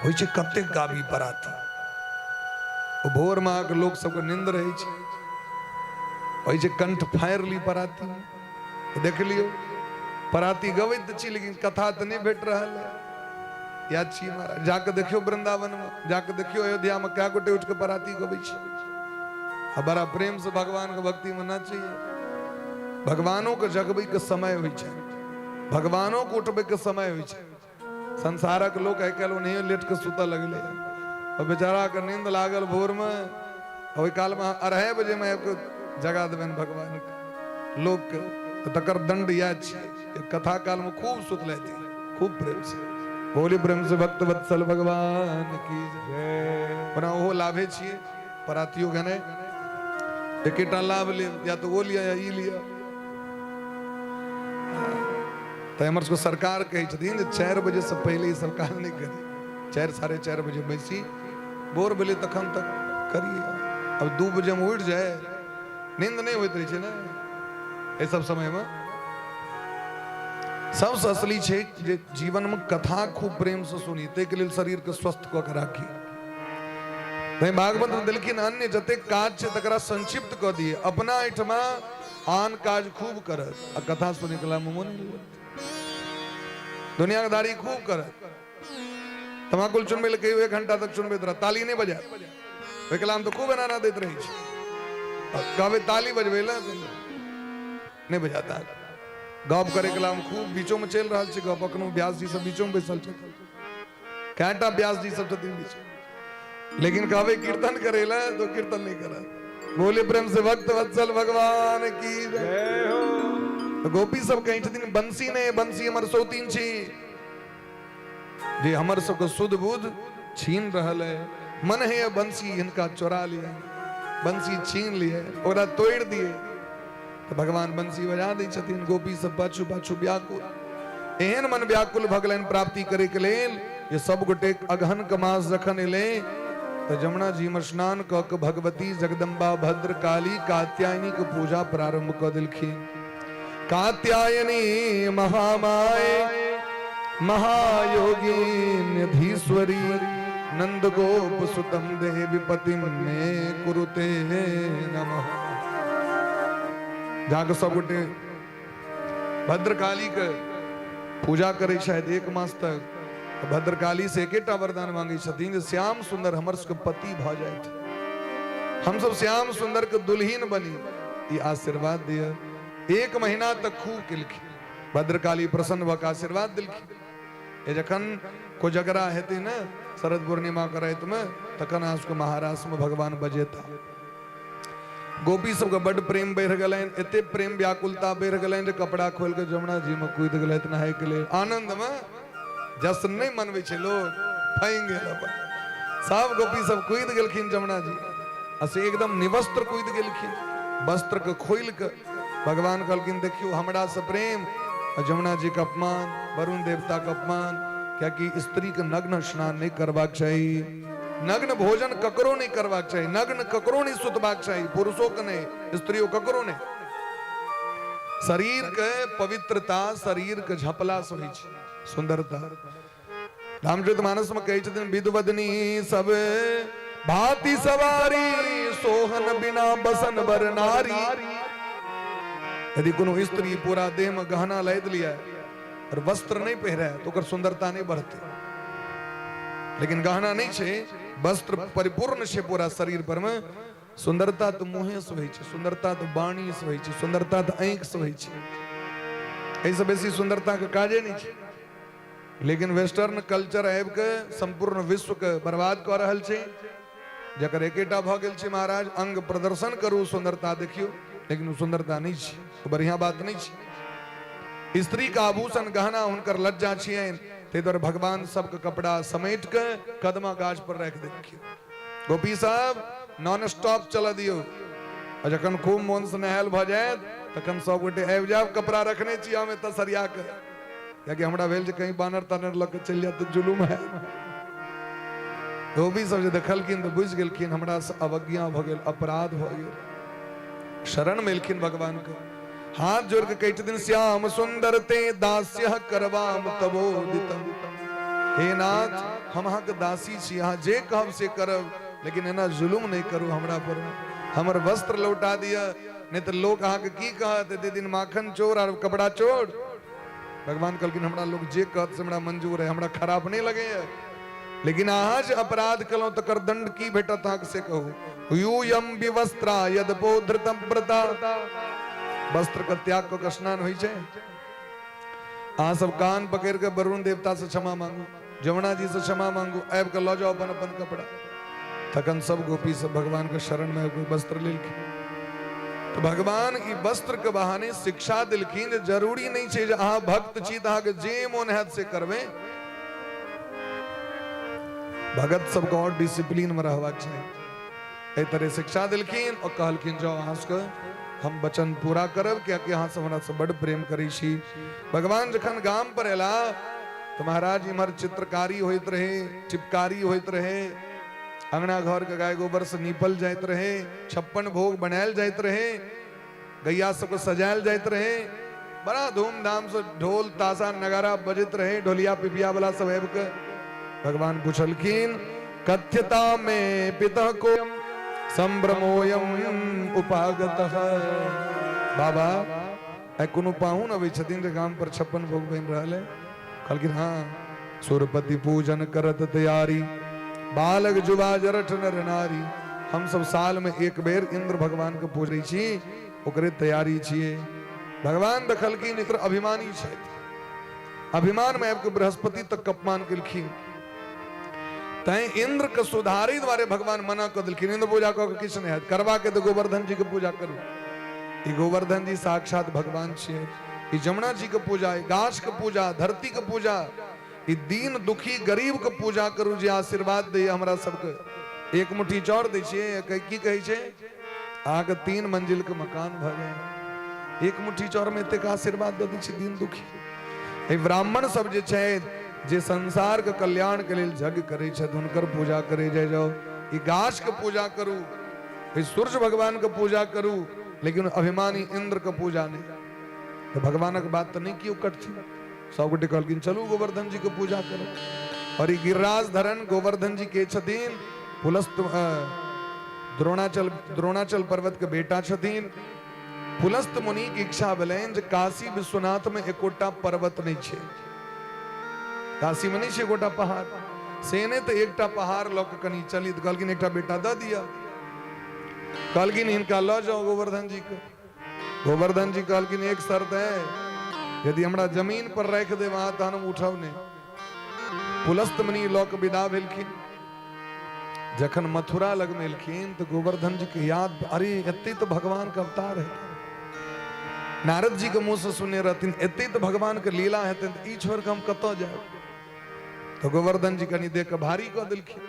होइ छै। कते गाबी पराती ओ भोर में आके लोग सबके नींद रहै छै, होइ छै कंठ फाड़ि ली पराती में, देख लियो पराती गवैत छी लेकिन कथा तो नहीं भेट रहल है। याद छी महाराज जाके देखियो वृंदावन में, जाके देखियो अयोध्या में क्या गोटे उठ के पराती गबै छै, बड़ा प्रेम से भगवान के भक्ति में नाचै। भगवानों के जगबै के समय होइ छै, भगवानों को उठबै के समय होइ छै। संसारक लोग आइ काल्हि नहीं लेट के सुतऽ लगले, और बेचारा के नींद लागल भोर में, ओहि काल में 2:30 बजे में आपको जगा देबन भगवान के लोग के, तो तकर दंड याद छै। कथा काल में खूब सुत लेती, खूब प्रेम से बोली प्रेम से भक्त वत्सल भगवान की जय। बना वो लाभे छिए परातियो गने एकेटा लाभ ले, या तो वो लिया या ई लिया। तो हमर को सरकार कहे छथिन 4 बजे से पहले ही सब काम नहीं करी, 4 साढ़े 4 बजे बैसी बोर भेले तखन तक करिए। अब 2 बजे में उठ जाए नींद नहीं होइत रही है ना, ये सब समय में सबसे असली है जे जीवन में कथा खूब प्रेम से सुनी, ते के लिए शरीर के स्वस्थ क के राखी। भागवत में दिलखिन अन्य जते काज छे तकरा संक्षिप्त क दिए, अपना एठमा आन काज खूब करत आ कथा सुने कला मुंह नहीं दुनियादारी खूब करत। तमाकुल चुनबे लगे 1 घंटा तक चुनबे तरा ताली नहीं बजा वे कलाम तो खूब एना देत रही छे, कहबे ताली बजबेला नहीं बजाता। गप करे कलाम खूब बीचों में चल रहा छे, गप अखनो व्यास जी सब बीचों में बैसल छे, काटा व्यास जी सब छथिन बीच, लेकिन कहबे कीर्तन करेला तो कीर्तन नहीं करा। बोले प्रेम से भक्त वत्सल भगवान की जय हो। तो गोपी सब कहीं छथिन बंसी ने, बंसी हमर सौतीन छी जे हमर सबको सुध बुध छीन रहल है, मन है बंसी इनका चुरा लिया, बंसी छीन लिए ओरा तोड़ दिए। तो भगवान बंसी बजा दी छथिन, गोपी सब पाछू पाछू व्याकुल, एहन मन व्याकुल भगलन प्राप्ति करे के लेल ये सब गोटे अगहन कमास जखन ले तो जमुना जी में स्नान क भगवती जगदम्बा भद्र काली कात्यायनी के पूजा प्रारंभ क दिलखिन। कात्यायनी महामाये महायोगिन्यधीश्वरी नंद गोप सुतम देवी पतिम में कुरुते नमः। जाके सब गोटे भद्रकाली के पूजा करे शायद 1 मास तक। भद्रकाली से एकेटा वरदान मांगी छथिन, श्याम सुंदर हमर सबके पति भ जाए, हम सब श्याम सुंदर के दुल्हीन बनी, ये आशीर्वाद दिया। 1 महीना तक खूब किलखिन, भद्रकाली प्रसन्न भक आशीर्वाद दिलखिन। ये जखन को जगरा हेती न शरद पूर्णिमा के रात में तखन उसको महाराष्ट्र में भगवान बजेता। गोपी सबके बड़ प्रेम बढ़ गलन, एते प्रेम व्याकुलता बढ़ गलन जे कपड़ा खोल के जमुना जी में कूद गए नहाय के लिए। आनंद में जश्न नहीं मनवे छे लोग, फाइन गेल सब गोपी सब कूद गेलखिन जमुना जी, असे एकदम निवस्त्र कूद गेलखिन, वस्त्र के खोल के भगवान कहलखिन देखियो हमरा से प्रेम और जमुना जी का अपमान, वरुण देवता का अपमान, क्या कि स्त्री के नग्न स्नान नहीं करवाक चाहिए, नग्न भोजन ककरो नहीं करवाक चाहिए, नग्न ककरो नहीं सुतवाक चाहिए, पुरुषों के नहीं, स्त्रियों ककरो नहीं। शरीर के पवित्रता, शरीर के झपला से होई छे सुंदरता। रामचरितमानस में कहे छथिन विधवदनी सब भांति सवारी सोहन बिना बसन बर नारी। यदि कोनो स्त्री पूरा देह में गहना लैद लिया और वस्त्र नहीं पहरा है तो ओकर सुंदरता नहीं बढ़ती, लेकिन गहना नहीं छे, वस्त्र परिपूर्ण छे पूरा शरीर पर में, सुंदरता तो मुहे से होई छे, सुंदरता तो वाणी से होई छे, सुंदरता तो आंख से होई छे, ऐसे बेसी सुंदरता के काजे नहीं छे। लेकिन वेस्टर्न कल्चर आबि के संपूर्ण विश्व के बर्बाद कर रहल छे, जकर एकेटा भ गेल छे महाराज अंग प्रदर्शन करू सुंदरता देखियो, लेकिन सुंदरता नहीं छे, तो बढ़िया बात नहीं छे। स्त्री का आभूषण गहना हुनकर लज्जा छियन, ते द्वारा भगवान सबके कपड़ा समेट के कदमा गाछ पर रख देखियो। गोपी साहब नॉन स्टॉप चला दियो, और जखन खूब मन से नहायल भ जाए तखन सब गोटे आबि जाब, कपड़ा रखने छी हमें तसरिया के, क्या हमरा भेल जे कहीं बानर तानर लग के चल जाए तो जुलूम है। गोपी सब जे देखलखिन तो बुझ गेलखिन हमरा से अवज्ञा भ गेल, अपराध भ गेल, शरण मिलखिन भगवान के, हाथ जोड़ के कहते दिन श्याम सुंदर ते दास्य करवाम तबोदितम। हे नाथ हम अहाँ के दासी छी, अहाँ जे कहब से करब, लेकिन एना जुलुम नहीं करू हमरा पर, हमर वस्त्र लौटा दिया, नहीं तो लोग अहाँ के की कहत दे दिन माखन चोर और कपड़ा चोर। भगवान कहलखिन हमरा लोग जे कहत से हमरा मंजूर है, हमरा खराब नहीं लगे है, लेकिन अहाँ जे अपराध कलौ तकर दंड की भेटत अहाँ से कहू। यूयम विवस्त्रा यदपो धृतम व्रता, वस्त्र का त्याग को स्नान होई छे। अहाँ सब कान पकड़ के वरुण देवता से क्षमा मांगू, जमुना जी से क्षमा मांगू, आब के लो जाओ अपन अपन कपड़ा। तखन सब गोपी सब भगवान के शरण में वस्त्र लेलखिन। तो भगवान ई वस्त्र के बहाने शिक्षा दिलखिन, जरूरी नहीं छे जे अहाँ भक्त छी त अहाँ के जे मोन हैत से करबे। भगत सबको और डिसिप्लिन में रहबाक चाहिए, एहि तरह शिक्षा दिलखिन और कहलखिन जाओ अहाँ के हम वचन पूरा करब, कियाकि अहाँ सब हमरा से बड़ प्रेम करै छी। भगवान जखन गाम पर एला तो महाराज इमहर चित्रकारी होइत रहे, चिपकारी होइत रहे, अंगना घर के गाय गोबर से नीपल जाइत रहे, 56 भोग बनायल जाइत रहे, गैया सबको सजायल जाइत रहे, बड़ा धूमधाम से ढोल ताशा नगारा बजत रहे, ढोलिया पिपिया वाला सब आबि के भगवान पूछलखिन कथ्यता में पिता को संभ्रमोयम उपागतः। बाबा कोनो पाहुन अबै छथिन जे गाम पर 56 भोग बन रहल है। कहलखिन हाँ सुरपति पूजन करत तैयारी, बालक जुवा जरठ नर नारी। हम सब साल में एक बेर इंद्र भगवान के पूजै छी, ओकरे तैयारी छिए। भगवान देखलखिन इतर अभिमानी छथि, अभिमान में आबि बृहस्पति तक अपमान केलखिन। तैं इंद्र के सुधारी द्वारे भगवान मना कर दिलखिन। इंद्र पूजा कऽ के किछु नहीं हैत, करबा के तो गोवर्धन जी के पूजा करू। ई गोवर्धन जी साक्षात भगवान छियै। ई जमुना जी के पूजा, गाछ के पूजा, धरती के पूजा, ई दीन दुखी गरीब के पूजा करू जे आशीर्वाद दै हमरा सबके। एक मुट्ठी चाउर दै छियै, की कहै छै अहाँ के 3 मंजिल के मकान भ जाए। एक मुट्ठी चाउर में एतेक आशीर्वाद दऽ दै छै दीन दुखी। ई ब्राह्मण सब जे छै जे संसार के कल्याण के लेल यज्ञ करे छथि, हुनकर पूजा करे जाए जाओ। ई गाछ के पूजा करू, ई सूर्य भगवान के पूजा करू, लेकिन अभिमानी इंद्र के पूजा नहीं। तो भगवानक बात तो नहीं क्यों कटती। सब गोटे कहलखिन चलू गोवर्धन जी के पूजा करो। और ई गिरिराज धरन गोवर्धन जी के छथिन, पुलस्त द्रोणाचल पर्वत के बेटा छथिन। पुलस्त मुनि की इच्छा भेलनि जे काशी विश्वनाथ में एकोटा पर्वत नहीं छै, काशी में नहीं छै एकोटा पहाड़। से ने तो एकटा पहाड़ लऽ के कनी चली, तो कहलखिन एकटा बेटा दऽ दिया। कहलखिन हिनका लऽ जाओ गोवर्धन जी के। गोवर्धन जी कहलखिन एक शर्त है, यदि हमरा जमीन पर राख दे वहां तहन हम उठब नहीं। पुलस्त मुनि लऽ के विदा भेलखिन। जखन मथुरा लग में एलखिन तो गोवर्धन जी के याद, अरे एते तो भगवान के अवतार है। नारद जी के मुंह से सुने रहथिन, एते तो भगवान के लीला हेतै, तो ई छोड़ के हम कतऽ जाएब। तो गोवर्धन जी कनी देख के भारी कऽ देलखिन।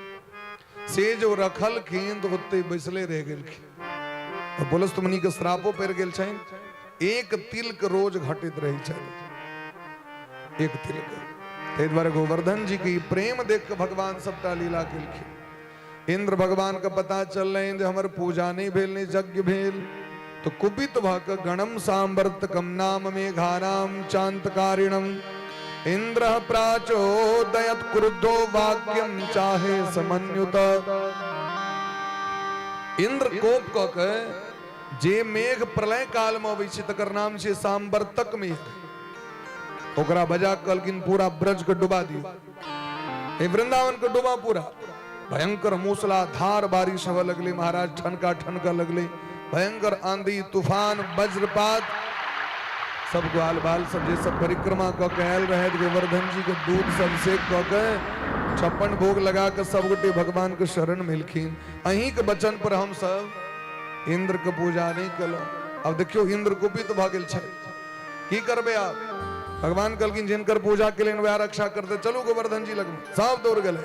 से जो रखलखिन तो ओते बैसले रह गेलखिन। तो पुलस्त मुनि के श्रापो पड़ि गेल छनि। एक तिलक रोज घटैत रहै छनि, एक तिलक। ताहि दुआरे गोवर्धन जी के प्रेम देख के भगवान सबटा लीला केलखिन। इंद्र भगवान के पता चललनि जे हमर पूजा नहीं भेल, नहीं यज्ञ भेल, तो कुपित भ के गणम सांवर्तकम नाम मेघानाम चांतकारिणम इंद्र प्राचोदयत क्रुद्धो वाक्यम चाहे समन्युत। इंद्र कोप क के जे मेघ प्रलय काल में अबै छै तकर नाम छै सांवर्तक मेघ, ओकरा बजा कहलखिन पूरा ब्रज के डुबा दियो, ए वृंदावन के डुबा पूरा। भयंकर मूसलाधार बारिश होवे लगले महाराज, ठनका ठनका लगले, भयंकर आंधी तूफान वज्रपात। सब ग्वाल बाल सब जे सब परिक्रमा क के आयल रहे गोवर्धन जी के दूध सब सेक क के 56 भोग लगा के सब गोटे भगवान के शरण मिलखिन। अहीं के वचन पर हम सब इंद्र के पूजा नहीं कलो। अब देखियो इंद्र कुपित भ गेल छै, की करबे आप। भगवान कहलखिन जिनकर पूजा के लिए वह रक्षा करते, चलो गोवर्धन जी लग में। सब दौड़ गए।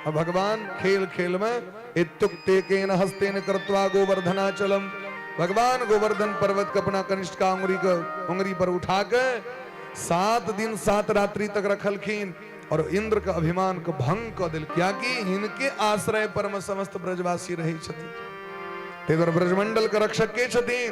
अब भगवान खेल खेल में इत्युक्ते केन हस्तेन कृत्वा गोवर्धनाचलम, भगवान गोवर्धन पर्वत के अपना कनिष्ठ उंगली पर उठा के 7 दिन 7 रात्रि तक रखलखिन और इंद्र के अभिमान को भंग कर दिल। क्या कि इनके आश्रय पर में समस्त ब्रजवासी रही छथिन। तेगर ब्रजमंडल के रक्षक के छथिन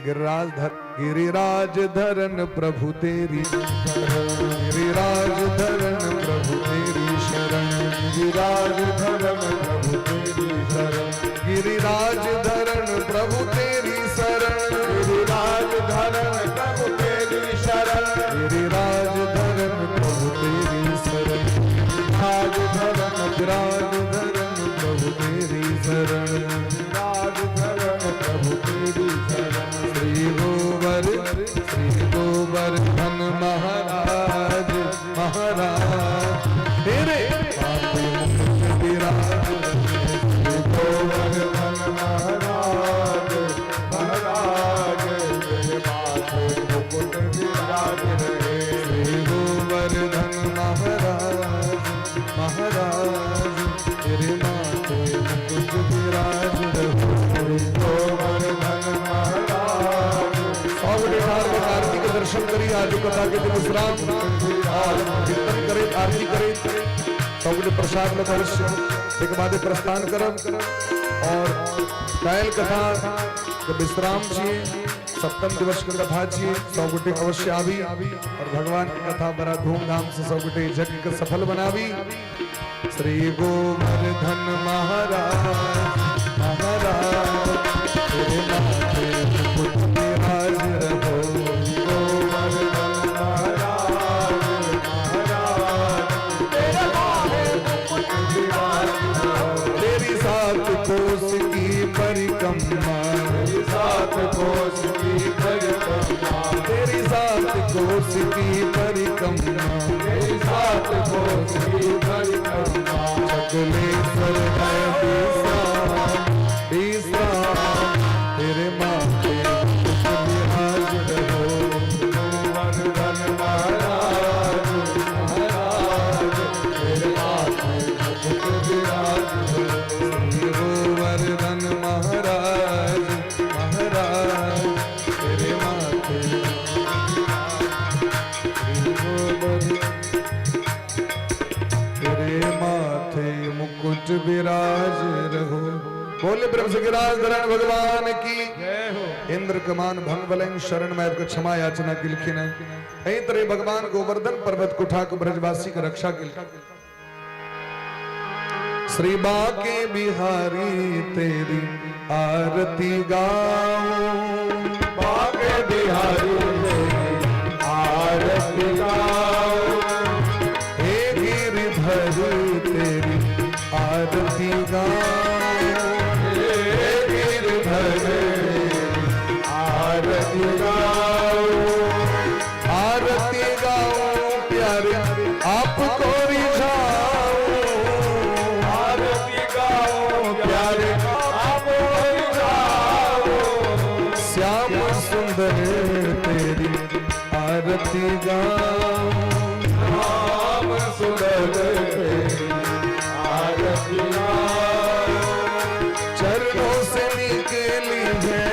गिरिराज धरन प्रभु तेरी शरण, गिरिराज धरन प्रभु तेरी शरण, गिरिराज धरन प्रभु तेरी शरण, गिरिराज धरन प्रभु तेरी शरण, गिरिराज धरन प्रभु तेरी शरण, गिरिराज धरन प्रभु तेरी शरण, गिरिराज धरन प्रभु तेरी शरण, गिरिराज धरन प्रभु तेरी शरण। श्री गोवर्धन महाराज महाराज तेरे माथे मुकुट विराज, गोवर्धन महाराज महाराज तेरे माथे मुकुट विराज रहे। श्री गोवर्धन महाराज महाराज तेरे माथे मुकुट विराज रहे। गोवर्धन महाराज आरती के दर्शन करिए। आज कथा के दिन विश्राम कीर्तन करे, आरती करे, सब प्रसाद में अवश्य एक बाद प्रस्थान करब और कायल कथा के विश्राम छिए, 7म दिवस के कथा छिए। सब गोटे अवश्य आबी और भगवान की कथा बड़ा धूमधाम से सब गोटे यज्ञ के सफल बनाबी। श्री गोवर्धन महाराज महाराज तेरे माथे मुकुट विराज रहो। गोवर्धन महाराज महाराज तेरे माथे मुकुट विराज रहो। तेरी सात कोस की परिक्रमा तेरी सात कोस की परिक्रमा तेरी सात कोस की परिक्रमा तेरी सात कोस की परिक्रमा सकलेश्वर है विश्राम तेरे माथे मुकुट विराज रहो। गोवर्धन महाराज महाराज तेरे माथे मुकुट विराज रहो। श्री गोवर्धन महाराज महाराज तेरे माथे तेरे माथे मुकुट विराज रहो। बोले ब्रह्म से गिराज धरण भगवान की जय हो। इंद्र कमान भंग बलंग शरण में आपको क्षमा याचना की लिखी न कहीं तेरे भगवान गोवर्धन पर्वत कुठाक ब्रजवासी की रक्षा की श्री बाके बिहारी तेरी आरती गाओ। बाके बिहारी तेरी आरती गाओ। हे गिरधर तेरी आरती गाओ। हे गिरधर आरती गाओ। आरती गाओ प्यारे आपको रिझाओ। आरती गाओ प्यारे आपको रिझाओ। श्याम सुंदर तेरी आरती गाओ। श्याम सुंदर तेरी आरती गाओ। चरणों से निकली है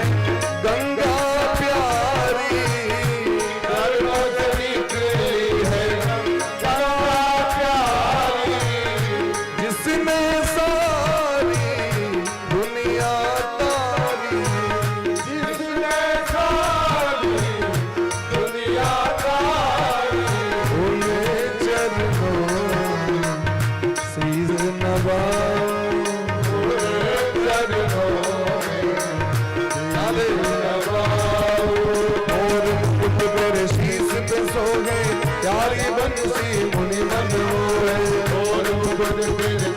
गंगा प्यारी। चरणों से निकली है गंगा प्यारी। जिसने सारी दुनिया तारी। जिसने सारी दुनिया तारी। उन्हें चरणों शीश नवाओ। और मुकुट पर शीश पे सोए प्यारी बंसी मुनि मन मोहे। और मुकुट पर शीश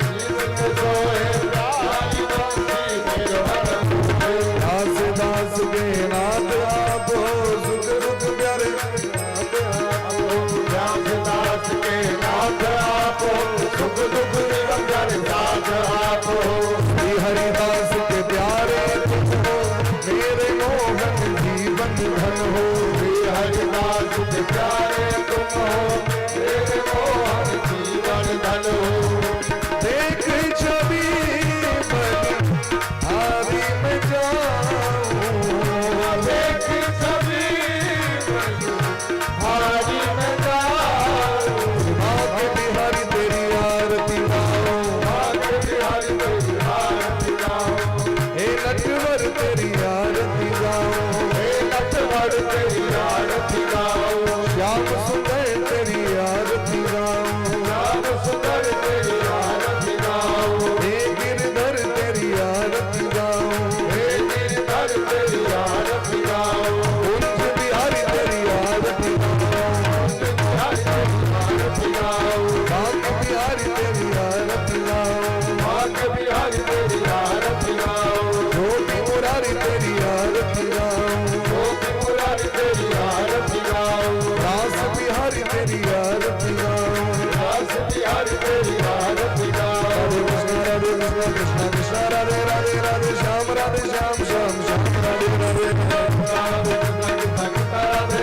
पे सोए प्यारी बंसी मुनि मन मोहे। दास दास के नाथ आपो सुख दुख प्यारे दास दास के नाथ आपो सुख दुख प्यारे दास आपो। श्री हरिदास के प्यारे तुम हो मेरे मोहन जीवन धन हो। श्री हरिदास के प्यारे तुम हो मेरे मोहन जीवन धन हो। देख छवि बलिहारी में जाऊं। देख छवि बलिहारी में जाऊं। बाके बिहारी तेरी आरती गाओ। बाके बिहारी तेरी आरती गाओ। हे नटवर तेरी आरती गाओ। हे नटवर तेरी आरती गाओ। श्याम सुंदर तेरी आरती गाओ। श्याम सुंदर तेरी आरती गाओ। हे गिरधर तेरी आरती गाओ। हे गिरधर तेरी आरती गाओ। कुंज बिहारी तेरी आरती गाओ। बिहारी तेरी आरती गाओ। बाके बिहारी तेरी आरती गाओ। बाके बिहारी तेरी आरती गाओ। ज्योति मुरारी तेरी आरती गाओ। गोपी मुरारी तेरी आरती गाओ। दास बिहारी तेरी आरती गाओ। दास बिहारी तेरी आरती गाओ। राधे कृष्ण कृष्ण कृष्ण राधे राधे राधे श्याम राधे श्याम श्याम श्याम राधे राधे राधे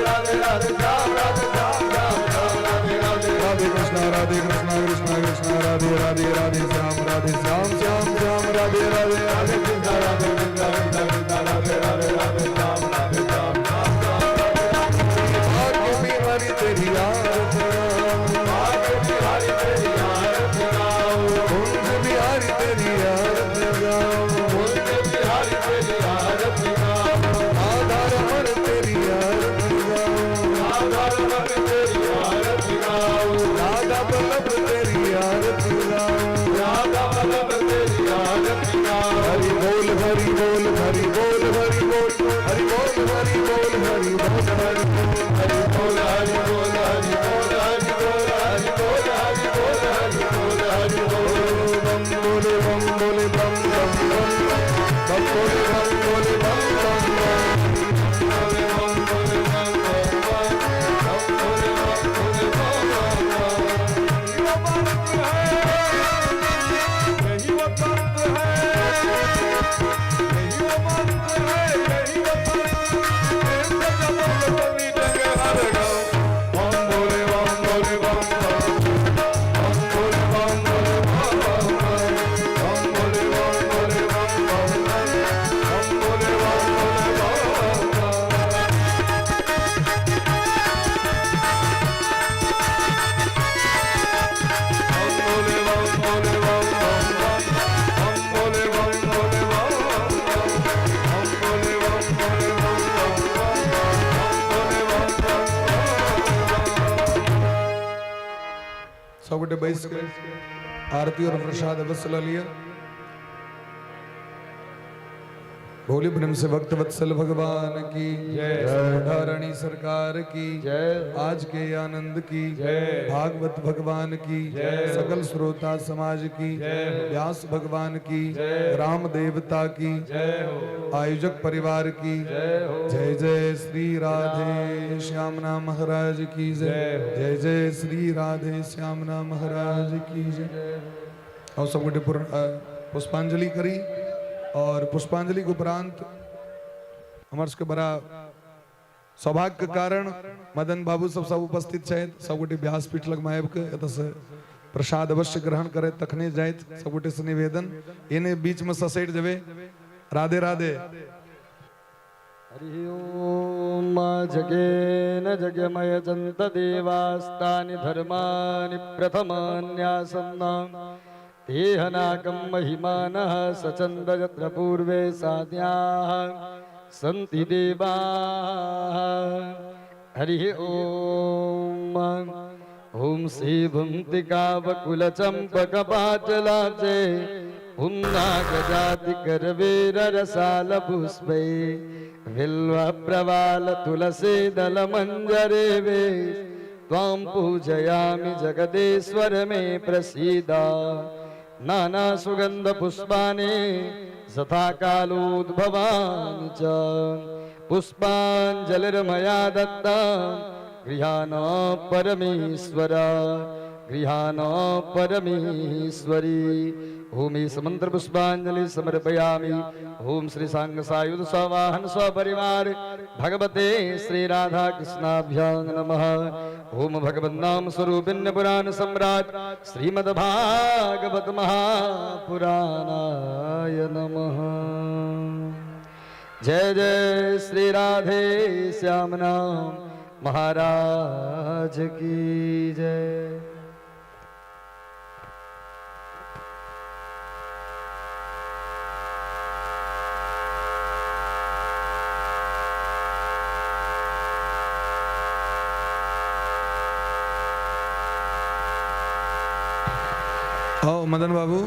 राधे राधे श्याम राधे श्याम श्याम श्याम राधे राधे। राधे कृष्ण कृष्ण कृष्ण राधे राधे राधे श्याम राधे श्याम श्याम श्याम राधे राधे राधे कृष्ण राधे कृष्ण कृष्ण कृष्ण राधे राधे राधे श्याम राधे श्याम श्याम श्याम। बाके बिहारी तेरी आरती गाओ। बाके बिहारी तेरी आरती गाओ। कुंज बिहारी तेरी आरती गाओ। कुंज बिहारी तेरी आरती गाओ। राधा रमण तेरी आरती गाओ। राधा रमण तेरी आरती गाओ। राधा बल्लभ तेरी आरती गाओ। सब गोटे बैस के आरती और प्रसाद अवश्य ला लिया। भोले प्रेम से भक्त वत्सल भगवान की जय। धारणी सरकार की जय। आज के आनंद की जय। भागवत भगवान की जय। सकल श्रोता समाज की जय। व्यास भगवान की जय। राम देवता की जय हो। आयोजक परिवार की जय हो। जय जय श्री राधे श्यामना महाराज की जय। जय हो। जय जय श्री राधे श्यामना महाराज की जय। और सब गोटे पुष्पांजलि करी और पुष्पांजलि के उपरांत हमारे के बड़ा सौभाग्य के कारण मदन बाबू सब उपस्थित है। सब गोटे व्यासपीठ लग में आबि के एत से प्रसाद अवश्य ग्रहण करे तखने जाए। सब गोटे से निवेदन इन्हें बीच में ससेट देवे। राधे राधे। हरि ओम जगेन जगमय चंत देवास्तानि धर्मानि प्रथमान्यासन्ना तेहनाकं महिमानः सचन्द यत्र पूर्वे साध्याः सन्ति देवाः। हरि ओम ओम श्री भुंतिका वकुल चंपक पाटलाब्जे ओम नागजाति करवेर रसाल पुष्पे बिल्व प्रवाल तुलसी दल मंजरे वे त्वां पूजयामि जगदेश्वर मे प्रसीदा। नाना सुगंध पुष्पानि तथा कालोद्भवानि च पुष्पाञ्जलिर्मया दत्ता गृहाण परमेश्वर गृहाण परमेश्वरी। ओम इस मंत्र पुष्पांजलि समर्पयामि। ओम श्री सांग सायुध सवाहन सपरिवार भगवते श्री राधा कृष्णाभ्यां नमः। ओम भगवन् नाम स्वरूपिण्य पुराण सम्राट श्रीमद्भागवत महापुराणाय नमः। जय जय श्री राधे श्यामना महाराज की जय। आओ मदन बाबू।